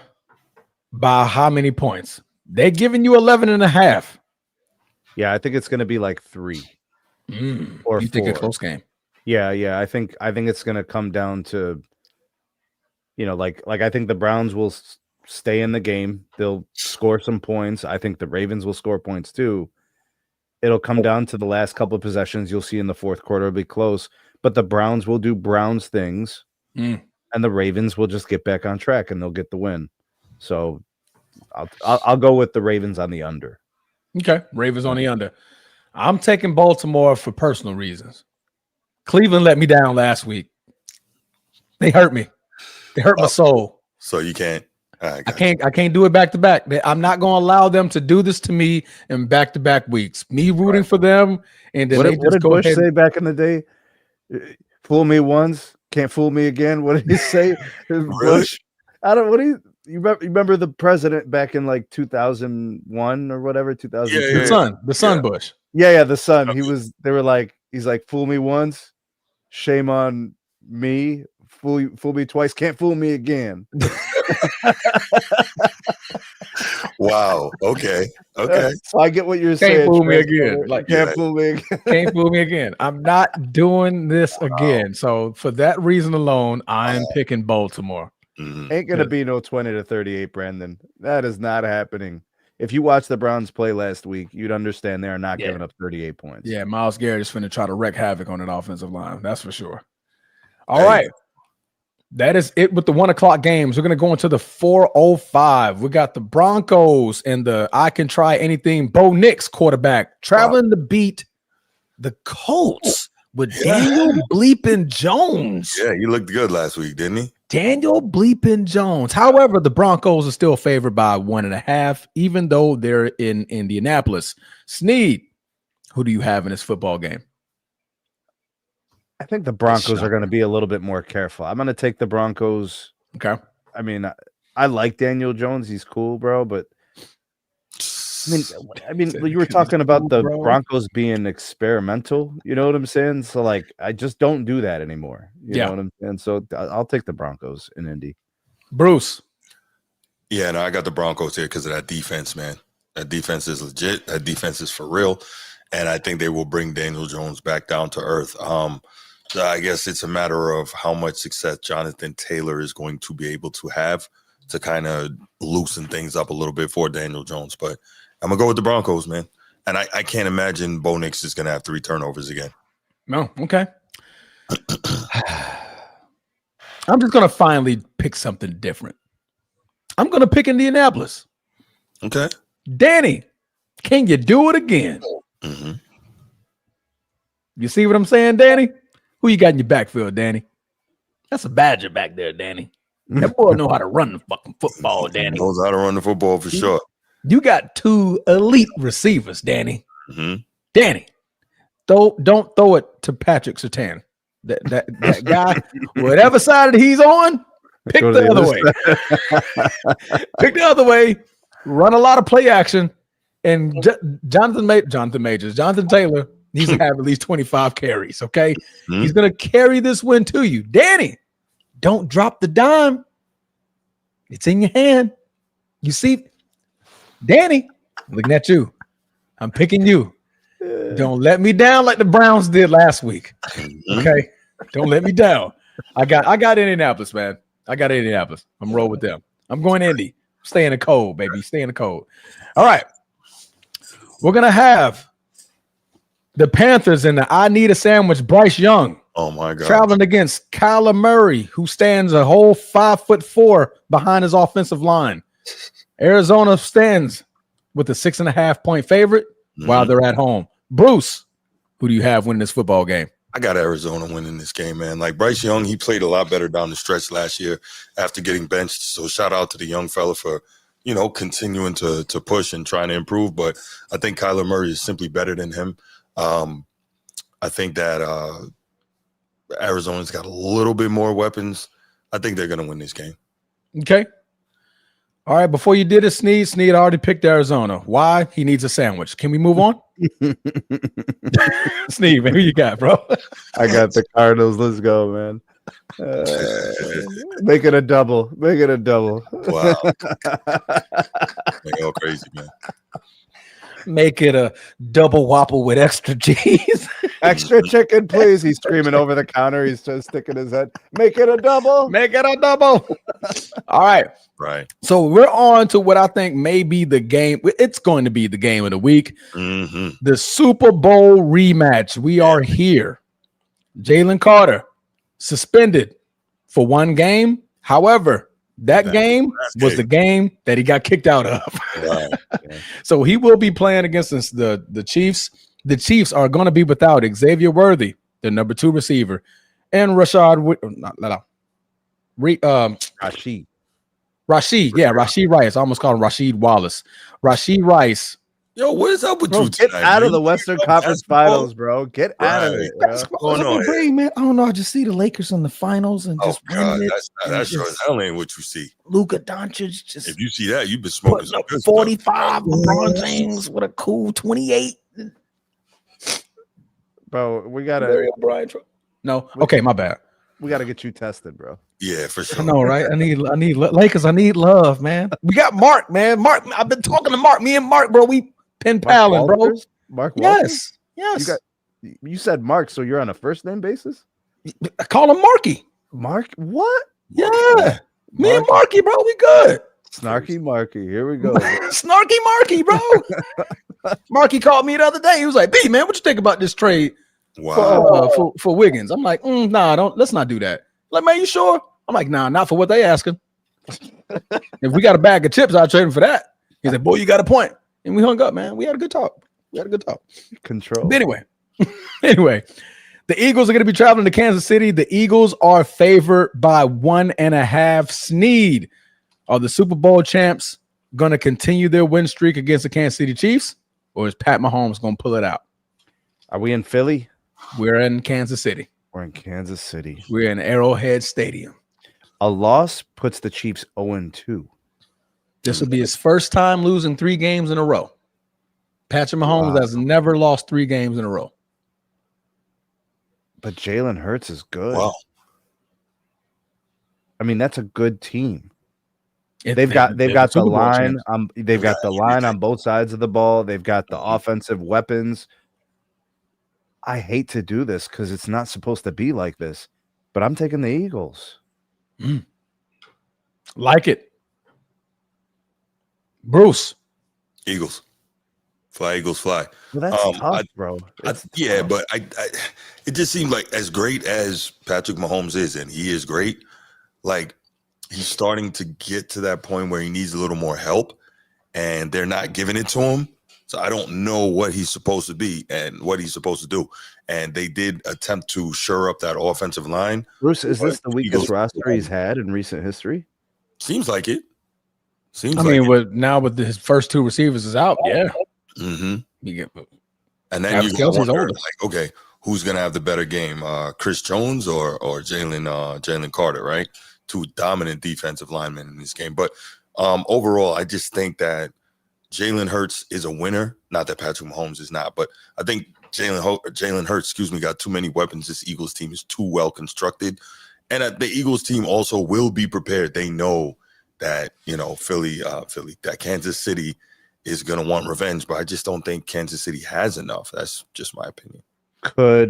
by how many points? They're giving you 11.5. Yeah, I think it's going to be like 3 or you 4. think a close game? Yeah. I think it's going to come down to, like I think the Browns will stay in the game. They'll score some points. I think the Ravens will score points too. It'll come down to the last couple of possessions. You'll see in the fourth quarter it'll be close. But the Browns will do Browns things, and the Ravens will just get back on track, and they'll get the win. So I'll go with the Ravens on the under. Okay, Ravens on the under. I'm taking Baltimore for personal reasons. Cleveland let me down last week. They hurt me. They hurt my soul. So you can't. I can't do it back to back. I'm not going to allow them to do this to me in back to back weeks. Me rooting for them, and then what did Bush say back in the day? Fool me once, can't fool me again. What did he say? Bush. I don't. What do you remember the president back in like 2001 or whatever? 2002. The son Bush. Yeah, the son. He's like, fool me once, shame on me. Fool me twice, can't fool me again. Wow. Okay. So I get what you're saying. Can't fool me again. Can't fool me again. Can't fool me again. I'm not doing this again. So for that reason alone, I'm picking Baltimore. Ain't gonna be no 20-38, Brandon. That is not happening. If you watch the Browns play last week, you'd understand they are not giving up 38 points. Yeah, Myles Garrett is finna try to wreak havoc on that offensive line. That's for sure. All right. That is it with the 1 o'clock games. We're going to go into the 4:05. We got the Broncos and the I can try anything Bo Nix quarterback traveling to beat the Colts with Daniel Bleepin Jones. Yeah, he looked good last week, didn't he? Daniel Bleepin Jones. However, the Broncos are still favored by 1.5, even though they're in Indianapolis. Sneed, who do you have in this football game? I think the Broncos are going to be a little bit more careful. I'm going to take the Broncos. Okay. I mean, I like Daniel Jones. He's cool, bro. But I mean, you were talking about the Broncos being experimental. You know what I'm saying? So, like, I just don't do that anymore. You know what I'm saying? So I'll take the Broncos in Indy. Bruce. Yeah, no, I got the Broncos here because of that defense, man. That defense is legit. That defense is for real. And I think they will bring Daniel Jones back down to earth. So I guess it's a matter of how much success Jonathan Taylor is going to be able to have to kind of loosen things up a little bit for Daniel Jones. But I'm going to go with the Broncos, man. And I can't imagine Bo Nix is going to have 3 turnovers again. No, okay. I'm just going to finally pick something different. I'm going to pick Indianapolis. Okay. Danny, can you do it again? Mm-hmm. You see what I'm saying, Danny? Who you got in your backfield, Danny? That's a Badger back there, Danny. That boy know how to run the fucking football, Danny. Knows how to run the football for sure. You got two elite receivers, Danny. Mm-hmm. Danny, don't throw it to Patrick Surtain. That guy, whatever side he's on, pick the other way. Pick the other way. Run a lot of play action, and Jonathan Taylor needs to have at least 25 carries. Okay, he's gonna carry this win to you, Danny. Don't drop the dime. It's in your hand. You see, Danny, I'm looking at you. I'm picking you. Don't let me down like the Browns did last week. Okay, don't let me down. I got Indianapolis, man. I got Indianapolis. I'm rolling with them. I'm going Indy. Stay in the cold, baby. Stay in the cold. All right. We're gonna have the Panthers and the I Need a Sandwich. Bryce Young. Oh my God. Traveling against Kyler Murray, who stands a whole 5'4" behind his offensive line. Arizona stands with a 6.5 point favorite while they're at home. Bruce, who do you have winning this football game? I got Arizona winning this game, man. Like Bryce Young, he played a lot better down the stretch last year after getting benched. So shout out to the young fella for, continuing to push and trying to improve. But I think Kyler Murray is simply better than him. I think that Arizona's got a little bit more weapons. I think they're going to win this game. Okay. All right. Before you did it, Sneed already picked Arizona. Why? He needs a sandwich. Can we move on? Sneed, man, who you got, bro? I got the Cardinals. Let's go, man. Make it a double. Make it a double. Wow. Go crazy, man. Make it a double whopper with extra cheese. Extra chicken, please. He's screaming over the counter. He's just sticking his head. Make it a double. Make it a double. All right. Right. So we're on to what I think may be the game. It's going to be the game of the week. Mm-hmm. The Super Bowl rematch. We are here. Jalen Carter suspended for one game. However, that game was the game that he got kicked out of. Wow. So he will be playing against the Chiefs. The Chiefs are going to be without Xavier Worthy, the number 2 receiver, and Rashid. Rashid Rice. I almost called him Rashid Wallace. Rashid Rice. Yo, what is up with Bro, you get tonight, out man? of the Western Conference Finals, bro. Get out of it, bro. What's going on here? Brain, man. I don't know. I just see the Lakers in the finals and just God, winning it. that's sure as hell ain't what you see. Luka Doncic just If you see that, you've been smoking putting some up good 45. LeBron James with a cool 28. Bro, we gotta. No, okay, my bad. We gotta get you tested, bro. Yeah, for sure. I know, right? I need Lakers. I need love, man. We got Mark, man. Mark, I've been talking to Mark. Me and Mark, bro. We pen paling, bro. Mark Walters? Yes. You said Mark, so you're on a first name basis? I call him Marky. Mark, what? Yeah. Me and Marky, bro. We good. Snarky Marky. Here we go. Snarky Marky, bro. Marky called me the other day. He was like, B, man, what you think about this trade for Wiggins? I'm like, let's not do that. Like, man, you sure? I'm like, nah, not for what they asking. If we got a bag of chips, I'll trade him for that. He said, boy, you got a point. And we hung up, man. We had a good talk. Control. But anyway, the Eagles are going to be traveling to Kansas City. The Eagles are favored by 1.5. Sneed. Are the Super Bowl champs going to continue their win streak against the Kansas City Chiefs, or is Pat Mahomes going to pull it out? Are we in Philly? We're in Kansas City. We're in Kansas City. We're in Arrowhead Stadium. A loss puts the Chiefs 0-2. This will be his first time losing 3 games in a row. Patrick Mahomes has never lost 3 games in a row. But Jalen Hurts is good. Wow. I mean, that's a good team. They've got the line. They've got the line on both sides of the ball. They've got the offensive weapons. I hate to do this because it's not supposed to be like this, but I'm taking the Eagles. Like it. Bruce. Eagles. Fly, Eagles, fly. Well, that's tough, bro. Yeah, but I it just seems like as great as Patrick Mahomes is, and he is great, like he's starting to get to that point where he needs a little more help, and they're not giving it to him. So I don't know what he's supposed to be and what he's supposed to do. And they did attempt to shore up that offensive line. Bruce, is this the weakest roster he's had in recent history? Seems like it. Seems I like mean, with his first two receivers is out, yeah. Mm-hmm. And then Travis you gotta Kelce's wonder, older. like, okay, who's gonna have the better game, Chris Jones or Jalen Carter, right? Two dominant defensive linemen in this game. But overall, I just think that Jalen Hurts is a winner. Not that Patrick Mahomes is not, but I think Jalen Hurts, got too many weapons. This Eagles team is too well constructed, and the Eagles team also will be prepared. They know that Philly, that Kansas City is going to want revenge, but I just don't think Kansas City has enough. That's just my opinion. Could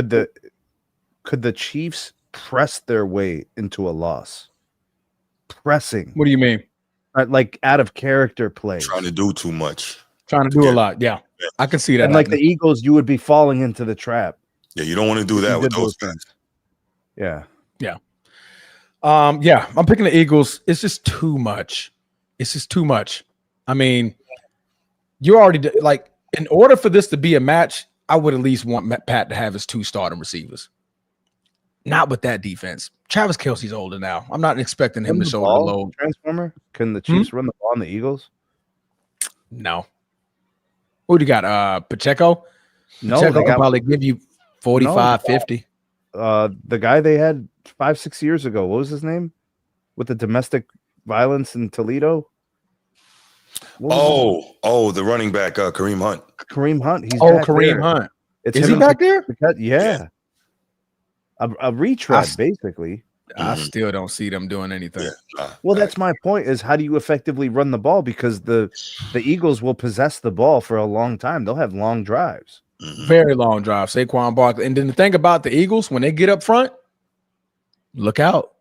the Chiefs press their way into a loss? Pressing. What do you mean? Like out of character plays. Trying to do too much. Trying to do a lot. Yeah. I can see that. And like the Eagles, you would be falling into the trap. Yeah, you don't want to do that with those guys. Yeah. Yeah. Yeah, I'm picking the Eagles. It's just too much. I mean, you already like, in order for this to be a match, I would at least want Pat to have his two starting receivers. Not with that defense. Travis Kelce's older now. I'm not expecting him to shoulder the load. Transformer? Can the Chiefs run the ball on the Eagles? No. Who do you got? Pacheco? No, Pacheco can probably give you 45, 50. The guy they had 5-6 years ago, what was his name? With the domestic violence in Toledo? The running back, Kareem Hunt. Kareem Hunt. He's back Kareem Hunt. Is he back there? Yeah. A retread, basically. I still don't see them doing anything. Well, that's my point, is how do you effectively run the ball? Because the Eagles will possess the ball for a long time. They'll have long drives. Very long drive. Saquon Barkley. And then the thing about the Eagles, when they get up front, look out.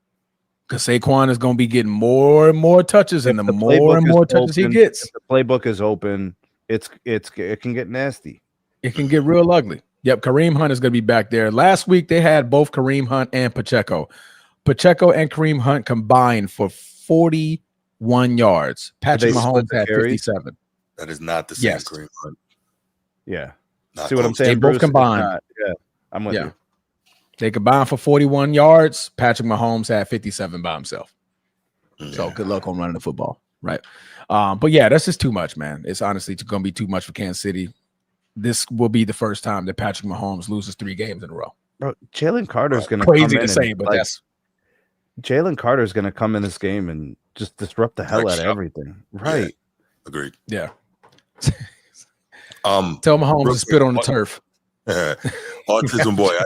Because Saquon is going to be getting more and more touches, and the more and more touches he gets. If the playbook is open, it can get nasty. It can get real ugly. Yep, Kareem Hunt is going to be back there. Last week, they had both Kareem Hunt and Pacheco. Pacheco and Kareem Hunt combined for 41 yards. Patrick Mahomes had 57. That is not the same Kareem Hunt. Yeah. Not See what I'm saying? They both combined. Yeah, I'm with you. They combined for 41 yards. Patrick Mahomes had 57 by himself. So good luck on running the football. Right. But yeah, that's just too much, man. It's honestly going to be too much for Kansas City. This will be the first time that Patrick Mahomes loses 3 games in a row. Bro, Jalen Carter's going to crazy to say, but that's Jalen Carter's going to come in this game and just disrupt the hell out of everything. Right. Yeah. Agreed. Yeah. Tell Mahomes to spit on the turf. Autism boy, I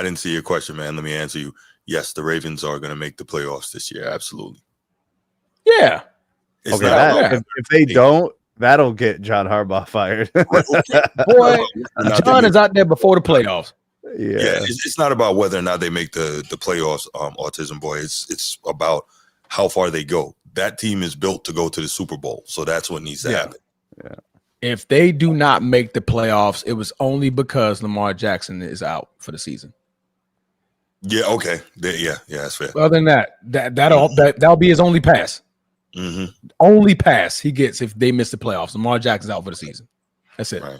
didn't see your question, man. Let me answer you. Yes, the Ravens are going to make the playoffs this year. Absolutely. Yeah. If they don't, that'll get John Harbaugh fired. Boy, John is out there before the playoffs. Yeah, it's not about whether or not they make the playoffs, Autism boy. It's about how far they go. That team is built to go to the Super Bowl, so that's what needs to happen. Yeah. If they do not make the playoffs, it was only because Lamar Jackson is out for the season. Yeah, okay. Yeah, that's fair. Other than that'll be his only pass. Mm-hmm. Only pass he gets if they miss the playoffs. Lamar Jackson's out for the season. That's it. Right.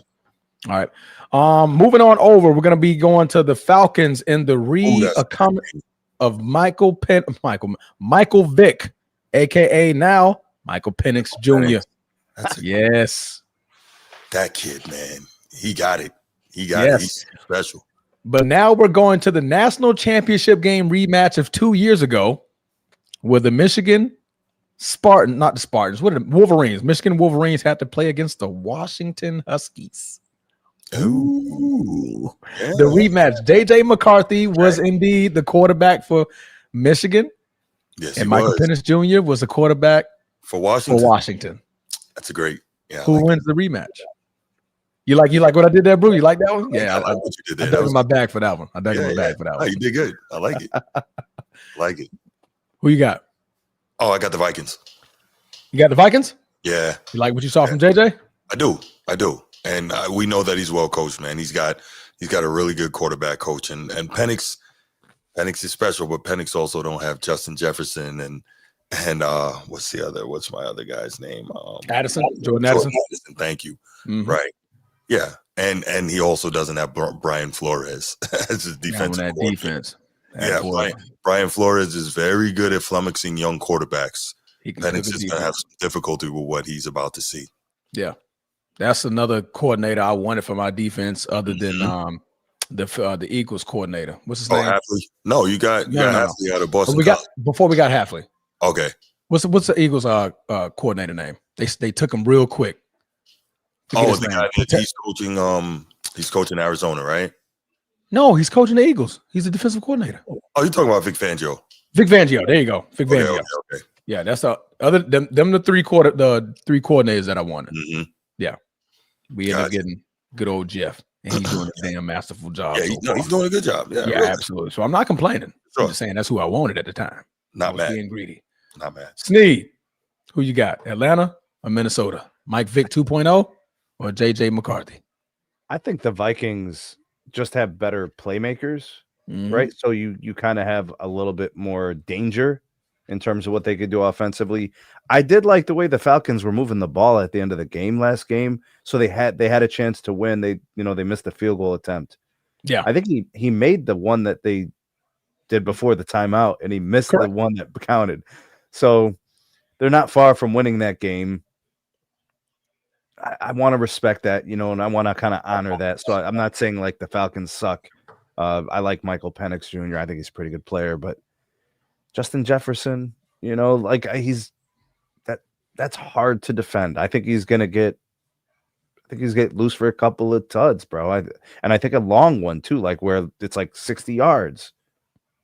All right. Moving on over, we're gonna be going to the Falcons in the reaccommodating of Michael Vick, aka now Michael Penix Jr. Yes. That kid, man, he got it. He's special. But now we're going to the national championship game rematch of 2 years ago, where the Wolverines. Michigan Wolverines had to play against the Washington Huskies. Ooh. Yeah. The rematch. JJ McCarthy was indeed the quarterback for Michigan. Yes, and Michael Penix Jr. was the quarterback for Washington. That's a great. Yeah. Who wins the rematch? You like what I did there, bro? You like that one? Yeah, I like what you did there. I dug in my bag for that one. I dug in my bag for that one. You did good. I like it. Like it. Who you got? Oh, I got the Vikings. You got the Vikings? Yeah. You like what you saw from JJ? I do. And we know that he's well coached, man. He's got a really good quarterback coach, and Penix is special, but Penix also don't have Justin Jefferson and what's my other guy's name? Jordan Addison. Thank you. Mm-hmm. Right. Yeah. And he also doesn't have Brian Flores as his defensive defense. Brian Flores is very good at flummoxing young quarterbacks Penix is going to have some difficulty with what he's about to see. Yeah, that's another coordinator I wanted for my defense, other than the Eagles coordinator. What's his name? Hafley? No, you got Hafley out of Boston. Before we got Hafley. Okay. What's the Eagles coordinator name? They took him real quick. He's coaching Arizona, right? No, he's coaching the Eagles. He's the defensive coordinator. Oh, you're talking about Vic Fangio. Vic Fangio. There you go. Vic Fangio. Okay. Yeah, that's the three coordinators that I wanted. Mm-hmm. Yeah, we ended up getting good old Jeff, and he's doing a damn masterful job. Yeah, he's doing a good job. Yeah, really. Absolutely. So I'm not complaining. Sure. I'm just saying that's who I wanted at the time. Not mad. Being greedy. Not mad. Sneed, who you got? Atlanta or Minnesota? Mike Vick 2.0 or JJ McCarthy? I think the Vikings just have better playmakers, right? So you kind of have a little bit more danger in terms of what they could do offensively. I did like the way the Falcons were moving the ball at the end of the last game. So they had a chance to win. They missed the field goal attempt. Yeah. I think he made the one that they did before the timeout, and he missed the one that counted. So they're not far from winning that game. I want to respect that, and I want to kind of honor that. So I'm not saying like the Falcons suck. I like Michael Penix Jr. I think he's a pretty good player, but Justin Jefferson, that's hard to defend. I think he's get loose for a couple of tuds, bro. I think a long one too, like where it's like 60 yards,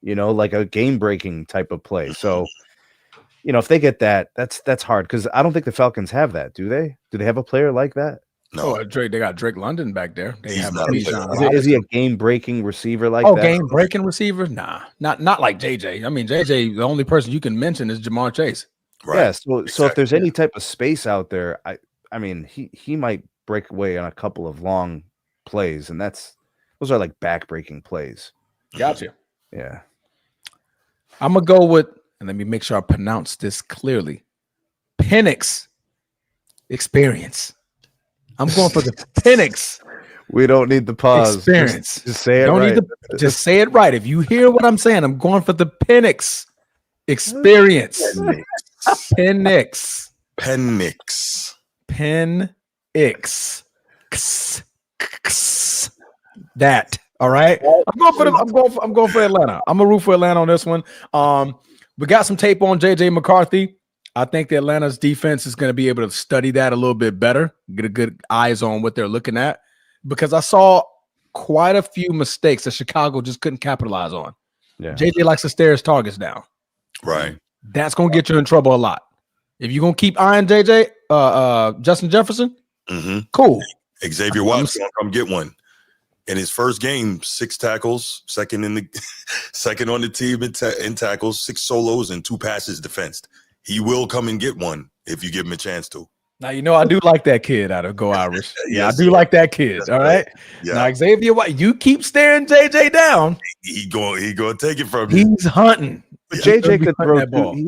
like a game-breaking type of play. So, if they get that, that's hard because I don't think the Falcons have that. Do they? Do they have a player like that? No. They got Drake London back there. They have is he a game-breaking receiver like that? Game-breaking receiver? Nah, not like JJ. I mean, JJ, the only person you can mention is Jamar Chase. Right. Yeah. So if there's any type of space out there, I mean, he might break away on a couple of long plays, and those are like back-breaking plays. Gotcha. Yeah. I'm gonna go with, and let me make sure I pronounce this clearly. Penix experience. I'm going for the Penix. We don't need the pause. Experience. Just say it right. Just say it right. If you hear what I'm saying, I'm going for the Penix experience. Penix. That. All right. I'm going for Atlanta. I'm gonna root for Atlanta on this one. We got some tape on JJ McCarthy. I think the Atlanta's defense is going to be able to study that a little bit better, get a good eyes on what they're looking at, because I saw quite a few mistakes that Chicago just couldn't capitalize on. Yeah. JJ likes to stare his targets down. Right. That's going to get you in trouble a lot. If you're going to keep eyeing Justin Jefferson, cool. Xavier Watts going to come get one. In his first game, 6 tackles, second on the team in tackles, 6 solos, and 2 passes defensed. He will come and get one if you give him a chance to. Now, I do like that kid out of Go Irish. Yes, I do like that kid. All right. Yeah. Now, Xavier White, you keep staring JJ down. He going to take it from you. He's hunting. But JJ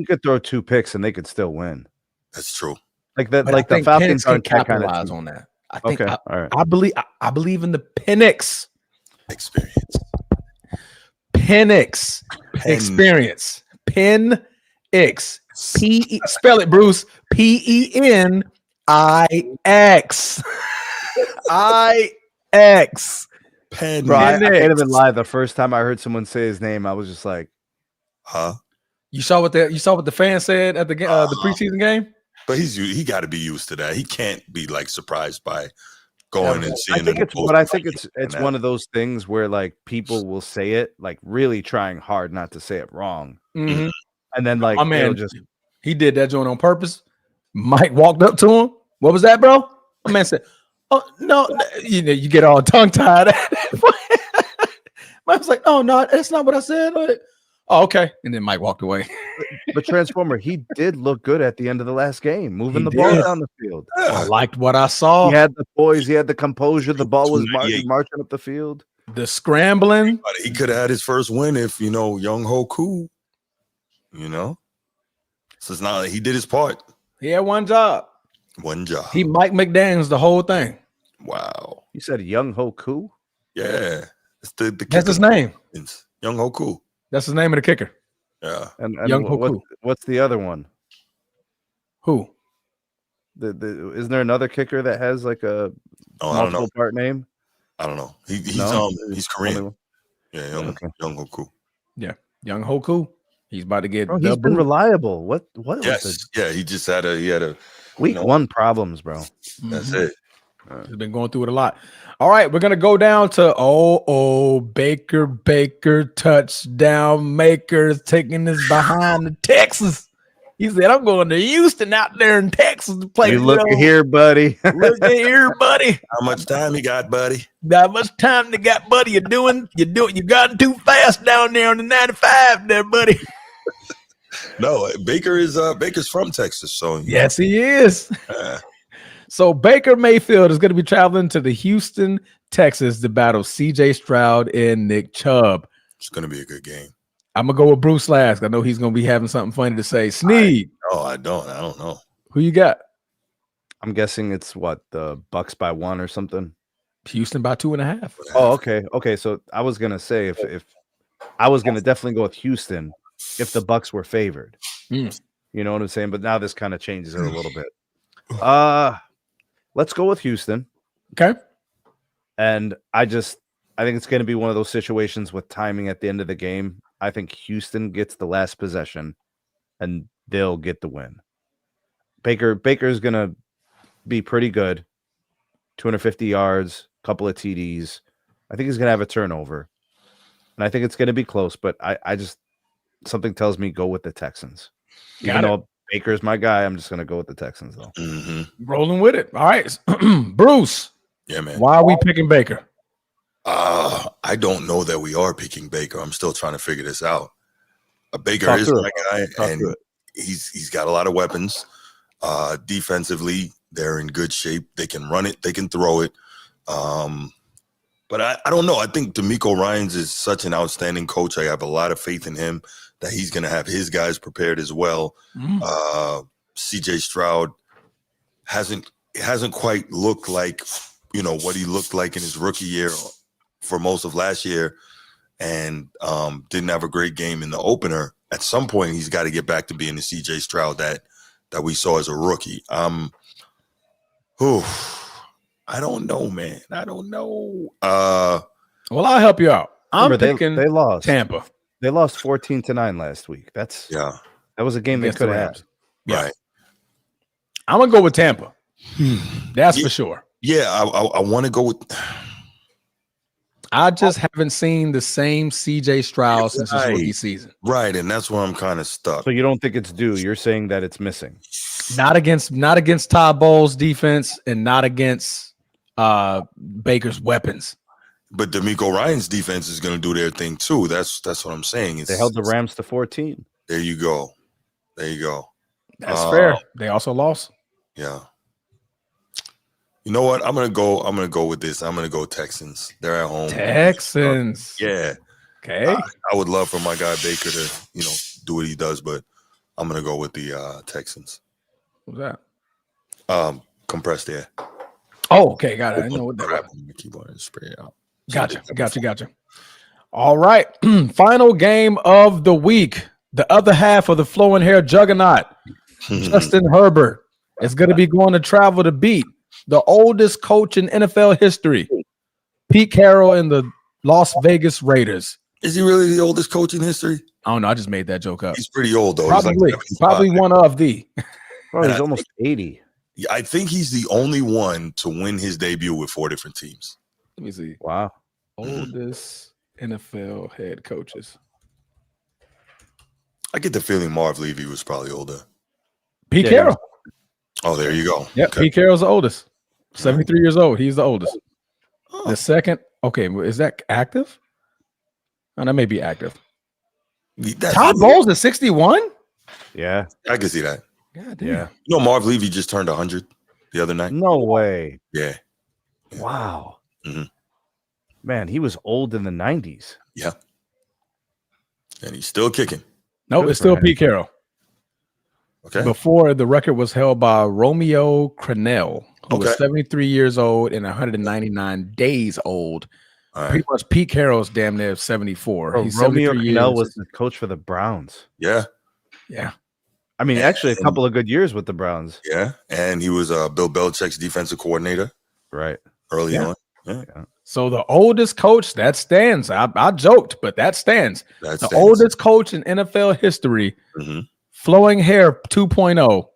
could throw 2 picks and they could still win. That's true. Like that, like the Falcons can capitalize on that. I think. Okay. All right. I believe in the Penix experience. Penix experience. Penix. Spell it, Bruce. PENIX. IX. Bro, I can't even lie. The first time I heard someone say his name, I was just like, "Huh?" You saw what the fans said at the preseason game. But he got to be used to that. He can't be like surprised by going and seeing. I think it's one of those things where like people will say it like really trying hard not to say it wrong, and then like my man he did that joint on purpose. Mike walked up to him. What was that, bro? My man said, "Oh no," you get all tongue tied. Mike was like, "Oh no, that's not what I said." Oh, okay. And then Mike walked away. But Transformer, he did look good at the end of the last game, moving the ball down the field. I liked what I saw. He had the poise, he had the composure. The ball was marching up the field. The scrambling. He could have had his first win if Young Ho Koo. So it's not like he did his part. He had one job. He Mike McDaniels the whole thing. Wow. You said Young Ho Koo? Yeah. It's that's his name. Young Ho Koo. That's his name of the kicker. Yeah. And Young Ho Koo. What's the other one? Who? Isn't there another kicker that has like a multiple part name? I don't know. He's Only Korean. one? Yeah, Young Hoku. Yeah, Young Hoku. He's about to get. Bro, he's been reliable. What was Yes, yeah. He had a week one problems, bro. That's it. He's been going through it a lot. All right, we're gonna go down to Baker touchdown maker taking this behind the Texas. He said, "I'm going to Houston out there in Texas to play." You look here, buddy. Look at here, buddy. How much time you got, buddy? Not much time they got, buddy. You gotten too fast down there on the 95 there, buddy. No, Baker's from Texas, so yes, he is. So Baker Mayfield is going to be traveling to the Houston, Texas to battle CJ Stroud and Nick Chubb. It's going to be a good game. I'm going to go with Bruce last. I know he's going to be having something funny to say. Sneed. I don't know. Who you got? I'm guessing it's what, the Bucks by 1 or something. Houston by 2.5. Oh, okay. So I was gonna say if I was gonna definitely go with Houston if the Bucks were favored. You know what I'm saying? But now this kind of changes it a little bit. Let's go with Houston. Okay. And I think it's going to be one of those situations with timing at the end of the game. I think Houston gets the last possession and they'll get the win. Baker's going to be pretty good. 250 yards, couple of TDs. I think he's going to have a turnover. And I think it's going to be close, but I just something tells me go with the Texans. Even though Baker's my guy, I'm just going to go with the Texans, though. Rolling with it. All right. Bruce. Yeah, man. Why are we picking Baker? I don't know that we are picking Baker. I'm still trying to figure this out. Baker is my guy, and he's got a lot of weapons. Defensively, they're in good shape. They can run it. They can throw it. But I don't know. I think DeMeco Ryans is such an outstanding coach. I have a lot of faith in him that he's going to have his guys prepared as well. CJ Stroud hasn't quite looked like, what he looked like in his rookie year for most of last year, and didn't have a great game in the opener. At some point, he's got to get back to being the CJ Stroud that we saw as a rookie. I don't know, man. I don't know. Well, I'll help you out. I'm picking they lost. Tampa. They lost 14-9 last week. That was a game they could have had. Yeah. Right. I'm gonna go with Tampa. That's for sure. Yeah, I want to go with. I just haven't seen the same CJ Stroud since his rookie season. Right, and that's where I'm kind of stuck. So you don't think it's due? You're saying that it's missing. Not against Todd Bowles' defense, and not against Baker's weapons. But DeMeco Ryans' defense is going to do their thing too. That's what I'm saying. They held the Rams to 14. There you go. That's fair. They also lost. Yeah. You know what? I'm gonna go with this. I'm gonna go Texans. They're at home. Texans. Yeah. Okay. I would love for my guy Baker to, do what he does, but I'm gonna go with the Texans. What's that? Compressed air. Oh, okay. Got it. I know what that is. Keep on spray it out. Gotcha. All right. Final game of the week. The other half of the flowing hair juggernaut, Justin Herbert, is going to be going to travel to beat the oldest coach in NFL history, Pete Carroll and the Las Vegas Raiders. Is he really the oldest coach in history? I don't know. I just made that joke up. He's pretty old, though. Probably one of the. Bro, he's almost 80. I think he's the only one to win his debut with 4 different teams. Let me see. Wow. Oldest NFL head coaches. I get the feeling Marv Levy was probably older. Pete Carroll. Oh, there you go. Yeah, okay. Pete Carroll's the oldest. 73 years old. He's the oldest. The second. Okay, is that active? Oh, that may be active. Todd Bowles is 61? Yeah. I can see that. God damn. Yeah. Marv Levy just turned 100 the other night. No way. Yeah. Wow. Mm-hmm. Man, he was old in the 90s. Yeah. And he's still kicking. No, it's still Pete Carroll. Okay. Before, the record was held by Romeo Crennel, who was 73 years old and 199 days old. Right. Pretty much Pete Carroll's damn near 74. Bro, He's Romeo Crennel was the coach for the Browns. Yeah. Yeah. I mean, actually, a couple of good years with the Browns. Yeah, and he was Bill Belichick's defensive coordinator Right. early Yeah. on. Yeah, So the oldest coach, that stands. I joked, but that stands. that The stands. oldest coach in NFL history, Mhm. flowing hair 2.0,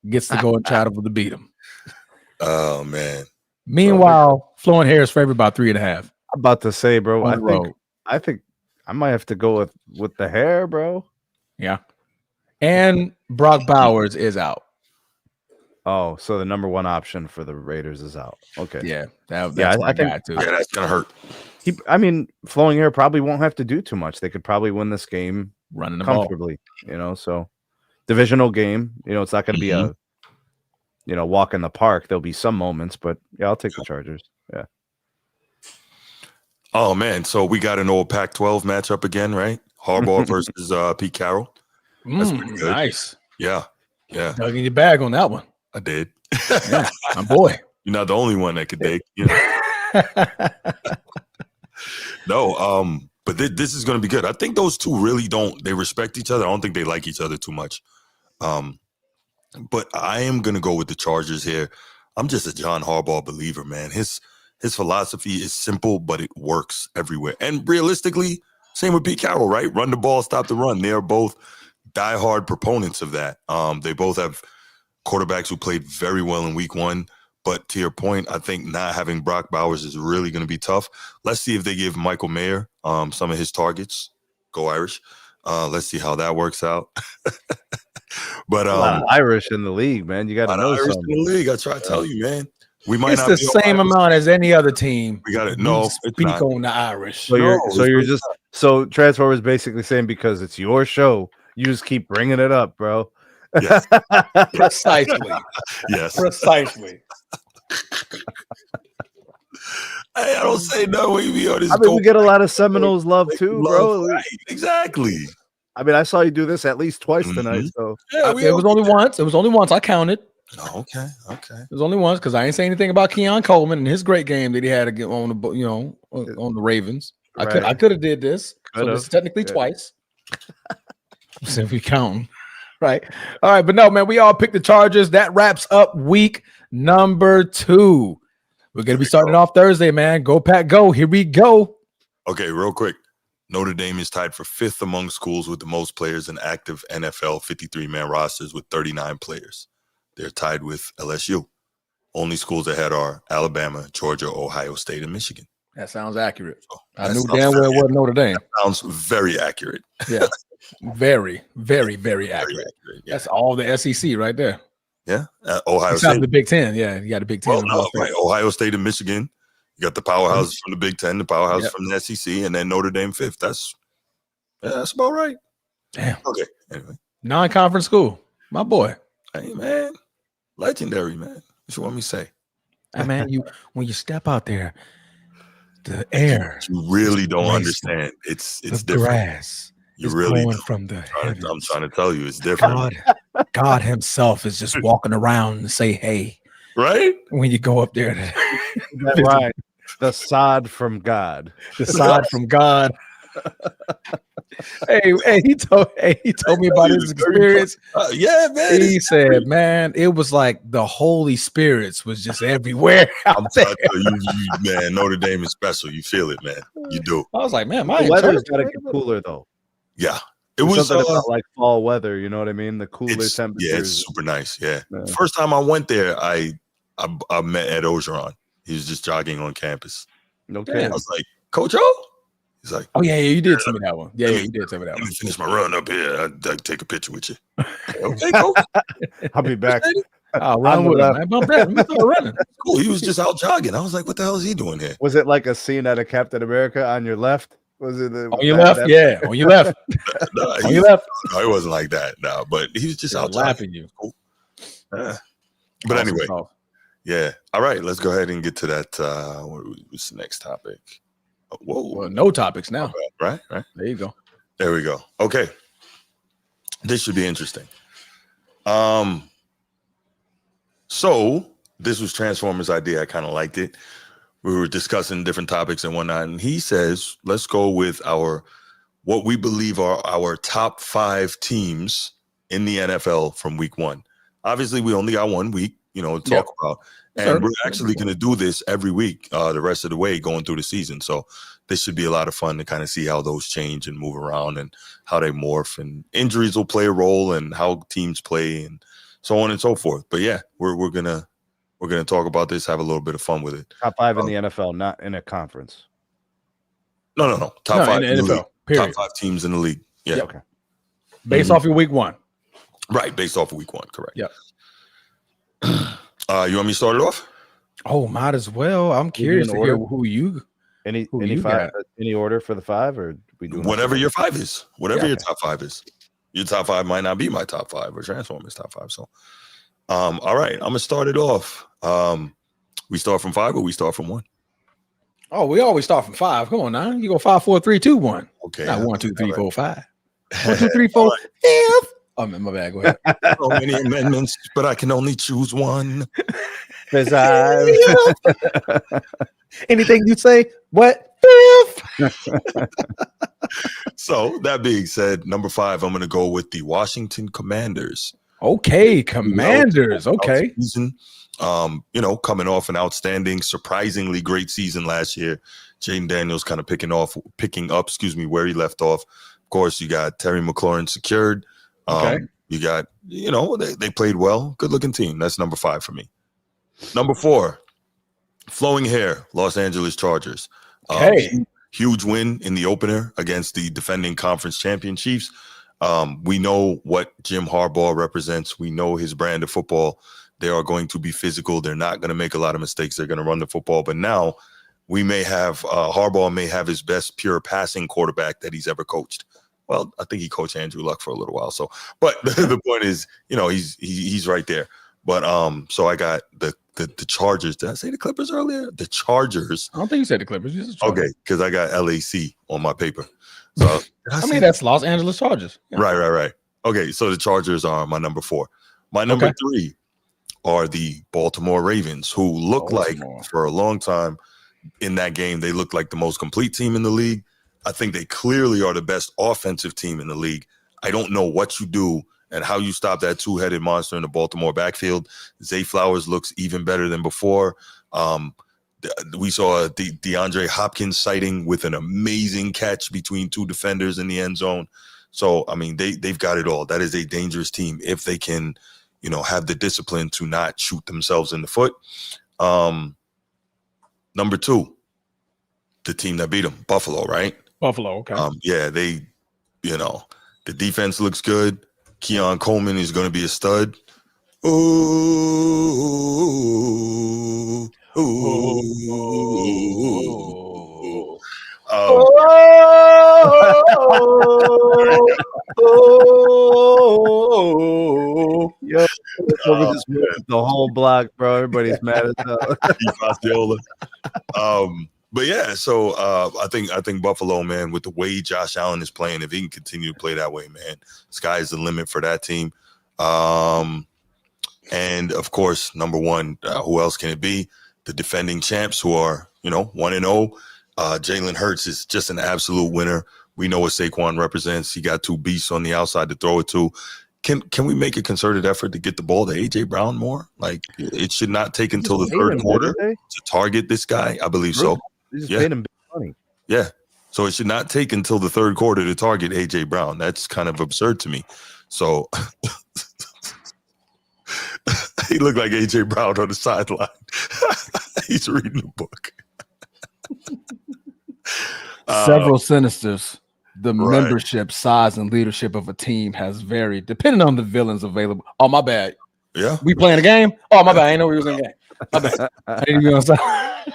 gets to go and try to beat him. Oh man. Meanwhile, flowing hair is favored by 3.5. I'm about to say, bro. On the road. I think I might have to go with the hair, bro. Yeah. And Brock Bowers is out. Oh, so the number one option for the Raiders is out. Okay. Yeah. That's I my think guy too. Yeah, that's gonna hurt. I mean, flowing hair probably won't have to do too much. They could probably win this game Running the ball. comfortably, so divisional game, it's not going to be a walk in the park. There'll be some moments, but yeah, I'll take the Chargers. Yeah. Oh man, so we got an old Pac-12 matchup again, right? Harbaugh versus Pete Carroll. That's pretty good. Nice. Yeah. Dug in your bag on that one. I did. Yeah, my boy. You're not the only one that could dig. No, but this is going to be good. I think those two really they respect each other. I don't think they like each other too much. But I am going to go with the Chargers here. I'm just a John Harbaugh believer, man. His philosophy is simple, but it works everywhere. And realistically, same with Pete Carroll, right? Run the ball, stop the run. They are both diehard proponents of that. They both have quarterbacks who played very well in week one. But to your point, I think not having Brock Bowers is really going to be tough. Let's see if they give Michael Mayer some of his targets. Go Irish. Let's see how that works out. But a lot of Irish in the league, man. You got to know Irish something. in the league. I try to tell you, man. We might It's not the be same amount as any other team. We got it. No, it's speak not. on the Irish. So you're Transformers basically saying because it's your show, you just keep bringing it up, bro. Yes. Precisely. Yes. Precisely. Hey, I don't say no. We get a lot of Seminoles love too, bro. Right. Exactly. I mean, I saw you do this at least twice tonight. So Yeah, it was only once. It was only once. I counted. Oh, okay. It was only once because I ain't say anything about Keon Coleman and his great game that he had to on the on the Ravens. Right. I could have did this. So Could've. this is technically twice. So if we count, right? All right, but no, man, we all picked the Chargers. That wraps up week number 2. We're gonna be starting off Thursday, man. Go Pack, go! Here we go. Okay, real quick. Notre Dame is tied for 5th among schools with the most players in active NFL 53-man rosters with 39 players. They're tied with LSU. Only schools ahead are Alabama, Georgia, Ohio State, and Michigan. That sounds accurate. So I knew damn well it wasn't Notre Dame. Sounds very accurate. Yeah, very, very, very accurate. Yeah. That's all the SEC right there. Yeah, Ohio Besides State. the Big Ten. Yeah, you got the Big Ten. Well, no, right. Ohio State and Michigan. You got the powerhouses from the Big Ten, the powerhouses from the SEC, and then Notre Dame 5th. That's about right. Damn. Okay. Anyway, Non-conference school. My boy. hey man, legendary man. What you want me to say? Hey man, when you step out there, the air. You really don't amazing. Understand. It's the different. Grass. You is really blowing don't. from the heavens. I'm trying to tell you, it's different. God Himself is just walking around and say, "Hey," right? When you go up there, That's right. The sod from God. The sod from God. Hey, he told me about his experience. Yeah, man. He said, "Man, it was like the Holy Spirits was just everywhere." I'm telling you, man, Notre Dame is special. You feel it, man. You do. I was like, man, The weather's got to get cooler though. Yeah, it was something about like fall weather. You know what I mean? The cooler temperatures. Yeah, it's super nice. Yeah. First time I went there, I met Ed Ogeron. He was just jogging on campus. Okay. I was like, Coach O? He's like, oh, yeah, you did tell me that one. Yeah, you did tell me that let one. me finish my run up here. I'd take a picture with you. Okay, Coach. I'll be back. I'll run with him. Man. Bump that. Let me start running. Cool. He was just out jogging. I was like, what the hell is he doing here? Was it like a scene out of Captain America on your left? Was it on your left? Yeah, on your left. On your left. No, it wasn't like that. No, but he was just out laughing you. Cool. But anyway, yeah. All right, let's go ahead and get to that. What's the next topic? Whoa. Well, no topics now. Right. There you go. There we go. Okay. This should be interesting. So this was Transformers' idea. I kind of liked it. We were discussing different topics and whatnot, and he says, let's go with what we believe are our top 5 teams in the NFL from week 1. Obviously, we only got 1 week, to talk about. And we're actually going to do this every week the rest of the way going through the season. So this should be a lot of fun to kind of see how those change and move around and how they morph, and injuries will play a role and how teams play and so on and so forth. But yeah, we're gonna talk about this, have a little bit of fun with it. Top 5 in the NFL, not in a conference. No. Top 5 in the NFL. Period. Top 5 teams in the league. Yeah. Yep. Okay. Based off your week 1. Right, based off of week 1, correct. Yep. You want me to start it off? Oh, might as well. I'm curious to hear who you any five, any order for the 5, or we do whatever your 5 is. Whatever your top 5 is. Your top 5 might not be my top 5 or Transformers top 5. So all right, I'm gonna start it off. We start from 5 or we start from 1? Oh, we always start from 5. Come on now. You go 5, 4, 3, 2, 1. Okay. Not 1, 2, 3, 4, 5. 1, 2, 3, 4, 5. Oh, my bad. Go ahead. So many amendments, but I can only choose one. Anything you say, what? So that being said, number 5, I'm going to go with the Washington Commanders. Okay, Commanders. Okay. Season, coming off an outstanding, surprisingly great season last year. Jaden Daniels kind of picking up, where he left off. Of course, you got Terry McLaurin secured. Okay. You got, they played well. Good looking team. That's number 5 for me. Number 4, flowing hair, Los Angeles Chargers. Huge win in the opener against the defending conference champion Chiefs. We know what Jim Harbaugh represents. We know his brand of football. They are going to be physical. They're not going to make a lot of mistakes. They're going to run the football. But now we may have Harbaugh may have his best pure passing quarterback that he's ever coached. Well, I think he coached Andrew Luck for a little while. So, but the point is, he's right there. But so I got the Chargers. Did I say the Clippers earlier? The Chargers. I don't think you said the Clippers. Okay, because I got LAC on my paper. So I mean, that's Los Angeles Chargers. Yeah. Right. Okay, so the Chargers are my number 4. My number 3 are the Baltimore Ravens, who look like for a long time in that game, they look like the most complete team in the league. I think they clearly are the best offensive team in the league. I don't know what you do and how you stop that two-headed monster in the Baltimore backfield. Zay Flowers looks even better than before. We saw the DeAndre Hopkins sighting with an amazing catch between 2 defenders in the end zone. So, I mean, they've got it all. That is a dangerous team if they can, have the discipline to not shoot themselves in the foot. Number 2, the team that beat them, Buffalo, right? Buffalo, okay. The defense looks good. Keon Coleman is going to be a stud. Ooh. Yo, over this the whole block, bro. Everybody's mad as hell. But yeah, so I think Buffalo, man, with the way Josh Allen is playing, if he can continue to play that way, man, sky's the limit for that team. And of course, number 1, who else can it be? The defending champs, who are 1-0. Jalen Hurts is just an absolute winner. We know what Saquon represents. He got 2 beasts on the outside to throw it to. Can we make a concerted effort to get the ball to AJ Brown more? Like, it should not take until the third quarter to target this guy. I believe so. They just paid him big money. Yeah. So it should not take until the third quarter to target AJ Brown. That's kind of absurd to me. So he looked like AJ Brown on the sideline. He's reading a book. Several sinisters. The membership size and leadership of a team has varied depending on the villains available. Oh, my bad. Yeah. We playing a game? Oh, my bad. I didn't know we was in a game. My bad. I didn't even know.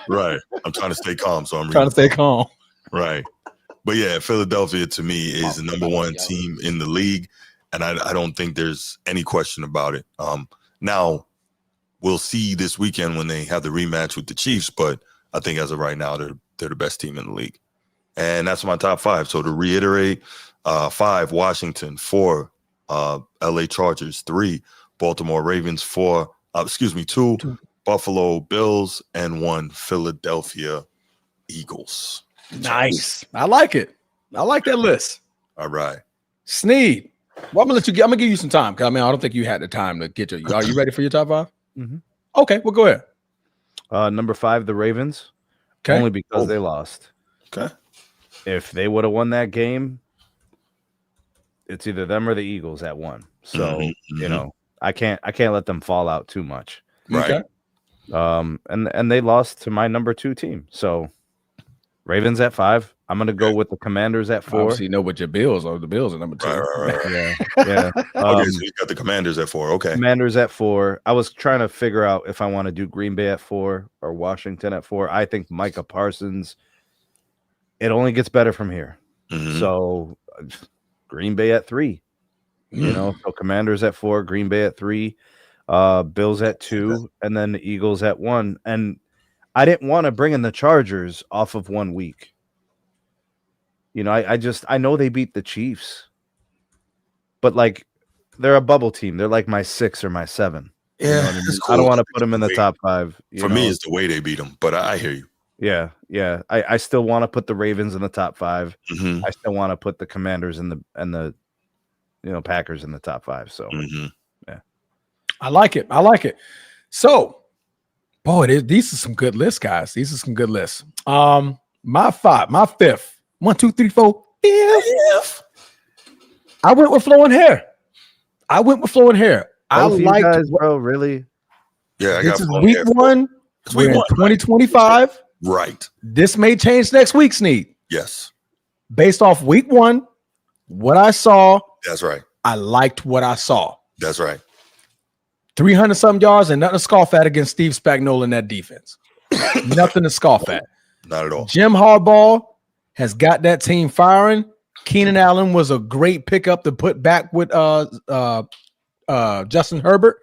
Right. I'm trying to stay calm, so I'm trying to stay calm. Right. But yeah, Philadelphia to me is the number 1 team in the league, and I don't think there's any question about it. Now we'll see this weekend when they have the rematch with the Chiefs, but I think as of right now, they're the best team in the league. And that's my top 5. So to reiterate, 5, Washington, 4, LA Chargers, 3, Baltimore Ravens, 2, Buffalo Bills, and 1, Philadelphia Eagles. Nice. I like it. I like that list. All right. Sneed, Well, I'm gonna give you some time because I don't think you had the time to get to. Are you ready for your top 5? Mm-hmm. Okay, well, go ahead. Number 5, the Ravens. Okay. Only because they lost. Okay. If they would have won that game, it's either them or the Eagles at 1. So I can't let them fall out too much. Right. Okay. And they lost to my number 2 team. So Ravens at 5. I'm gonna go with the Commanders at 4. Obviously, you know what your Bills are. The Bills are number 2. Right. Yeah. Okay, so you got the Commanders at 4. Okay. Commanders at 4. I was trying to figure out if I want to do Green Bay at 4 or Washington at 4. I think Micah Parsons. It only gets better from here. Mhm. So Green Bay at 3. So Commanders at 4, Green Bay at 3, Bills at 2, and then the Eagles at 1. And I didn't want to bring in the Chargers off of 1 week. I know they beat the Chiefs, but like they're a bubble team. They're like my 6 or my 7. Yeah, You know what I mean? it's cool. I don't want to put them in the top 5. For me, it's the way they beat them, but I hear you. Yeah. I still want to put the Ravens in the top 5. Mhm. I still want to put the Commanders and the Packers in the top 5. So yeah, I like it. So, boy, these are some good lists, guys. These are some good lists. My 5th. 1, 2, 3, 4. Fifth. I went with flowing hair. I Both you like guys, bro. Really? Yeah, I this got is phone week hair. 1. It's We're week in 1. 2025. Right. This may change next week, Sneed. Yes. Based off week 1, what I saw, That's right. I liked what I saw. That's right. 300 some yards and nothing to scoff at against Steve Spagnuolo in that defense. Nothing to scoff at. Not at all. Jim Harbaugh has got that team firing. Keenan Allen was a great pickup to put back with Justin Herbert.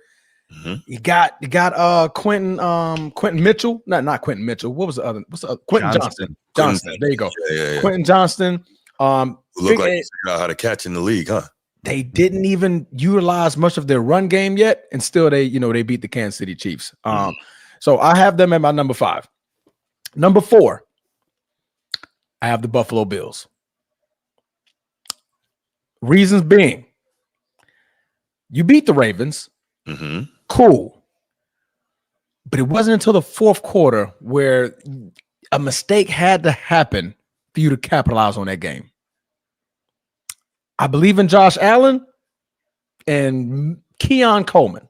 Mm-hmm. You got Quentin Mitchell. Not Quentin Mitchell. What's the other? Quentin Johnston. Johnston. There you go. Yeah. Quentin Johnston. Look like he figured out how to catch in the league, huh? They didn't even utilize much of their run game yet, and still they beat the Kansas City Chiefs. So I have them at my number 5. Number 4, I have the Buffalo Bills. Reasons being, you beat the Ravens. Mm-hmm. Cool. But it wasn't until the 4th quarter where a mistake had to happen for you to capitalize on that game. I believe in Josh Allen and Keon Coleman.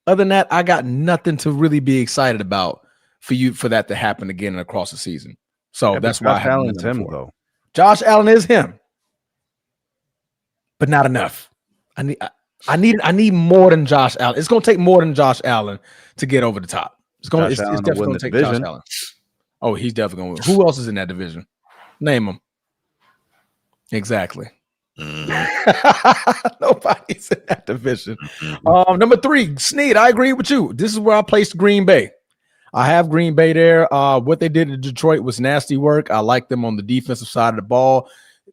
Other than that, I got nothing to really be excited about for that to happen again and across the season. So that's why I have Allen's him though. Josh Allen is him, but not enough. I need more than Josh Allen. It's going to take more than Josh Allen to get over the top. It's definitely going to take Josh Allen. Oh, he's definitely going to win. Who else is in that division? Name them. Exactly. Mm-hmm. Nobody's in that division. Number 3, Snead. I agree with you. This is where I placed Green Bay. I have Green Bay there. What they did in Detroit was nasty work. I like them on the defensive side of the ball.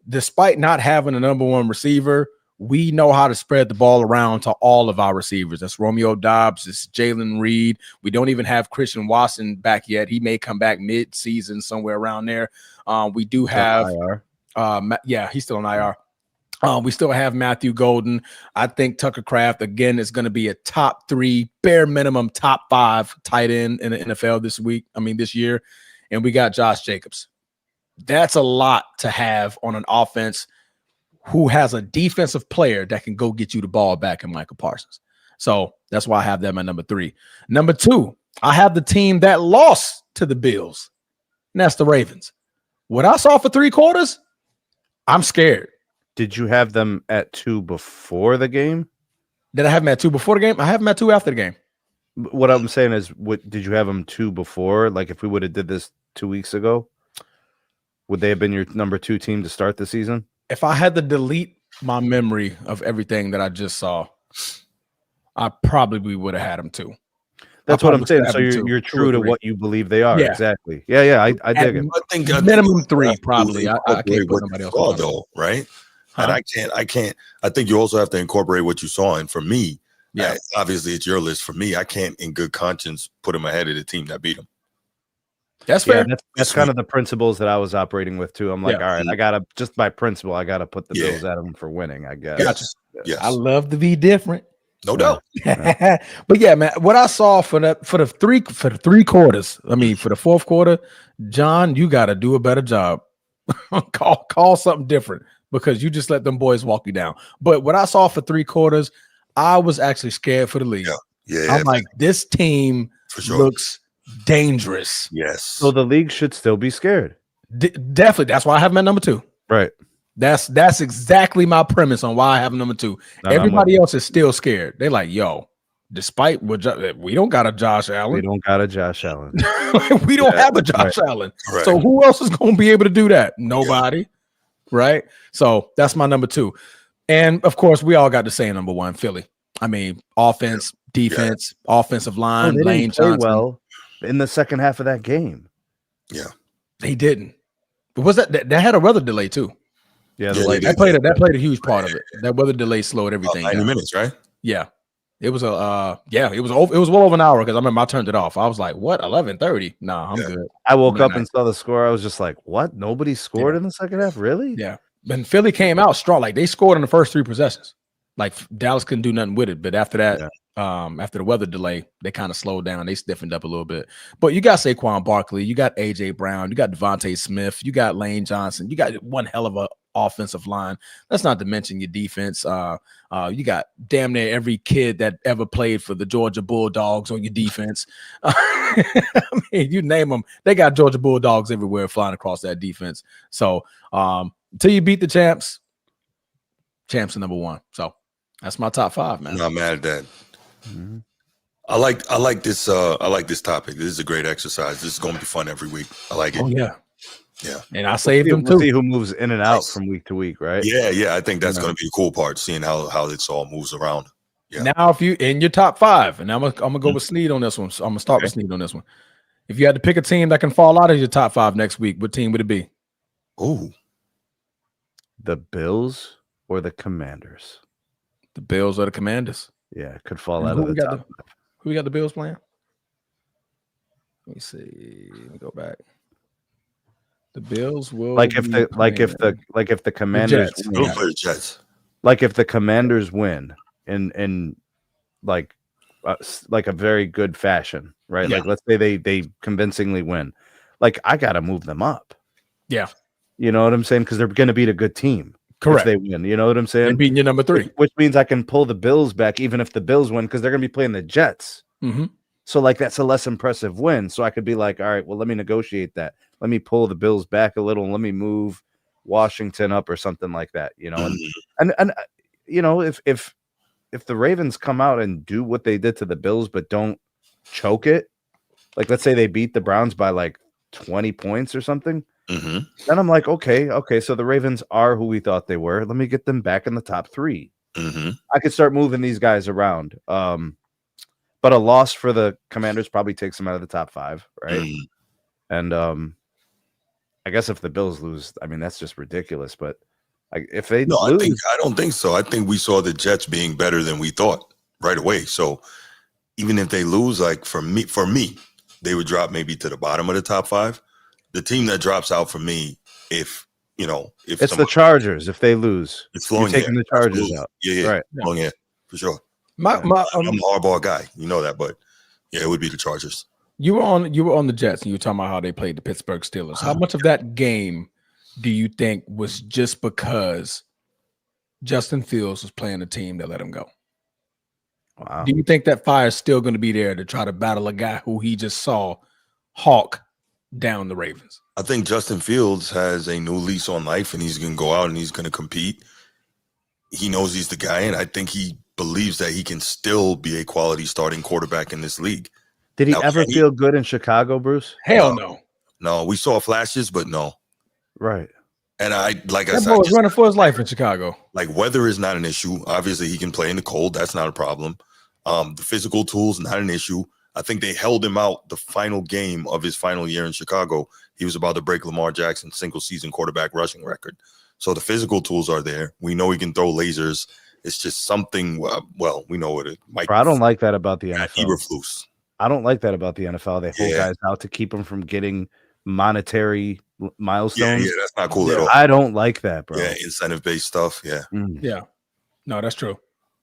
Despite not having a number 1 receiver, we know how to spread the ball around to all of our receivers. That's Romeo Doubs. It's Jalen Reed. We don't even have Christian Watson back yet. He may come back mid-season somewhere around there. We do have he's still on IR. We still have Matthew Golden. I think Tucker Kraft, again, is going to be a top 3, bare minimum top 5 tight end in the NFL this year. And we got Josh Jacobs. That's a lot to have on an offense who has a defensive player that can go get you the ball back in Michael Parsons. So that's why I have them at number 3. Number 2, I have the team that lost to the Bills, and that's the Ravens. What I saw for 3 quarters, I'm scared. Did you have them at 2 before the game? Did I have them at 2 before the game? I have them at 2 after the game. What I'm saying is, did you have them 2 before? Like if we would have did this 2 weeks ago, would they have been your number 2 team to start the season? If I had to delete my memory of everything that I just saw, I probably would have had them 2. That's what I'm saying. So you're true to what you believe they are. Yeah. Exactly. Yeah. I dig it. I think minimum 3 probably. I can't put somebody else on though, right? Huh? And I can't. I think you also have to incorporate what you saw. And for me, obviously it's your list. For me, I can't, in good conscience, put them ahead of the team that beat them. That's fair. Yeah, that's kind of the principles that I was operating with too. I'm like, all right, I gotta just by principle, I gotta put the Bills at them for winning. I guess. Yes. I love to be different. No doubt. But yeah, man, what I saw for the three quarters, I mean, for the fourth quarter, John, you got to do a better job. call something different because you just let them boys walk you down. But what I saw for three quarters, I was actually scared for the league. Yeah. I'm like, this team For sure. looks dangerous. Yes. So the league should still be scared. Definitely. That's why I have him at number 2. Right. That's exactly my premise on why I have him number 2. Everybody else is still scared. They're like, yo, despite what we don't got a Josh Allen. We don't got a Josh Allen. We don't have a Josh Allen. Right. So who else is going to be able to do that? Nobody. Right. So that's my number 2. And of course, we all got the same number 1, Philly. I mean, offense, defense, offensive line, they Lane didn't play Johnson. well in the second half of that game. Yeah. They didn't. But was that had a weather delay too? Yeah, that played a huge part of it. That weather delay slowed everything 90 down. minutes, right? Yeah. It was it was well over an hour because I remember I turned it off. I was like, what, 11:30? Nah, I'm good. I woke up and saw the score. I was just like, what? Nobody scored in the second half? Really? Yeah. And Philly came out strong. Like they scored in the first 3 possessions. Like Dallas couldn't do nothing with it. But after that, after the weather delay, they kind of slowed down. They stiffened up a little bit. But you got Saquon Barkley, you got AJ Brown, you got Devontae Smith, you got Lane Johnson, you got one hell of a offensive line. That's not to mention your defense. You got damn near every kid that ever played for the Georgia Bulldogs on your defense. I mean, you name them, they got Georgia Bulldogs everywhere flying across that defense. So until you beat the champs are number 1. So that's my top 5, man. I'm not mad at that. Mm-hmm. I like this topic. This is a great exercise. This is going to be fun every week. I like it. Oh yeah. Yeah. And I saved them too. We'll see who moves in and out from week to week, right? Yeah. I think that's going to be the cool part, seeing how this all moves around. Yeah. Now, if you in your top 5, and I'm gonna go with Snead on this one. So I'm gonna start with Snead on this one. If you had to pick a team that can fall out of your top 5 next week, what team would it be? Oh, the Bills or the Commanders? The Bills or the Commanders? Yeah, it could fall out of the top 5. Who we got the Bills playing? Let me see. Let me go back. The Bills will if the Commanders win, like if the Commanders win in like a very good fashion, right? Yeah. Like let's say they convincingly win. Like I gotta move them up. Yeah. You know what I'm saying? Because they're gonna beat a good team. Correct. If they win. You know what I'm saying? And beating your number 3. Which means I can pull the Bills back even if the Bills win, because they're gonna be playing the Jets. Mm-hmm. So like that's a less impressive win. So I could be like, all right, well, let me negotiate that. Let me pull the Bills back a little and let me move Washington up or something like that, you know. And you know, if the Ravens come out and do what they did to the Bills but don't choke it, like let's say they beat the Browns by like 20 points or something, then I'm like, okay, so the Ravens are who we thought they were. Let me get them back in the top 3. I could start moving these guys around. But a loss for the Commanders probably takes them out of the top 5, right? And I guess if the Bills lose, I mean that's just ridiculous. But if they lose, I don't think so. I think we saw the Jets being better than we thought right away. So even if they lose, like for me, they would drop maybe to the bottom of the top 5. The team that drops out for me, if it's the Chargers. If they lose, it's flowing. You're taking the Chargers Absolutely. out. Yeah, right. Flowing in for sure. I'm a hardball guy, you know that, but yeah, it would be the Chargers. You were on the Jets, and you were talking about how they played the Pittsburgh Steelers. How much of that game do you think was just because Justin Fields was playing a team that let him go? Wow. Do you think that fire is still going to be there to try to battle a guy who he just saw hawk down the Ravens? I think Justin Fields has a new lease on life, and he's going to go out and he's going to compete. He knows he's the guy, and I think he believes that he can still be a quality starting quarterback in this league. Did he ever feel good in Chicago, Bruce? Hell no. No, we saw flashes, but no. Right. And I said, boy was running for his life in Chicago. Like weather is not an issue. Obviously, he can play in the cold. That's not a problem. The physical tools, not an issue. I think they held him out the final game of his final year in Chicago. He was about to break Lamar Jackson's single-season quarterback rushing record. So the physical tools are there. We know he can throw lasers. It's just something. Well, we know what it might. I don't like that about the NFL. Eberflus. I don't like that about the NFL. They hold guys out to keep them from getting monetary milestones. Yeah, that's not cool at all. I don't like that, bro. Yeah, incentive-based stuff. Yeah. Yeah. No, that's true.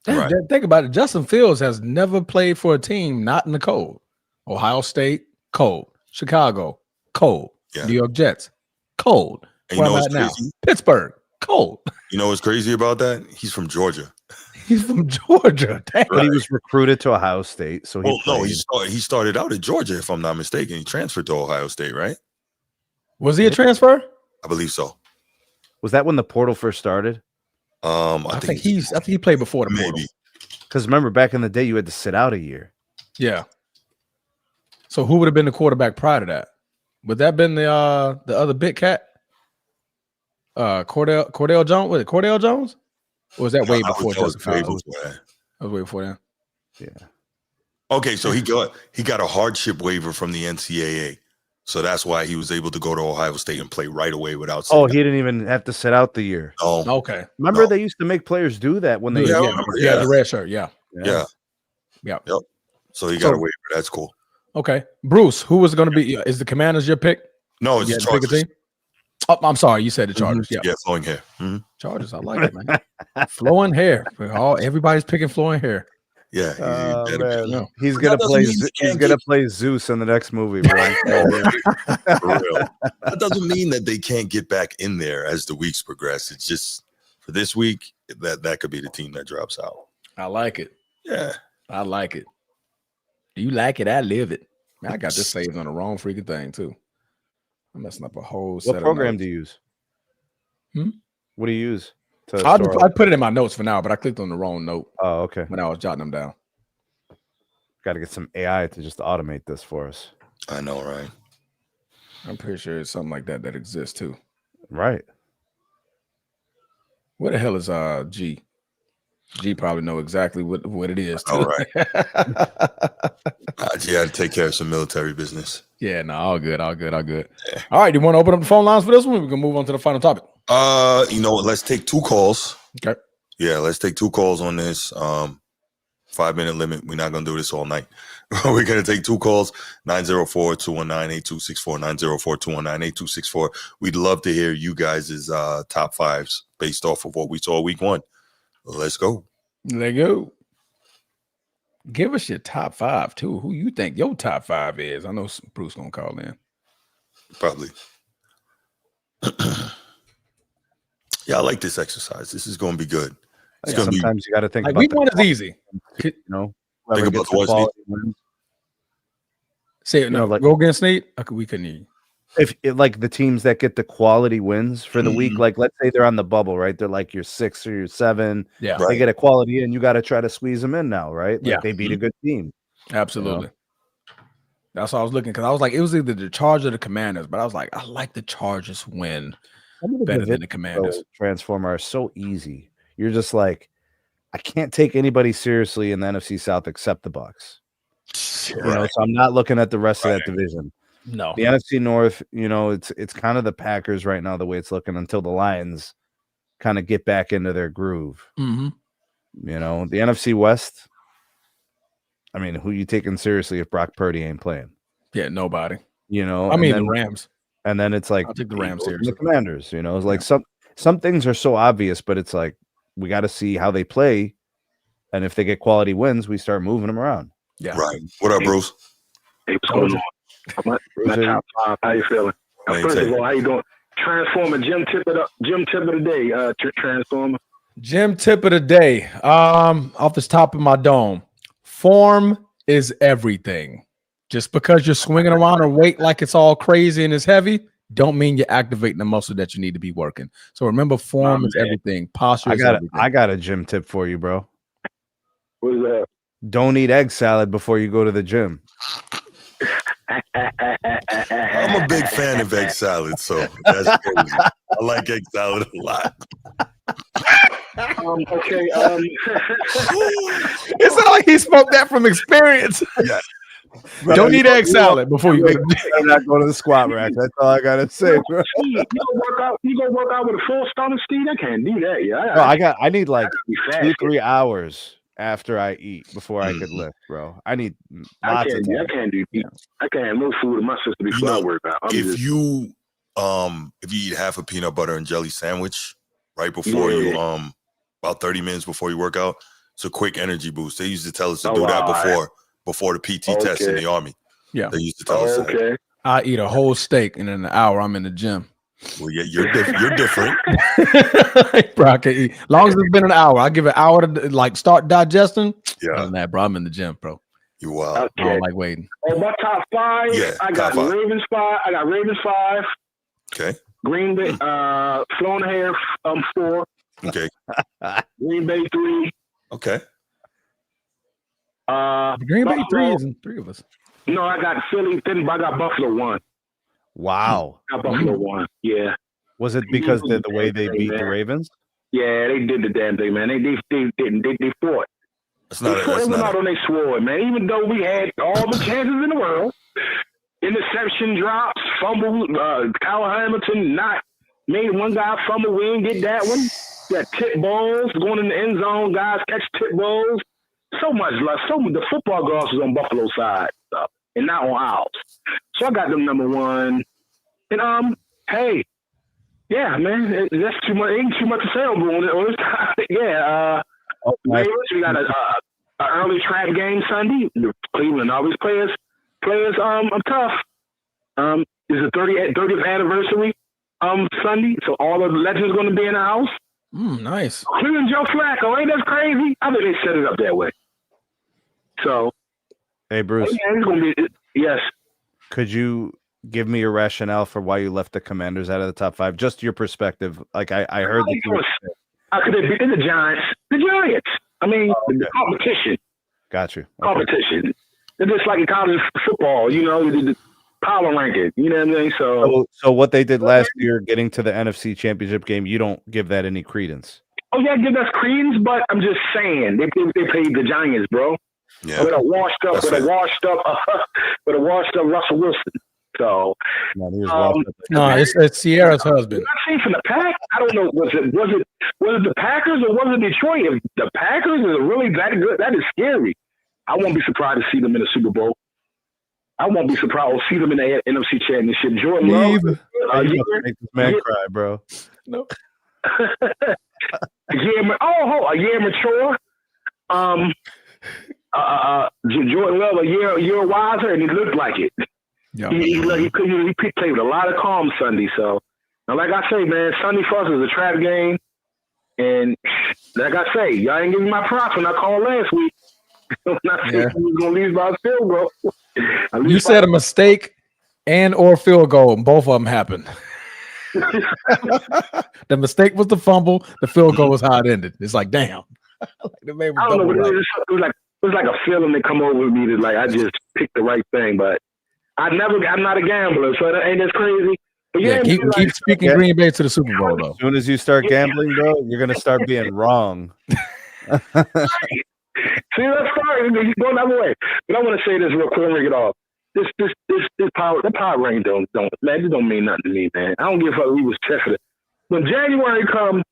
Right. Think about it. Justin Fields has never played for a team not in the cold. Ohio State, cold. Chicago, cold. Yeah. New York Jets, cold. And you Where know I'm what's at now? crazy? Pittsburgh, cold. You know what's crazy about that? He's from Georgia. He's from Georgia. Damn. But he was recruited to Ohio State, so he played. He started out at Georgia, if I'm not mistaken. He transferred to Ohio State, right? Was he a transfer? I believe so. Was that when the portal first started? I think he played before the portal. maybe. Because remember, back in the day, you had to sit out a year. Yeah. So who would have been the quarterback prior to that? Would that have been the other big cat? Cordell Jones? Was it Cordell Jones? Or was that way before Justin Fields? That was way before that. Yeah. Okay, so he got a hardship waiver from the NCAA. So that's why he was able to go to Ohio State and play right away without Oh, he didn't even have to sit out the year. No. Okay. Remember they used to make players do that when they the red shirt. Yeah. Yeah. Yep. So he got a waiver. That's cool. Okay. Bruce, who was going to be? Is the Commanders your pick? No, it's the Chargers. Oh, I'm sorry. You said the Chargers. Yeah, flowing hair. Chargers. I like it, man. Flowing hair. Everybody's picking flowing hair. Yeah, he's gonna play. He's gonna play Zeus in the next movie, bro. For real. That doesn't mean that they can't get back in there as the weeks progress. It's just for this week that could be the team that drops out. I like it. Yeah, I like it. Do you like it? I live it. Man, I got this saved on the wrong freaking thing too. I'm messing up a whole set. What program do you use? What do you use? I put it in my notes for now, but I clicked on the wrong note. Oh, okay. When I was jotting them down. Got to get some AI to just automate this for us. I know, right? I'm pretty sure it's something like that exists too. Right. What the hell is G? G probably know exactly what it is too. All right. G had to take care of some military business. Yeah, no, all good. Yeah. All right, do you want to open up the phone lines for this one? We can move on to the final topic. You know what? Let's take 2 calls. Okay. Yeah, let's take 2 calls on this. 5-minute limit. We're not gonna do this all night. We're gonna take 2 calls. 904-219-8264. 904-219-8264. We'd love to hear you guys' top 5s based off of what we saw week 1. Let's go. Let go. Give us your top 5 too. Who you think your top 5 is? I know Bruce gonna call in. Probably. Yeah, I like this exercise. This is going to be good. It's going to be. Sometimes you got to think. Like about week 1 is easy. You know, think about the quality wins. Say it. No, like go against Nate. We couldn't hear you. If like the teams that get the quality wins for the week, like let's say they're on the bubble, right? They're like your 6 or your 7. Yeah, they get a quality in. You got to try to squeeze them in now, right? Like they beat a good team. Absolutely. You know? That's why I was looking because I was like, it was either the Chargers or the Commanders, but I was like, I like the Chargers win better than the Commanders. Transformer are so easy. You're just like, I can't take anybody seriously in the NFC South except the Bucs. You know, so I'm not looking at the rest of that division. No, the NFC North, you know, it's kind of the Packers right now, the way it's looking until the Lions kind of get back into their groove. Mm-hmm. You know, the NFC West. I mean, who you taking seriously if Brock Purdy ain't playing? Yeah, nobody. You know, I mean the Rams. And then it's like I'll take the Rams seriously. The Commanders. You know, it's like some things are so obvious, but it's like we got to see how they play, and if they get quality wins, we start moving them around. Yeah, right. What up, Bruce? Hey, what's going on? My top 5. How you feeling? First of all, how you doing? Transformer, Jim tip of the day. Transformer. Jim tip of the day. Off the top of my dome, form is everything. Just because you're swinging around a weight like it's all crazy and it's heavy, don't mean you're activating the muscle that you need to be working. So remember, form is everything. Posture is everything. I got a gym tip for you, bro. What is that? Don't eat egg salad before you go to the gym. I'm a big fan of egg salad, so that's crazy. I like egg salad a lot. Okay. It's not like he spoke that from experience. Yeah. Don't eat egg salad before you go to the gym. I'm not going to the squat rack. That's all I gotta say, bro. You gonna work out with a full stomach, Steve? I can't do that. Yeah. No, I need like 2-3 hours after I eat before I could lift, bro. I need lots of time. I can't have no food in my system before I work out. If you eat half a peanut butter and jelly sandwich right before you about 30 minutes before you work out. It's a quick energy boost. They used to tell us to do that before the PT test in the Army. Yeah. They used to tell us that. I eat a whole steak, and in an hour, I'm in the gym. Well, yeah, you're different. Bro, I can eat. As long as it's been an hour, I give it an hour to like start digesting. Yeah. Other than that, bro, I'm in the gym, bro. You wild. Okay. I don't like waiting. Oh, my top 5. Yeah, I got top 5. Ravens 5. I got Ravens 5. Okay. Green Bay, Flowing Hair 4. Okay. Green Bay 3. Okay. Green Bay 3 isn't 3 of us. No, I got Philly. Then I got Buffalo 1. Wow. I got Buffalo 1. Yeah. Was it because the way they beat the Ravens? Yeah, they did the damn thing, man. They fought. That's They fought out on their sword, man. Even though we had all the chances in the world, interception drops, fumble, Kyle Hamilton made one guy fumble. We didn't get that one. Got tip balls going in the end zone. Guys catch tip balls. So much love. The football gods was on Buffalo's side and not on ours. So I got them number 1. And hey, yeah, man, that's too much. Ain't too much to say on this time. Yeah, Ravens, we got a early trap game Sunday. Cleveland always players tough. It's the 30th anniversary Sunday, so all of the legends going to be in the house. Nice. Cleveland Joe Flacco, ain't that crazy? I think they set it up that way. So, hey Bruce, it's gonna be, yes. Could you give me a rationale for why you left the Commanders out of the top 5? Just your perspective. Like I heard that. How could they beat the Giants? The Giants. I mean, the competition. Got you. Okay. Competition. They're just like in college football, the power ranking. You know what I mean? So what they did last year, getting to the NFC Championship game, you don't give that any credence. Oh yeah, give us credence, but I'm just saying they played the Giants, bro. Yeah. With a washed up Russell Wilson. So no, it's Sierra's husband. I think from the Pack, I don't know. Was it the Packers or was it Detroit? If the Packers are really that good, that is scary. I won't be surprised to see them in the Super Bowl. I won't be surprised to see them in the NFC Championship. Jordan Love, make this man cry, bro. No. a year mature. Jordan Love a year wiser, and he looked like it. Yeah. He played with a lot of calm Sunday. So, now, like I say, man, Sunday for us is a trap game, and like I say, y'all ain't give me my props when I called last week. When I said we was gonna lose by a field goal. You said a mistake and or field goal, and both of them happened. The mistake was the fumble. The field goal was how it ended. It's like, damn. I don't know, but it was like a feeling that come over me that like I just picked the right thing, but I'm not a gambler, so that ain't as crazy. But yeah, keep speaking Green Bay to the Super Bowl though. As soon as you start gambling, bro, you're gonna start being wrong. See, let's start. He's going that way. But I want to say this real quick and ring it off. This power rank don't man, it don't mean nothing to me, man. I don't give a fuck who was checking it. When January comes,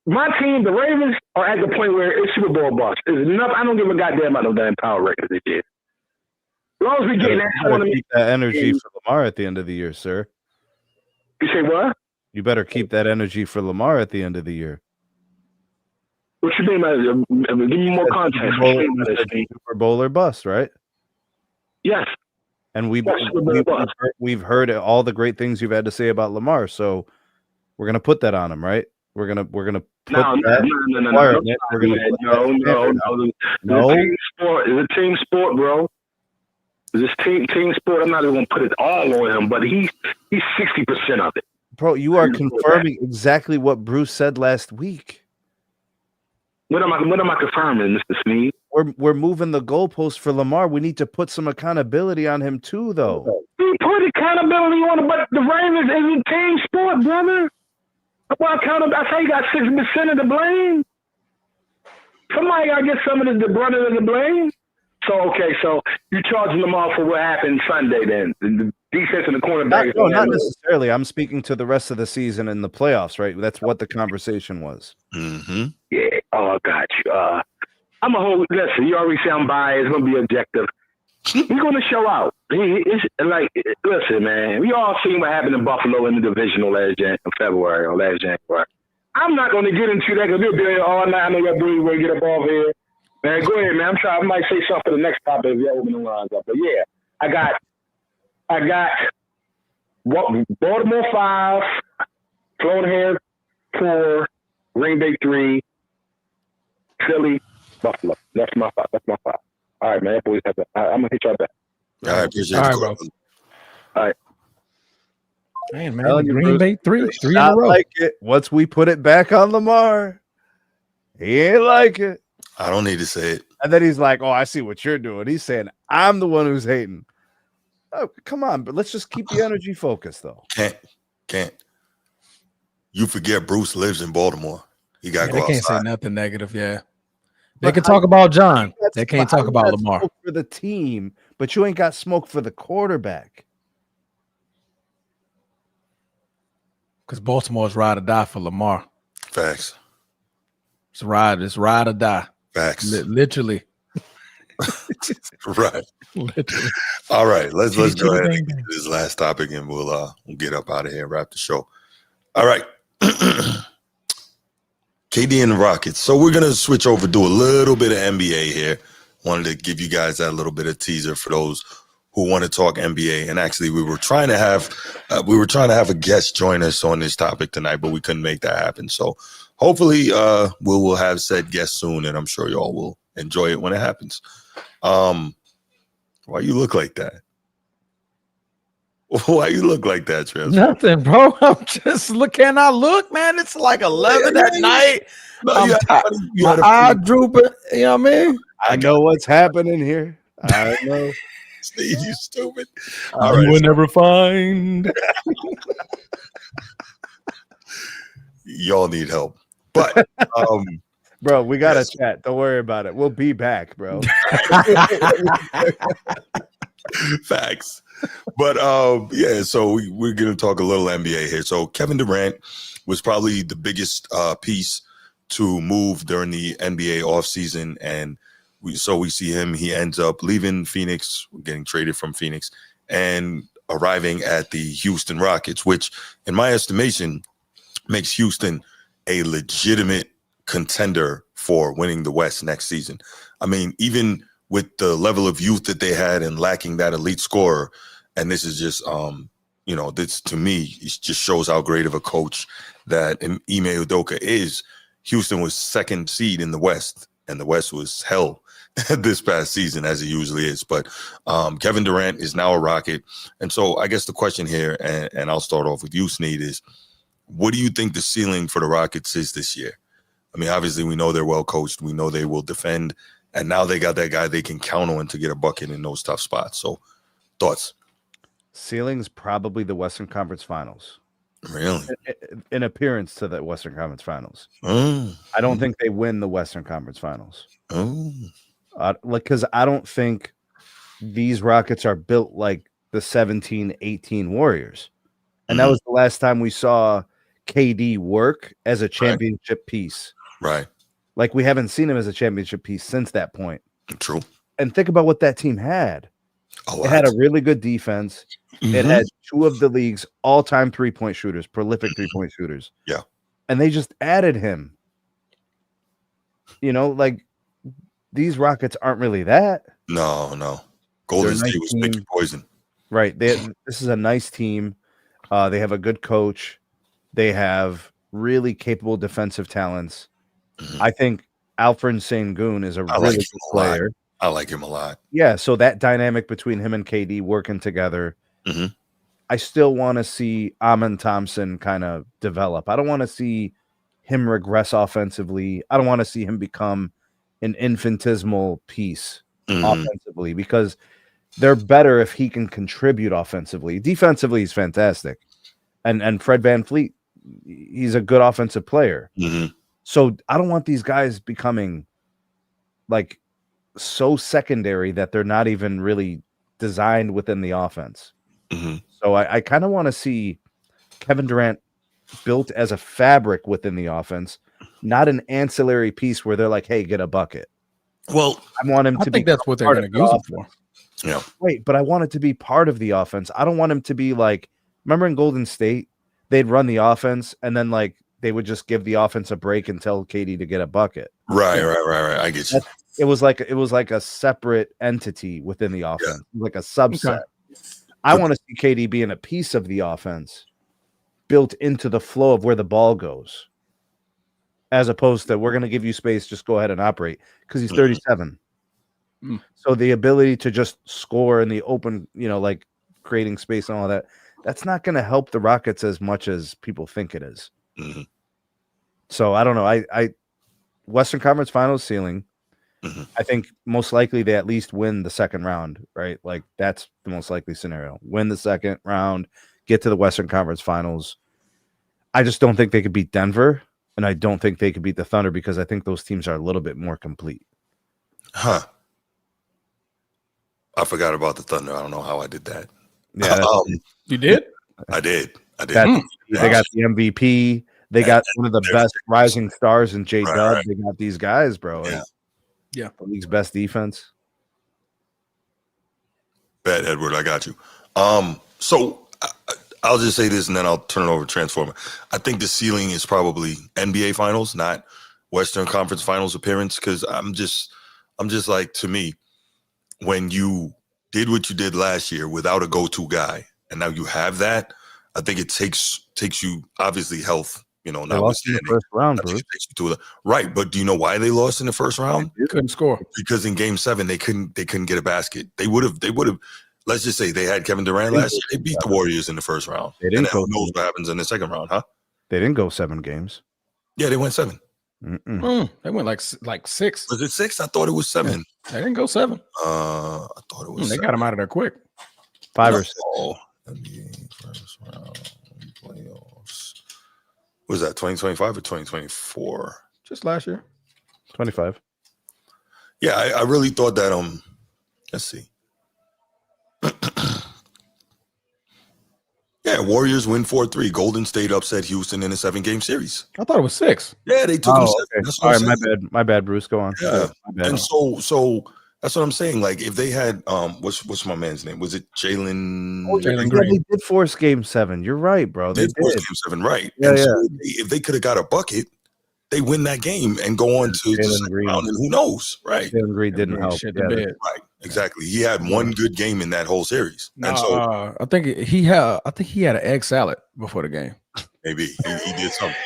my team, the Ravens, are at the point where it's Super Bowl bust. I don't give a goddamn about no damn power records this year. As long as we get that tournament, keep that energy for Lamar at the end of the year, sir. You say what? You better keep that energy for Lamar at the end of the year. What you mean by that? Give me more context. Super Bowl or bust, right? Yes. And we've heard all the great things you've had to say about Lamar, so we're gonna put that on him, right? We're gonna put that requirement. We're gonna no. It's a team sport, bro. It's team sport. I'm not even gonna put it all on him, but he's 60% of it. Bro, you are confirming exactly what Bruce said last week. What am I confirming, Mr. Sneed? We're moving the goalpost for Lamar. We need to put some accountability on him too, though. We put accountability on him, but the Ravens is a team sport, brother. Well, I say you got 60% of the blame. Somebody got to get some of the brunt of the blame. So you charging Lamar for what happened Sunday then? The defense and the cornerback. No, not necessarily. I'm speaking to the rest of the season and the playoffs, right? That's what the conversation was. Mm-hmm. Yeah. Oh, got you. I'm a whole. Listen, you already say I'm biased. I'm gonna be objective. We're gonna show out. It's like, listen, man. We all seen what happened in Buffalo in the divisional last January. I'm not going to get into that because we'll be here all night. I know that Brady will get up off here. Man, go ahead, man. I might say something for the next topic if y'all open the lines up. But yeah, I got Baltimore 5, Florida Hair 4, Green Bay 3, Philly, Buffalo. That's my 5. All right, man. Boys, I'm gonna hit y'all back. All right, appreciate All it. right, All right. Man, the Green Bay three in a Not row. like it. Once we put it back on Lamar, he ain't like it. I don't need to say it. And then he's like, "Oh, I see what you're doing." He's saying, "I'm the one who's hating." Oh, come on, but let's just keep the energy focused, though. Can't. You forget Bruce lives in Baltimore. He got to go They can't outside. say nothing negative. Yeah, they can talk about John. They can't talk about Lamar smoke for the team, but you ain't got smoke for the quarterback. because Baltimore's ride or die for Lamar. Facts. It's ride or die. Facts. Literally. Right. Literally. All right. Let's go ahead and get to this last topic, and we'll get up out of here and wrap the show. All right. KD and the Rockets. So we're gonna switch over, do a little bit of NBA here. Wanted to give you guys that little bit of teaser for those who want to talk NBA. And actually, we were trying to have a guest join us on this topic tonight, but we couldn't make that happen. So hopefully, we will have said guest soon, and I'm sure y'all will enjoy it when it happens. Why you look like that? Why you look like that, Travis? Nothing, bro. I'm just looking. I look, man. It's like 11 at night. I'm tired. My eye drooping. You know what I mean? I know what's happening here. I know. Steve, you stupid. All right, you will never find. Y'all need help. But bro, we got to chat. Don't worry about it. We'll be back, bro. Facts. But yeah, so we're going to talk a little NBA here. So Kevin Durant was probably the biggest piece to move during the NBA offseason. And we see him. He ends up leaving Phoenix, getting traded from Phoenix, and arriving at the Houston Rockets, which in my estimation makes Houston a legitimate contender for winning the West next season. I mean, even with the level of youth that they had and lacking that elite scorer, and this is just, this to me, it just shows how great of a coach that Ime Udoka is. Houston was second seed in the West, and the West was hell this past season, as it usually is. But Kevin Durant is now a Rocket. And so I guess the question here, and I'll start off with you, Sneed, is what do you think the ceiling for the Rockets is this year? I mean, obviously, we know they're well coached. We know they will defend. And now they got that guy they can count on to get a bucket in those tough spots. So thoughts? Ceiling's probably the Western Conference Finals. Really? An appearance to the Western Conference Finals. I don't think they win the Western Conference Finals. Because I don't think these Rockets are built like the 17-18 Warriors. And that was the last time we saw KD work as a championship piece. Right. Like, we haven't seen him as a championship piece since that point. True. And think about what that team had. It had a really good defense. It had two of the league's all-time three-point shooters, prolific three-point shooters. Yeah. And they just added him. Like, these Rockets aren't really that. No. Golden State was picking poison. Right. This is a nice team. They have a good coach. They have really capable defensive talents. I think Alfred Sengun is a really good player. I like him a lot. Yeah, so that dynamic between him and KD working together, I still want to see Amen Thompson kind of develop. I don't want to see him regress offensively. I don't want to see him become an infinitesimal piece offensively, because they're better if he can contribute offensively. Defensively, he's fantastic. And Fred VanVleet, he's a good offensive player. So I don't want these guys becoming like so secondary that they're not even really designed within the offense. So I kind of want to see Kevin Durant built as a fabric within the offense, not an ancillary piece where they're like, hey, get a bucket. Well, I think that's what they're going to use him for. Yeah. Right, but I want it to be part of the offense. I don't want him to be like, remember in Golden State, they'd run the offense and then like they would just give the offense a break and tell KD to get a bucket. Right. I get you. It was like a separate entity within the offense, like a subset. Okay. I want to see KD being a piece of the offense built into the flow of where the ball goes, as opposed to we're going to give you space, just go ahead and operate, because he's 37. So the ability to just score in the open, like creating space and all that, that's not going to help the Rockets as much as people think it is. Mm-hmm. So I don't know. I Western Conference Finals ceiling. Mm-hmm. I think most likely they at least win the second round, right? Like that's the most likely scenario. Win the second round, get to the Western Conference Finals. I just don't think they could beat Denver, and I don't think they could beat the Thunder because I think those teams are a little bit more complete. Huh. I forgot about the Thunder. I don't know how I did that. Yeah, you did? I did. They got the MVP. They got one of the best rising stars in J-Dub. Right. They got these guys, bro. Yeah. The league's best defense. Bet, Edward, I got you. So I'll just say this and then I'll turn it over to Transformer. I think the ceiling is probably NBA Finals, not Western Conference Finals appearance, because I'm just like, to me, when you did what you did last year without a go-to guy, and now you have that, I think it takes you, obviously, health, notwithstanding. First round, Bruce. Right, but do you know why they lost in the first round? They couldn't score. Because in Game 7 they couldn't get a basket. They would have. Let's just say they had Kevin Durant last year. They beat the Warriors in the first round. They didn't who knows what happens in the second round, huh? They didn't go 7 games. Yeah, they went 7. They went like 6. Was it 6? I thought it was 7. They didn't go 7. I thought it was. They 7. got him out of there quick. 5 or 6. NBA first round playoffs. Was that 2025 or 2024? Just last year. 25. Yeah, I really thought that. Let's see. Yeah, Warriors win 4-3. Golden State upset Houston in a 7-game series. I thought it was 6. Yeah, they took them 7. Okay. That's All what right, I'm saying. my bad, Bruce. Go on. Yeah, my bad. and so that's what I'm saying. Like, if they had what's my man's name? Was it Jalen? Jalen Green. They did force Game 7. You're right, bro. They did force Game 7, right? Yeah, and yeah. so if they could have got a bucket, they win that game and go on to the second round, and who knows, right? Jalen Green didn't help. Right, exactly. He had one good game in that whole series, No, and so I think he had an egg salad before the game. maybe he did something.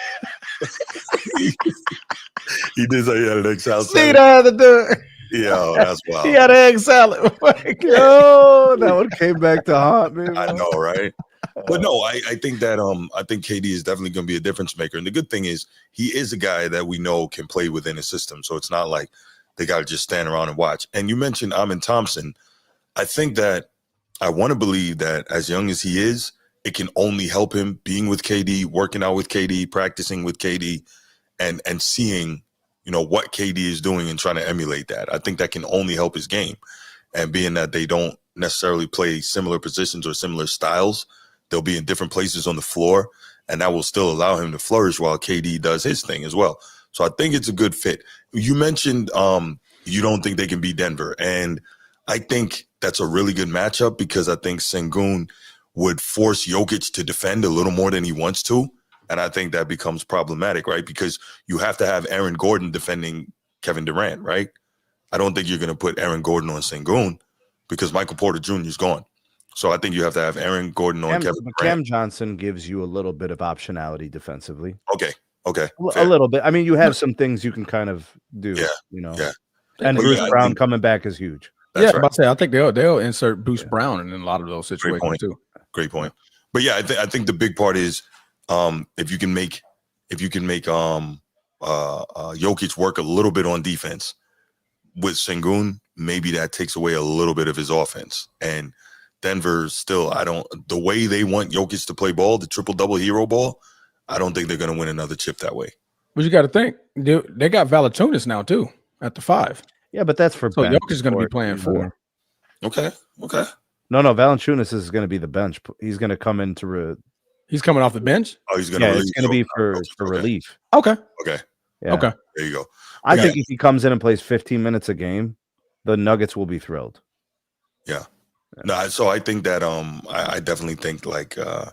He did say he had an egg salad. Yeah, that's wild. He had an egg salad. Yo, that one came back to haunt me. I know, right? But no, I think that I think KD is definitely going to be a difference maker. And the good thing is he is a guy that we know can play within a system. So it's not like they got to just stand around and watch. And you mentioned Amin Thompson. I think that I want to believe that as young as he is, it can only help him being with KD, working out with KD, practicing with KD, and seeing, what KD is doing and trying to emulate that. I think that can only help his game. And being that they don't necessarily play similar positions or similar styles, they'll be in different places on the floor, and that will still allow him to flourish while KD does his thing as well. So I think it's a good fit. You mentioned you don't think they can beat Denver, and I think that's a really good matchup because I think Sengun would force Jokic to defend a little more than he wants to, and I think that becomes problematic, right? Because you have to have Aaron Gordon defending Kevin Durant, right? I don't think you're going to put Aaron Gordon on Sengun because Michael Porter Jr. is gone. So I think you have to have Aaron Gordon on Kevin Durant. Cam Johnson gives you a little bit of optionality defensively. Okay. A little bit. I mean, you have some things you can kind of do. Yeah. And Bruce Brown coming back is huge. That's right. I'm about to say, I think they'll insert Bruce Brown in a lot of those situations too. Great point. But yeah, I think the big part is if you can make Jokic work a little bit on defense with Sengun, maybe that takes away a little bit of his offense. And Denver still, the way they want Jokic to play ball, the triple-double hero ball, I don't think they're going to win another chip that way. But you got to think, they got Valanciunas now too at the 5. Yeah, but that's for so Jokic is going to be playing 4. Okay. No, Valanciunas is going to be the bench. He's going to come into. He's coming off the bench. Oh, he's going to. Yeah, it's going to be for relief. Okay. Yeah. Okay. There you go. I think if he comes in and plays 15 minutes a game, the Nuggets will be thrilled. Yeah. No, so I think that I definitely think like the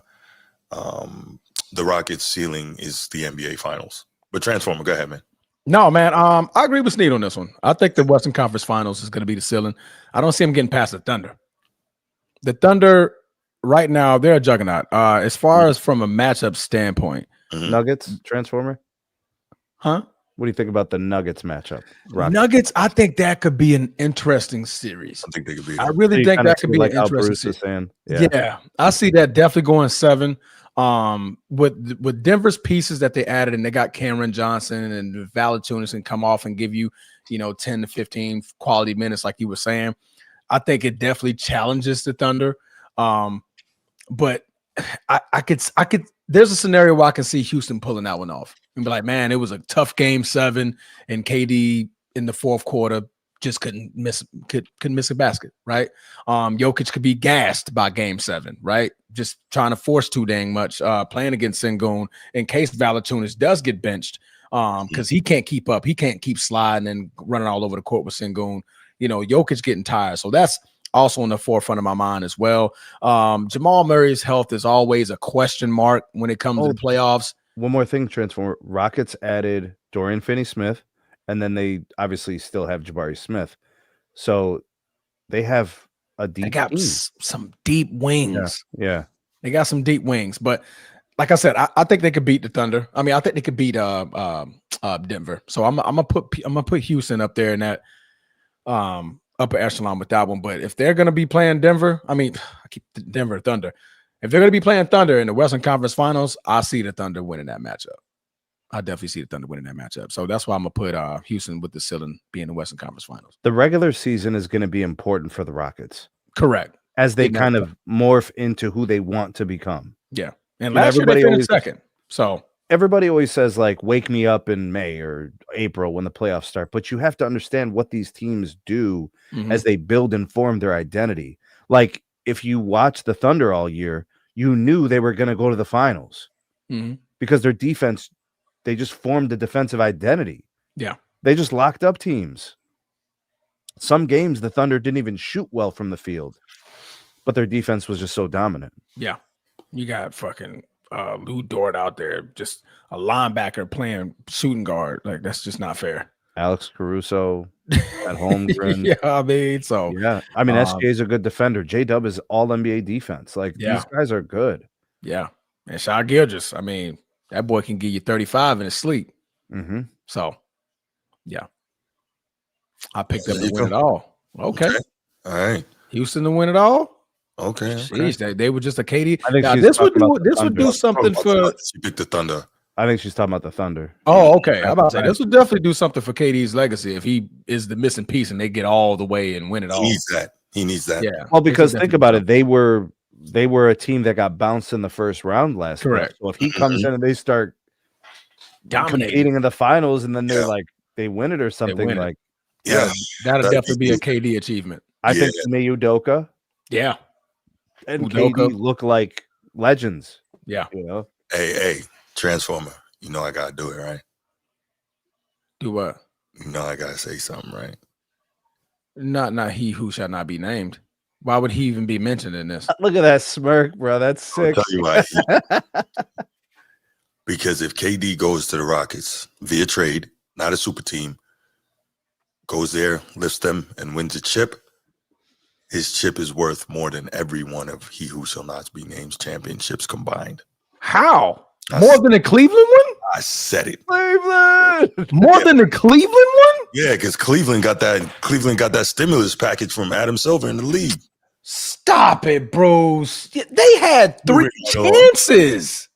Rockets' ceiling is the NBA Finals. But Transformer, go ahead, man. No, man. I agree with Snead on this one. I think the Western Conference Finals is going to be the ceiling. I don't see them getting past the Thunder. The Thunder right now, they're a juggernaut. As far as from a matchup standpoint, Nuggets, Transformer. huh? What do you think about the Nuggets matchup? Nuggets, I think that could be an interesting series. I think they could be. I really So you think kinda that could see be like an how interesting Bruce is series. saying. Yeah, I see that definitely going 7. With Denver's pieces that they added, and they got Cameron Johnson and Valanciunas can come off and give you, 10 to 15 quality minutes, like you were saying. I think it definitely challenges the Thunder. But I could. There's a scenario where I can see Houston pulling that one off and be like, man, it was a tough game 7, and KD in the fourth quarter just couldn't miss a basket, right? Jokic could be gassed by game 7, right? Just trying to force too dang much, playing against Sengun in case Valanciunas does get benched, because he can't keep up. He can't keep sliding and running all over the court with Sengun. Jokic getting tired. So that's also in the forefront of my mind as well. Jamal Murray's health is always a question mark when it comes to the playoffs. One more thing, Transformer. Rockets added Dorian Finney-Smith, and then they obviously still have Jabari Smith. So they have a deep They got team. some deep wings. Yeah. They got some deep wings. But like I said, I think they could beat the Thunder. I mean, I think they could beat Denver. So I'm gonna put Houston up there in that upper echelon with that one. But if they're gonna be playing Denver, I mean, I keep Denver Thunder. If they're gonna be playing Thunder in the Western Conference Finals, I see the Thunder winning that matchup. I definitely see the Thunder winning that matchup. So that's why I'm gonna put Houston with the ceiling being the Western Conference Finals. The regular season is going to be important for the Rockets. Correct. As they kind of morph into who they want to become. Yeah. And last year they finished second. So everybody always says, like, wake me up in May or April when the playoffs start. But you have to understand what these teams do as they build and form their identity. Like, if you watch the Thunder all year, you knew they were going to go to the finals because their defense, they just formed a defensive identity. Yeah. They just locked up teams. Some games, the Thunder didn't even shoot well from the field, but their defense was just so dominant. Yeah. You got fucking Lou Dort out there, just a linebacker playing shooting guard. Like, that's just not fair. Alex Caruso at Holmgren. Yeah, I mean, so. Yeah. I mean, SJ is a good defender. J-Dub is all NBA defense. Like, these guys are good. Yeah. And Shai Gilgeous, I mean, that boy can give you 35 in his sleep. So, yeah. I picked up to win it all. Okay. All right. Houston to win it all? Okay. Jeez, they were just a KD. I think now, this would do something for. She picked the Thunder. I think she's talking about the Thunder. Oh, okay. I'm about to say this would definitely do something for KD's legacy if he is the missing piece and they get all the way and win it all. He needs that. Yeah. Well, because think about it, they were a team that got bounced in the first round last year. Correct. So if he comes in and they start competing in the finals, and then they're like they win it or something, like that'd definitely be a KD achievement. I think Ime Udoka, and Udoka KD look like legends. Yeah, Hey, Transformer. You know I gotta do it, right? Do what? You know I gotta say something, right? Not he who shall not be named. Why would he even be mentioned in this? Look at that smirk, bro. That's sick. I'll tell you why. Because if KD goes to the Rockets via trade, not a super team, goes there, lifts them, and wins a chip, his chip is worth more than every one of he who shall not be named championships combined. How? More than the Cleveland one? I said it. Cleveland. More than the Cleveland one? Yeah, because Cleveland got that stimulus package from Adam Silver in the league. Stop it, bros. They had 3 chances.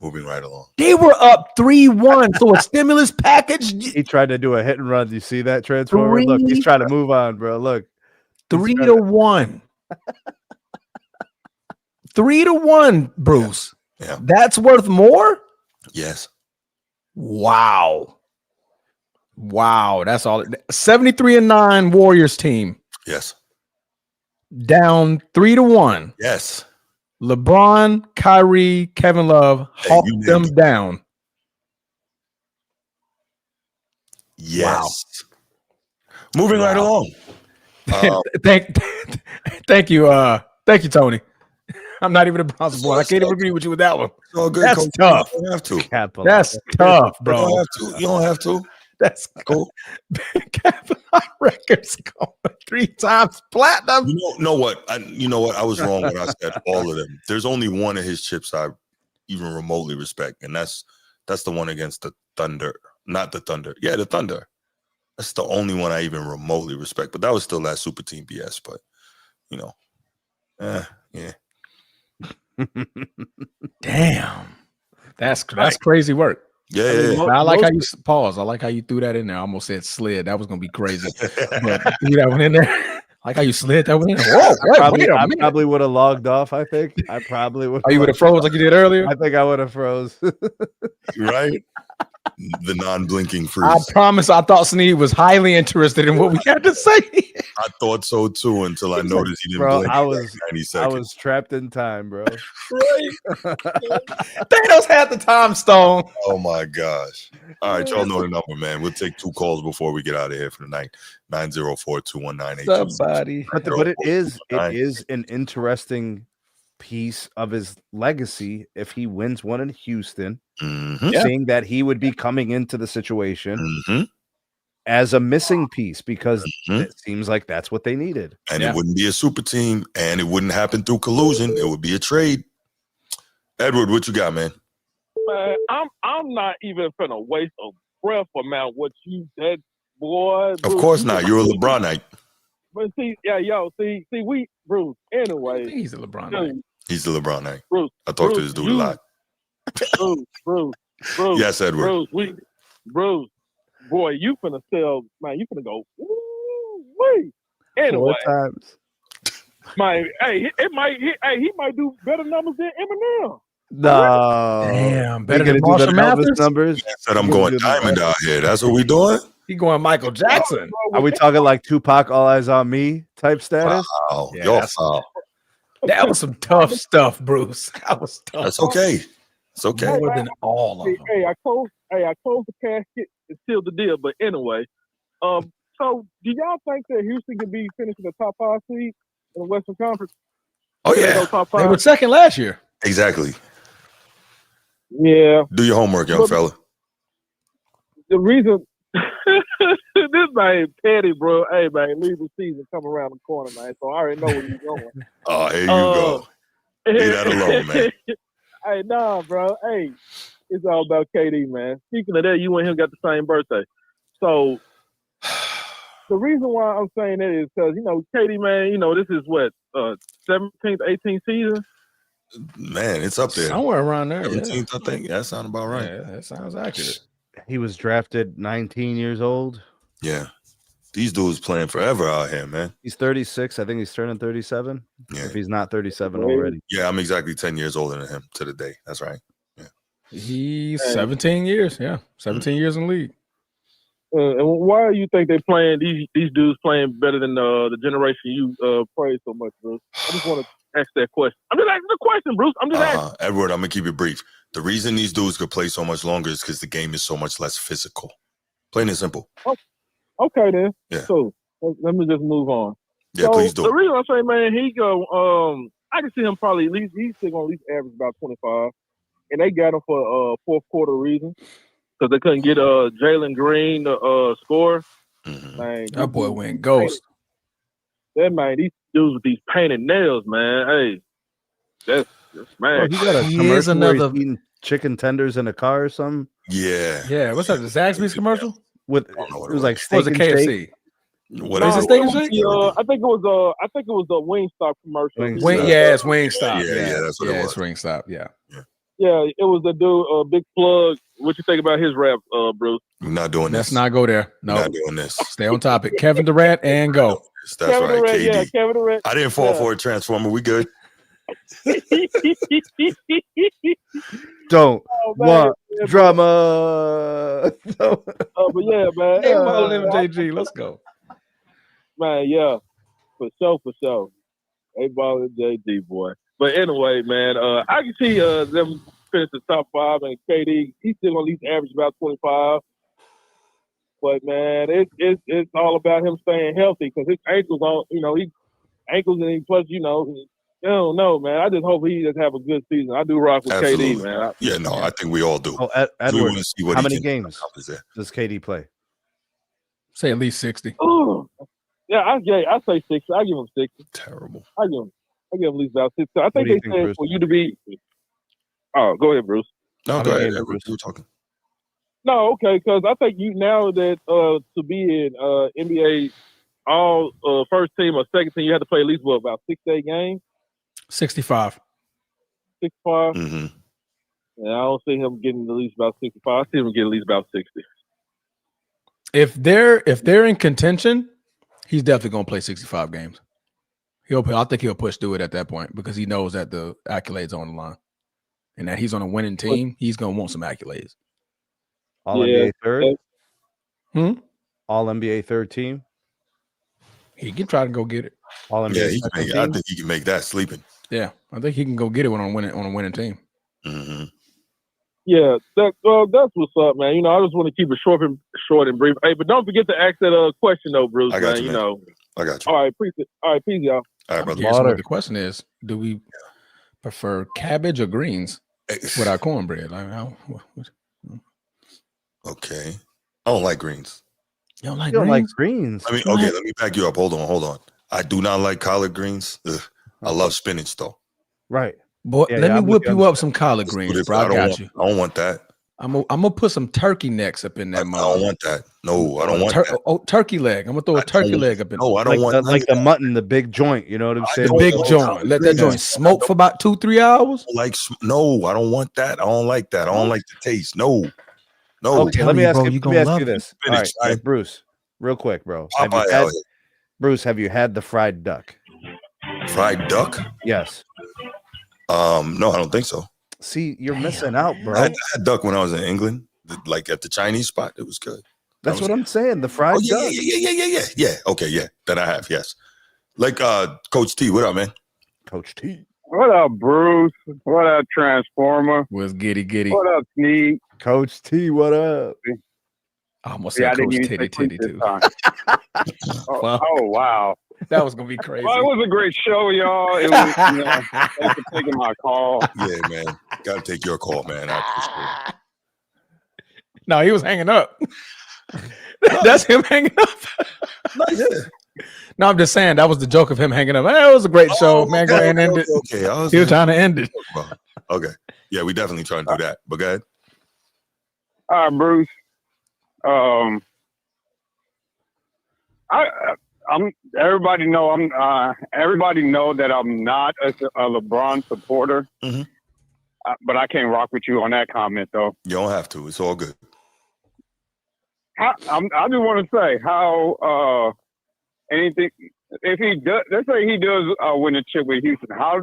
Moving right along. They were up 3-1. So a stimulus package. He tried to do a hit and run. Do you see that, Transformer? Look, he's trying to move on, bro. Look. 3-1. 3-1, Bruce. Yeah. That's worth more? Yes. Wow. That's all. 73-9 Warriors team. Yes. Down 3-1. Yes. LeBron, Kyrie, Kevin Love hawked them down. Yes. Wow. Moving right along. Thank you, Tony. I'm not even a Browns boy. I can't even agree with you with that one. It's all good, That's Coach. tough. You don't have to. That's tough, You bro. don't have to. You don't have to. That's cool. Records going 3 times platinum. You know what? I was wrong when I said all of them. There's only one of his chips I even remotely respect, and that's the one against the Thunder. Not the Thunder. Yeah, the Thunder. That's the only one I even remotely respect. But that was still that super team BS. But yeah. Damn, that's crazy work. Yeah, I like how you pause. I like how you threw that in there. I almost said slid. That was gonna be crazy. But threw that one in there. I like how you slid that one in. Whoa, I probably would have logged off. I think I probably would. Oh, you would have froze like you did earlier. I think I would have froze. Right. The non-blinking freeze. I promise. I thought Sneed was highly interested in what we had to say. I thought so too until I noticed he didn't blink. I was 90 seconds. I was trapped in time, bro. Thanos had the time stone. Oh my gosh. All right, y'all know the number, man. We'll take 2 calls before we get out of here for the night. 904-219-8266. Somebody. But it is an interesting piece of his legacy if he wins one in Houston, seeing that he would be coming into the situation as a missing piece because it seems like that's what they needed. And it wouldn't be a super team, and it wouldn't happen through collusion. It would be a trade. Edward, what you got, man? Man, I'm not even finna waste a breath about what you said, boy. Of course not. You're a LeBronite. But see, we, Bruce, anyway. He's a LeBronite. He's the LeBronite. Bruce, I talk to this dude a lot. Bruce. Yes, Edward. Bruce, boy, you finna sell, man, you finna go, woo-wee. Anyway. 4 times. Man, he might do better numbers than Eminem. No. Damn, Better better than than Marshall Mathers? numbers. I said I'm going diamond out here. That's what we doing? He going Michael Jackson. Are we talking like Tupac, All Eyes on Me type status? Wow. Yeah, You're foul. That was some tough stuff, Bruce. That was tough. That's okay. It's okay. More than all of them. Hey, I closed the casket and sealed the deal. But anyway, so do y'all think that Houston can be finishing the top 5 seed in the Western Conference? Oh, yeah. They were second last year. Exactly. Yeah. Do your homework, young fella. The reason this man petty, bro. Hey, man, leave the season come around the corner, man. So I already know where you're going. Oh, here you go. Leave that alone, man. Hey, nah, bro. Hey, it's all about KD, man. Speaking of that, you and him got the same birthday. So the reason why I'm saying that is because, KD, man, this is what, 17th, 18th season? Man, it's up there. Somewhere around there. 17th, I think. Yeah, that sounds about right. Yeah, that sounds accurate. He was drafted 19 years old. Yeah. These dudes playing forever out here, man. He's 36. I think he's turning 37. Yeah. If he's not 37 already. Yeah, I'm exactly 10 years older than him to the day. That's right. Yeah. He's 17 years. Yeah. 17 years in the league. And why do you think they playing these dudes playing better than the generation you praise so much, Bruce? I just want to ask that question. I'm just asking the question, Bruce. I'm just asking. Edward, I'm gonna keep it brief. The reason these dudes could play so much longer is because the game is so much less physical. Plain and simple. Oh, okay then. Yeah. So let me just move on. Yeah, so please do. The reason I say, man, he go. I can see him probably at least he's still gonna at least average about 25, and they got him for fourth quarter reason. Because they couldn't get Jalen Green to score. Man, that boy went ghost. That man, these dudes with these painted nails, man. Hey, that's man. He got a commercial where he's eating chicken tenders in a car or something. Yeah. Yeah. What's that? The Zaxby's commercial? With it was like steak was it KFC? Shake. What is it? Steak and Shake? I think it was a Wingstop commercial. Yeah, it's Wingstop. Yeah, that's what it was. It's Wingstop. Yeah. Yeah, it was the dude, Big Plug. What you think about his rap, Bruce? We're not doing this. Let's not go there. No. We're not doing this. Stay on topic. Kevin Durant and go. That's Kevin right, Durant, KD. yeah, Kevin Durant. I didn't fall for a transformer. We good. Don't want yeah, drama. But yeah, man. Hey, JG, let's go. Man, yeah. For sure. Hey, ball JG, boy. But anyway, man, I can see them finish the top 5, and KD, he's still going to at least average about 25. But man, it's all about him staying healthy because his ankles on, he ankles and plus, I don't know, man. I just hope he just have a good season. I do rock with Absolutely. KD, man. Yeah, no, I think we all do. Oh, We Edward, want to see what how he many can games accomplish there. does KD play? Say at least 60. Ooh. Yeah, I say 60. I give him 60. Terrible. I give him at least about 60. I What think do you they think, said Bruce? for you to be. Oh, go ahead, Bruce. No, How go many ahead. games, Edward, Bruce? you were talking. No, okay, because I think you now that to be in NBA all first team or second team, you have to play at least about 6-8 games, 65. 65. Mm-hmm. And I don't see him getting at least about 65. I see him getting at least about 60. If they're in contention, he's definitely gonna play 65 games. I think he'll push through it at that point because he knows that the accolades are on the line. And that he's on a winning team, he's gonna want some accolades. All NBA third? All NBA third team? He can try to go get it. All NBA Yeah, I think he can make that sleeping. Yeah, I think he can go get it on a winning team. Mm-hmm. Yeah, that's what's up, man. I just want to keep it short and brief. Hey, but don't forget to ask that question though, Bruce. I got man. you, man. I got you. All right, appreciate. All right, peace, y'all. All right, brother. Here's what the question is: do we prefer cabbage or greens without cornbread? Like how? Okay. I don't like greens. You don't like You don't greens? like greens? I mean, okay, let me back you up. Hold on. I do not like collard greens. Ugh. I love spinach though. Right. Boy, Yeah, let me I'm whip with you you on up some collard greens, bro. I you. I don't want that. I'm gonna put some turkey necks up in that I don't want that. No, I don't want that. Oh, turkey leg. I'm gonna throw a turkey leg up in. No, I don't want like the mutton, the big joint. You know what I'm saying? The big joint. Let that joint smoke for about 2-3 hours. No, I don't want that. I don't like that. I don't like the taste. No. Okay, let me ask you this. Spinach, all right, Bruce, real quick, bro. Popeye Bruce, have you had the fried duck? Fried duck? Yes. No, I don't think so. See, you're missing out, bro. I had duck when I was in England, like at the Chinese spot. It was good. That's what I'm saying. The fried duck. Yeah. Okay, yeah. That I have, yes. Like Coach T, what up, man? Coach T. What up, Bruce? What up, Transformer? What's giddy? What up, Sneak? Coach T, what up? I almost said Coach Titty too. Oh, wow. That was gonna be crazy. Well, it was a great show, y'all. It was, thanks for taking my call. Yeah, man. Gotta take your call, man. I appreciate it. No, he was hanging up. That's him hanging up. No, I'm just saying that was the joke of him hanging up. It was a great show, man. Go ahead and end it. Okay, he was trying to end it. Okay. Yeah, we definitely trying to do that. But go ahead. All right, Bruce. Everybody know that I'm not a LeBron supporter, but I can't rock with you on that comment though. You don't have to. It's all good. I just want to say how anything if he does, let's say he does win a chip with Houston, how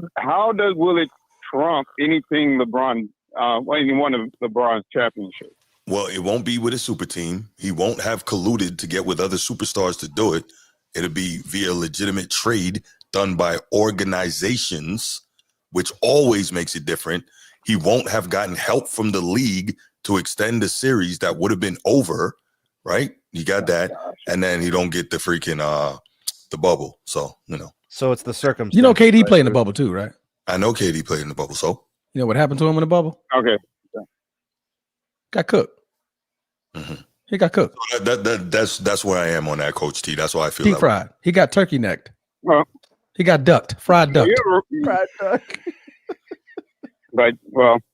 will it trump anything LeBron any one of LeBron's championships? Well, it won't be with a super team. He won't have colluded to get with other superstars to do it. It'll be via legitimate trade done by organizations, which always makes it different. He won't have gotten help from the league to extend the series that would have been over, right? You got that. And then he don't get the freaking the bubble. So, So it's the circumstance. You know KD played in the bubble too, right? I know KD played in the bubble. So you know what happened to him in the bubble? Okay. Got cooked. He got cooked. So that's where I am on that, Coach T. That's why I feel deep fried. He got turkey necked. Well, he got ducked, fried duck. Fried duck. But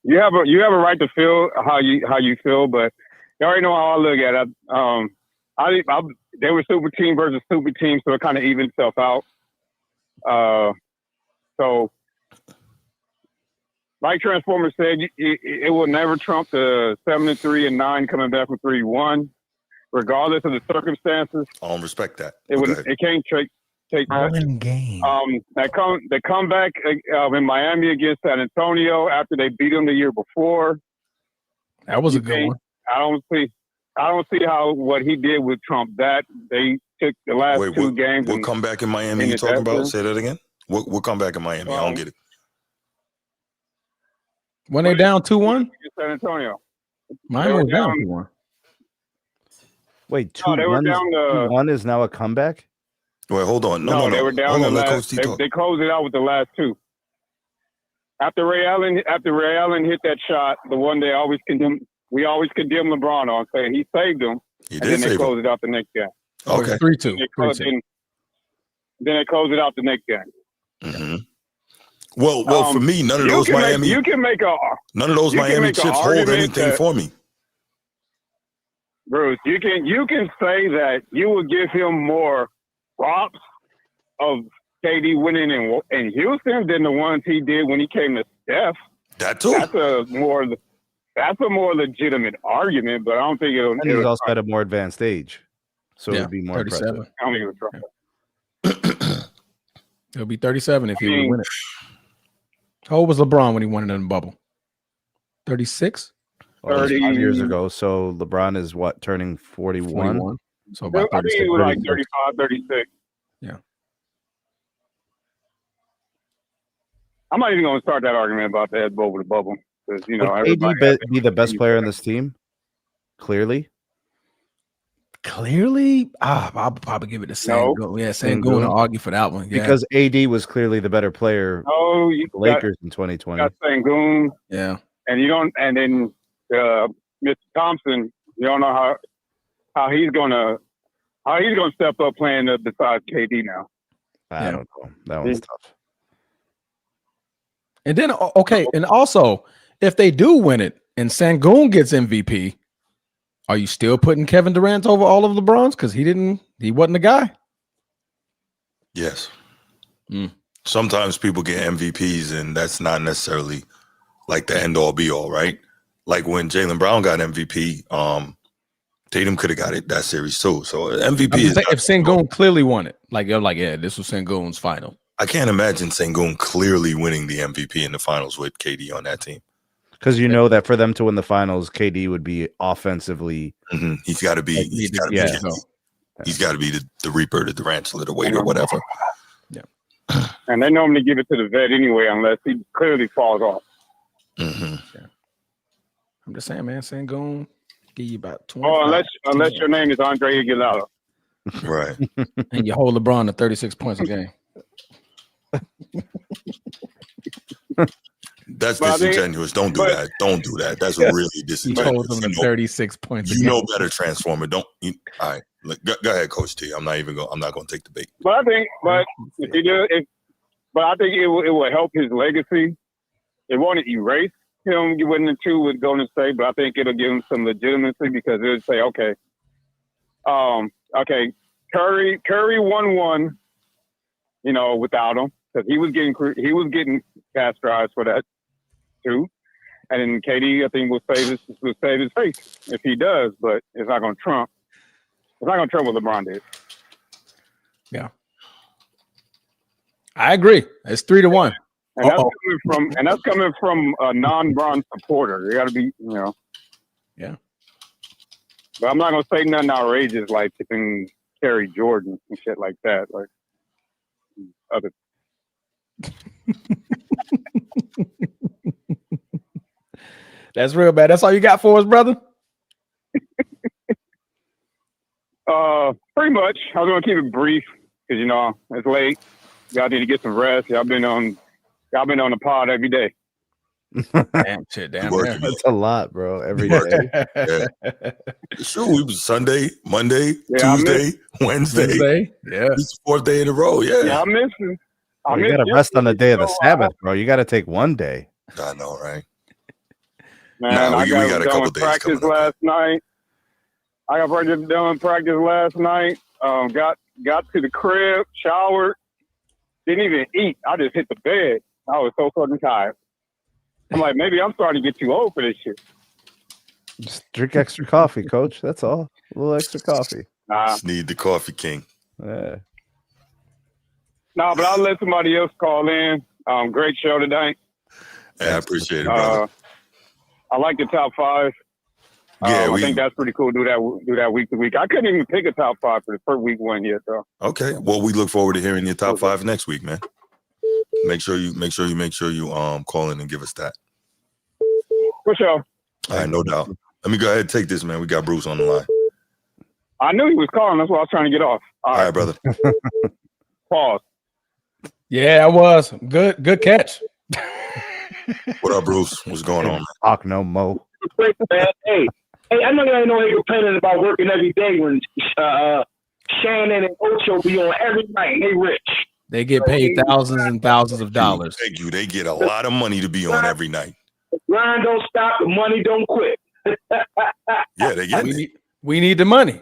you have a right to feel how you feel, but you already know how I look at it. They were super team versus super team, so it kind of evened itself out. So, like Transformer said, it will never trump the 7-3 and 9 coming back from 3-1, regardless of the circumstances. I don't respect that. It can't take that. Game. They come back in Miami against San Antonio after they beat them the year before. That was a good one. I don't see how what he did with Trump. That they took the last two games. We'll come back in Miami. You talking about? Say that again. We'll come back in Miami. I don't get it. When they down 2-1? San Antonio. Miami was down 2-1. Wait, they were down to 2-1 is now a comeback? Wait, hold on. no, they were down Hold the on, let last. Coach T talk. They closed it out with the last two. After Ray Allen hit that shot, the one we always condemn LeBron on, saying he saved him, He and did then they save closed him. it out the next game. Okay. 3-2. Then they closed it out the next game. Mm-hmm. Well, for me, none of those Miami chips hold anything for me. Bruce, you can say that you would give him more props of KD winning in Houston than the ones he did when he came to Steph. That too. That's a more legitimate argument, but I don't think it'll. And he's also at a more advanced age, so it would be more 37. impressive. I don't even try. It'll be 37 if he would win it. How old was LeBron when he won it in the bubble? 36? Well, 30 5 years ago. So LeBron is what, turning 41? So about 36. I think he was like 35, 36. Yeah. I'm not even going to start that argument about the head over the bubble because Would AD be the best player on this team? Clearly. I'll probably give it to Sengun. Yeah, Sengun and argue for that one. Yeah. Because AD was clearly the better player. Oh, the Lakers in 2020. Got Sengun. Yeah. And then Mr. Thompson, you don't know how he's gonna step up playing besides KD now. I don't know. That one's tough. And then and also if they do win it and Sengun gets MVP, are you still putting Kevin Durant over all of LeBron's? Because he wasn't the guy. Yes. Sometimes people get MVPs and that's not necessarily like the end all be all, right? Like when Jaylen Brown got MVP, Tatum could have got it that series too. So MVP is if Sengun clearly won it, like you're like, yeah, this was Sengun's final. I can't imagine Sengun clearly winning the MVP in the finals with KD on that team. Because you know that for them to win the finals, KD would be offensively. He's got to be. He's got to be the Reaper, the Durantula, the Wade, or whatever. Yeah. And they normally give it to the vet anyway, unless he clearly falls off. Yeah. I'm just saying, man. Sengun give you about 20. Oh, unless your name is Andre Iguodala. Right. And you hold LeBron to 36 points a game. That's disingenuous. Don't do that. Don't do that. That's really disingenuous. You hold them to 36 points. You know better, Transformer. All right. Go ahead, Coach T. I'm not going to take the bait. But I think, if you do it, I think it will help his legacy. It won't erase him winning the two with Golden State, but I think it'll give him some legitimacy because it'll say, okay, Curry won one, without him because he was getting castrized for that too, and then KD I think will save his face if he does, but it's not going to trump. It's not going to trump what LeBron did. Yeah, I agree. It's 3-1. And that's coming from a non-Bron supporter. You got to be, Yeah. But I'm not gonna say nothing outrageous like tipping Kerry Jordan and shit like that. Like other. That's real bad. That's all you got for us, brother? Pretty much. I was gonna keep it brief because it's late. Y'all need to get some rest. Y'all been on the pod every day. Damn. That's a lot, bro. Every day. Yeah. Sure, we was Sunday, Monday, Tuesday, Wednesday. Yeah. This is the 4th day in a row. Yeah. I'm missing. You got to rest on the day of the Sabbath, bro. You got to take one day. I know, right? Man, we got a couple days practice last night. I got done practice last night. Got to the crib, showered, didn't even eat. I just hit the bed. I was so fucking tired. I'm like, maybe I'm starting to get too old for this shit. Just drink extra coffee, coach. That's all. A little extra coffee. Just need the coffee king. Yeah. But I'll let somebody else call in. Great show tonight. Hey, I appreciate it, brother. I like the top 5. Yeah, I think that's pretty cool. Do that week to week. I couldn't even pick a top 5 for the first week one yet, though. Okay. Well, we look forward to hearing your top 5 next week, man. Make sure you call in and give us that. For sure. All right, no doubt. Let me go ahead and take this, man. We got Bruce on the line. I knew he was calling. That's why I was trying to get off. All right, brother. Pause. Yeah, I was. Good catch. What up, Bruce? What's going on, man? Talk no mo. Great, man. Hey, I know y'all ain't no complaining about working every day when Shannon and Ocho be on every night. They rich. They get paid thousands and thousands of dollars. Thank you. They get a lot of money to be on every night. The grind don't stop. The money don't quit. Yeah, they get it. We need the money.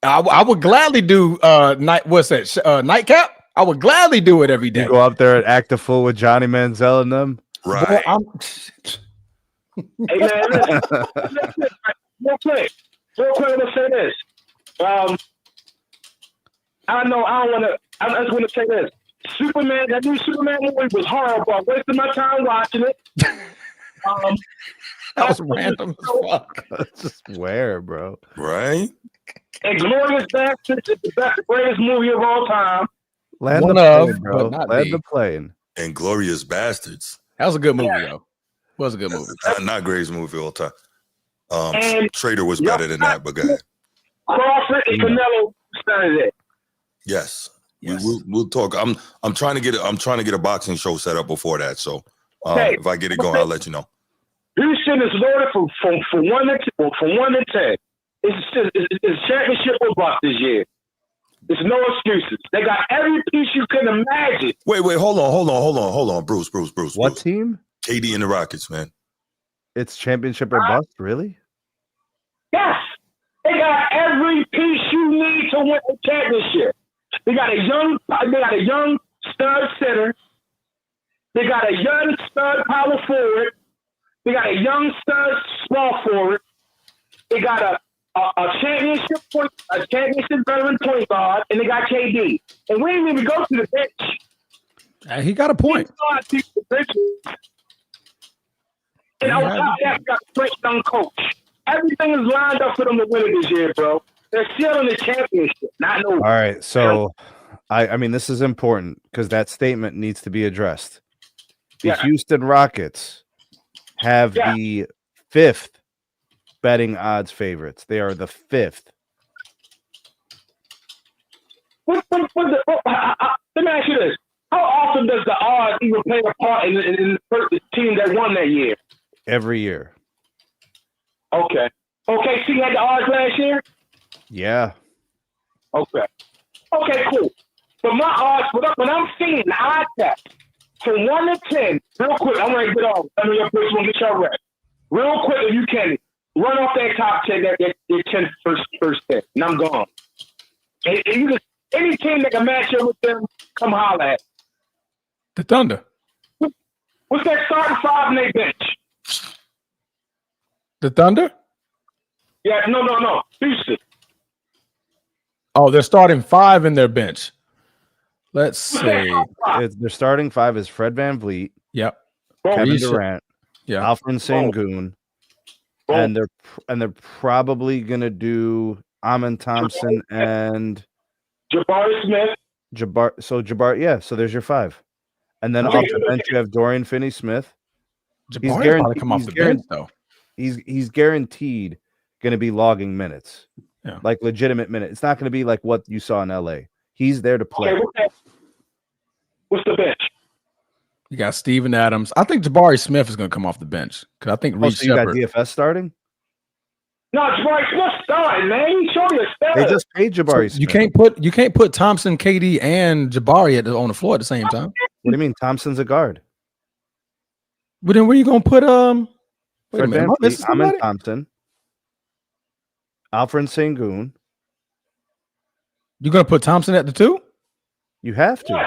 I would gladly do nightcap. I would gladly do it every day. You go up there and act a fool with Johnny Manziel and them. Right. Boy, Hey man, listen. Real quick, I'm gonna say this. I just want to say this. Superman, that new Superman movie was horrible. I wasted my time watching it. that was random as fuck. I just swear, bro. Right. And Glorious Bastards is the greatest movie of all time. Land One the of, plane, bro. but not Land the. the plane. And Glorious Bastards. That was a good movie, though. It was a good movie. Not greatest movie of all time. And Trader was better than that, but go ahead. Crawford and Canelo started it. Yes. Yes. We'll talk. I'm trying to get a boxing show set up before that. So Okay. if I get it going, I'll let you know. Houston is loaded from 1 to 10. It's championship or bust this year. There's no excuses. They got every piece you can imagine. Wait, hold on. Bruce. What team? KD and the Rockets, man. It's championship or bust, really? Yes. They got every piece you need to win a championship. They got a young stud center. They got a young stud power forward. They got a young stud small forward. They got a championship veteran point guard, and they got KD. And we didn't even go to the bench. He got a point. And on top of that, we got a great young coach. Everything is lined up for them to win it this year, bro. They're still in the championship, not no. All right, so I mean this is important because that statement needs to be addressed. The Houston Rockets have the 5th betting odds favorites. They are the 5th. Let me ask you this: how often does the odds even play a part in the team that won that year? Every year. Okay. OKC had the odds last year? Yeah. Okay, cool. But my odds, when I'm seeing the odd test from 1 to 10, real quick, I'm ready to get off. I know your first one, get your rest. Real quick, if you can, run off that top 10, that 10 first 10, and I'm gone. And any team that can match up with them, come holler at. The Thunder. What's that starting 5 in their bench? The Thunder? Yeah, no. Houston. Oh, they're starting 5 in their bench. Let's see. Their starting 5 is Fred VanVleet. Yep. Kevin Durant. Yeah. Alfred Sengun. And they're probably gonna do Amin Thompson and Jabari Smith. Jabari, so there's your 5. And then off the bench you have Dorian Finney-Smith. Jabari probably come off the bench though. He's guaranteed going to be logging minutes, like legitimate minutes. It's not going to be like what you saw in LA. He's there to play. Okay, what's the bench? You got Steven Adams. I think Jabari Smith is going to come off the bench because I think Reed so you got Shepherd. DFS starting? No, Jabari Smith starting, man. He showed you a stud. They just paid Jabari Smith. You can't put Thompson, KD, and Jabari on the floor at the same time. What do you mean? Thompson's a guard. But then where you going to put Fred VanVleet, Amin Thompson, Alfred Sengun. You're going to put Thompson at the 2? You have to.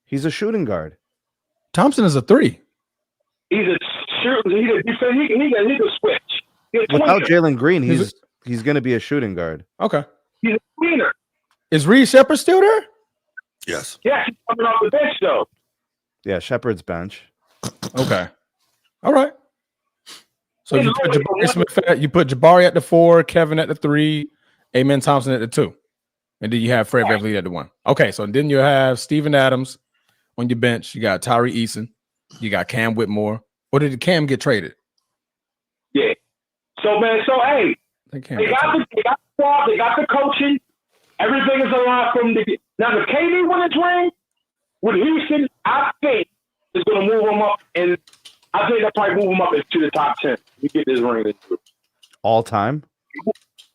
He's a shooting guard. Thompson is a 3. He's a shooter. He can switch. Without Jalen Green, he's going to be a shooting guard. Okay. He's a tweener. Is Reed Shepherd still there? Yes. Yeah, he's coming off the bench though. Yeah, Shepherd's bench. Okay. All right. So you put Jabari Smith you put Jabari at the 4, Kevin at the 3, Amen Thompson at the 2. And then you have Fred VanVleet at the 1. Okay, so then you have Steven Adams on your bench. You got Tyree Eason. You got Cam Whitmore. Or did Cam get traded? Yeah. So man, hey, they got squad. They got the coaching. Everything is aligned from the now. The KD win his ring with Houston, I think is going to move him up, and I think they'll probably move him up into the top 10. We get this ring all time.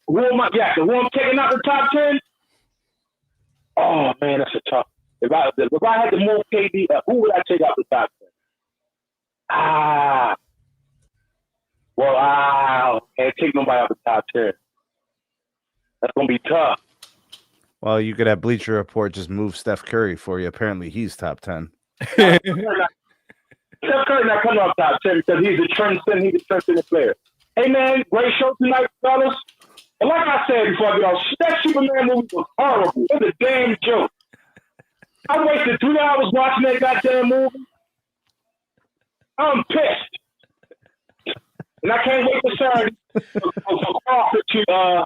Who am I? Yeah, who I'm taking out the top 10? Oh man, that's a tough. If I had to move KD, who would I take out the top 10? Can't take nobody out the top 10. That's gonna be tough. Well, you could have Bleacher Report just move Steph Curry for you. Apparently, he's top 10. Steph Curry not coming off top 10 because he's a trendsetter player. Hey man, great show tonight, fellas. And like I said before I get off, that Superman movie was horrible. It was a damn joke. I wasted 3 hours watching that goddamn movie. I'm pissed. And I can't wait for Saturday for Crawford to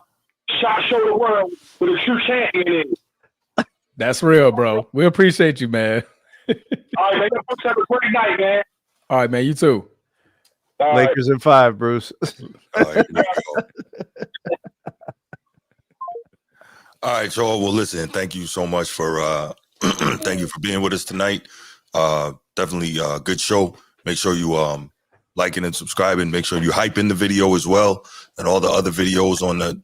show the world what a true champion is. That's real, bro. We appreciate you, man. All right, man. Have a great night, man. All right, man. You too. Lakers in 5, Bruce. All right, all right, y'all. Well, listen, thank you so much for thank you for being with us tonight. Definitely a good show. Make sure you liking and subscribing. Make sure you hype in the video as well, and all the other videos on the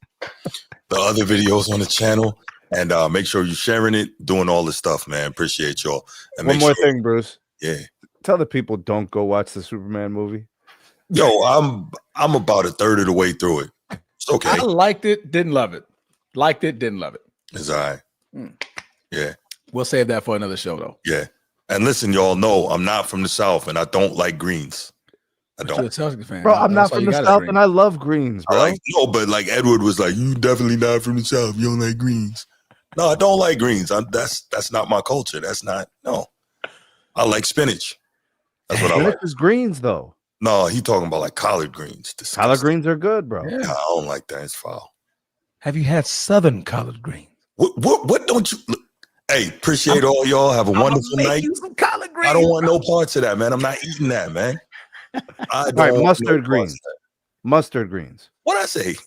channel. And make sure you're sharing it, doing all this stuff, man. Appreciate y'all. And One more thing, Bruce. Yeah. Tell the people don't go watch the Superman movie. Yo, I'm about a third of the way through it. It's okay. I liked it, didn't love it. Liked it, didn't love it. It's all right. Yeah. We'll save that for another show, though. Yeah. And listen, y'all know I'm not from the South, and I don't like greens. I don't. Fan. Bro, I'm not from the South, and I love greens, bro. But like Edward was like, you definitely not from the South. You don't like greens. No, I don't like greens. That's not my culture. No. I like spinach. That's what I like. Spinach is greens, though. No, he talking about like collard greens. Disgusting. Collard greens are good, bro. Yeah, I don't like that. It's foul. Have you had Southern collard greens? What don't you? Hey, appreciate all y'all. Have a wonderful night. Some collard greens, I don't want no parts of that, man. I'm not eating that, man. All right, mustard greens. Mustard greens. What I say?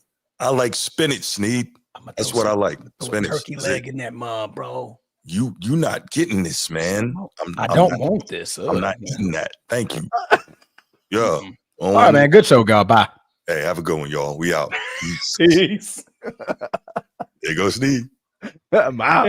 I like spinach, Sneed. That's what I like. Spinach. Turkey leg in that mom, bro. You not getting this, man. I don't want this. I'm not eating that. Thank you. Yeah. All right, man. Good show, God. Bye. Hey, have a good one, y'all. We out. Peace. There goes Sneed. I'm out.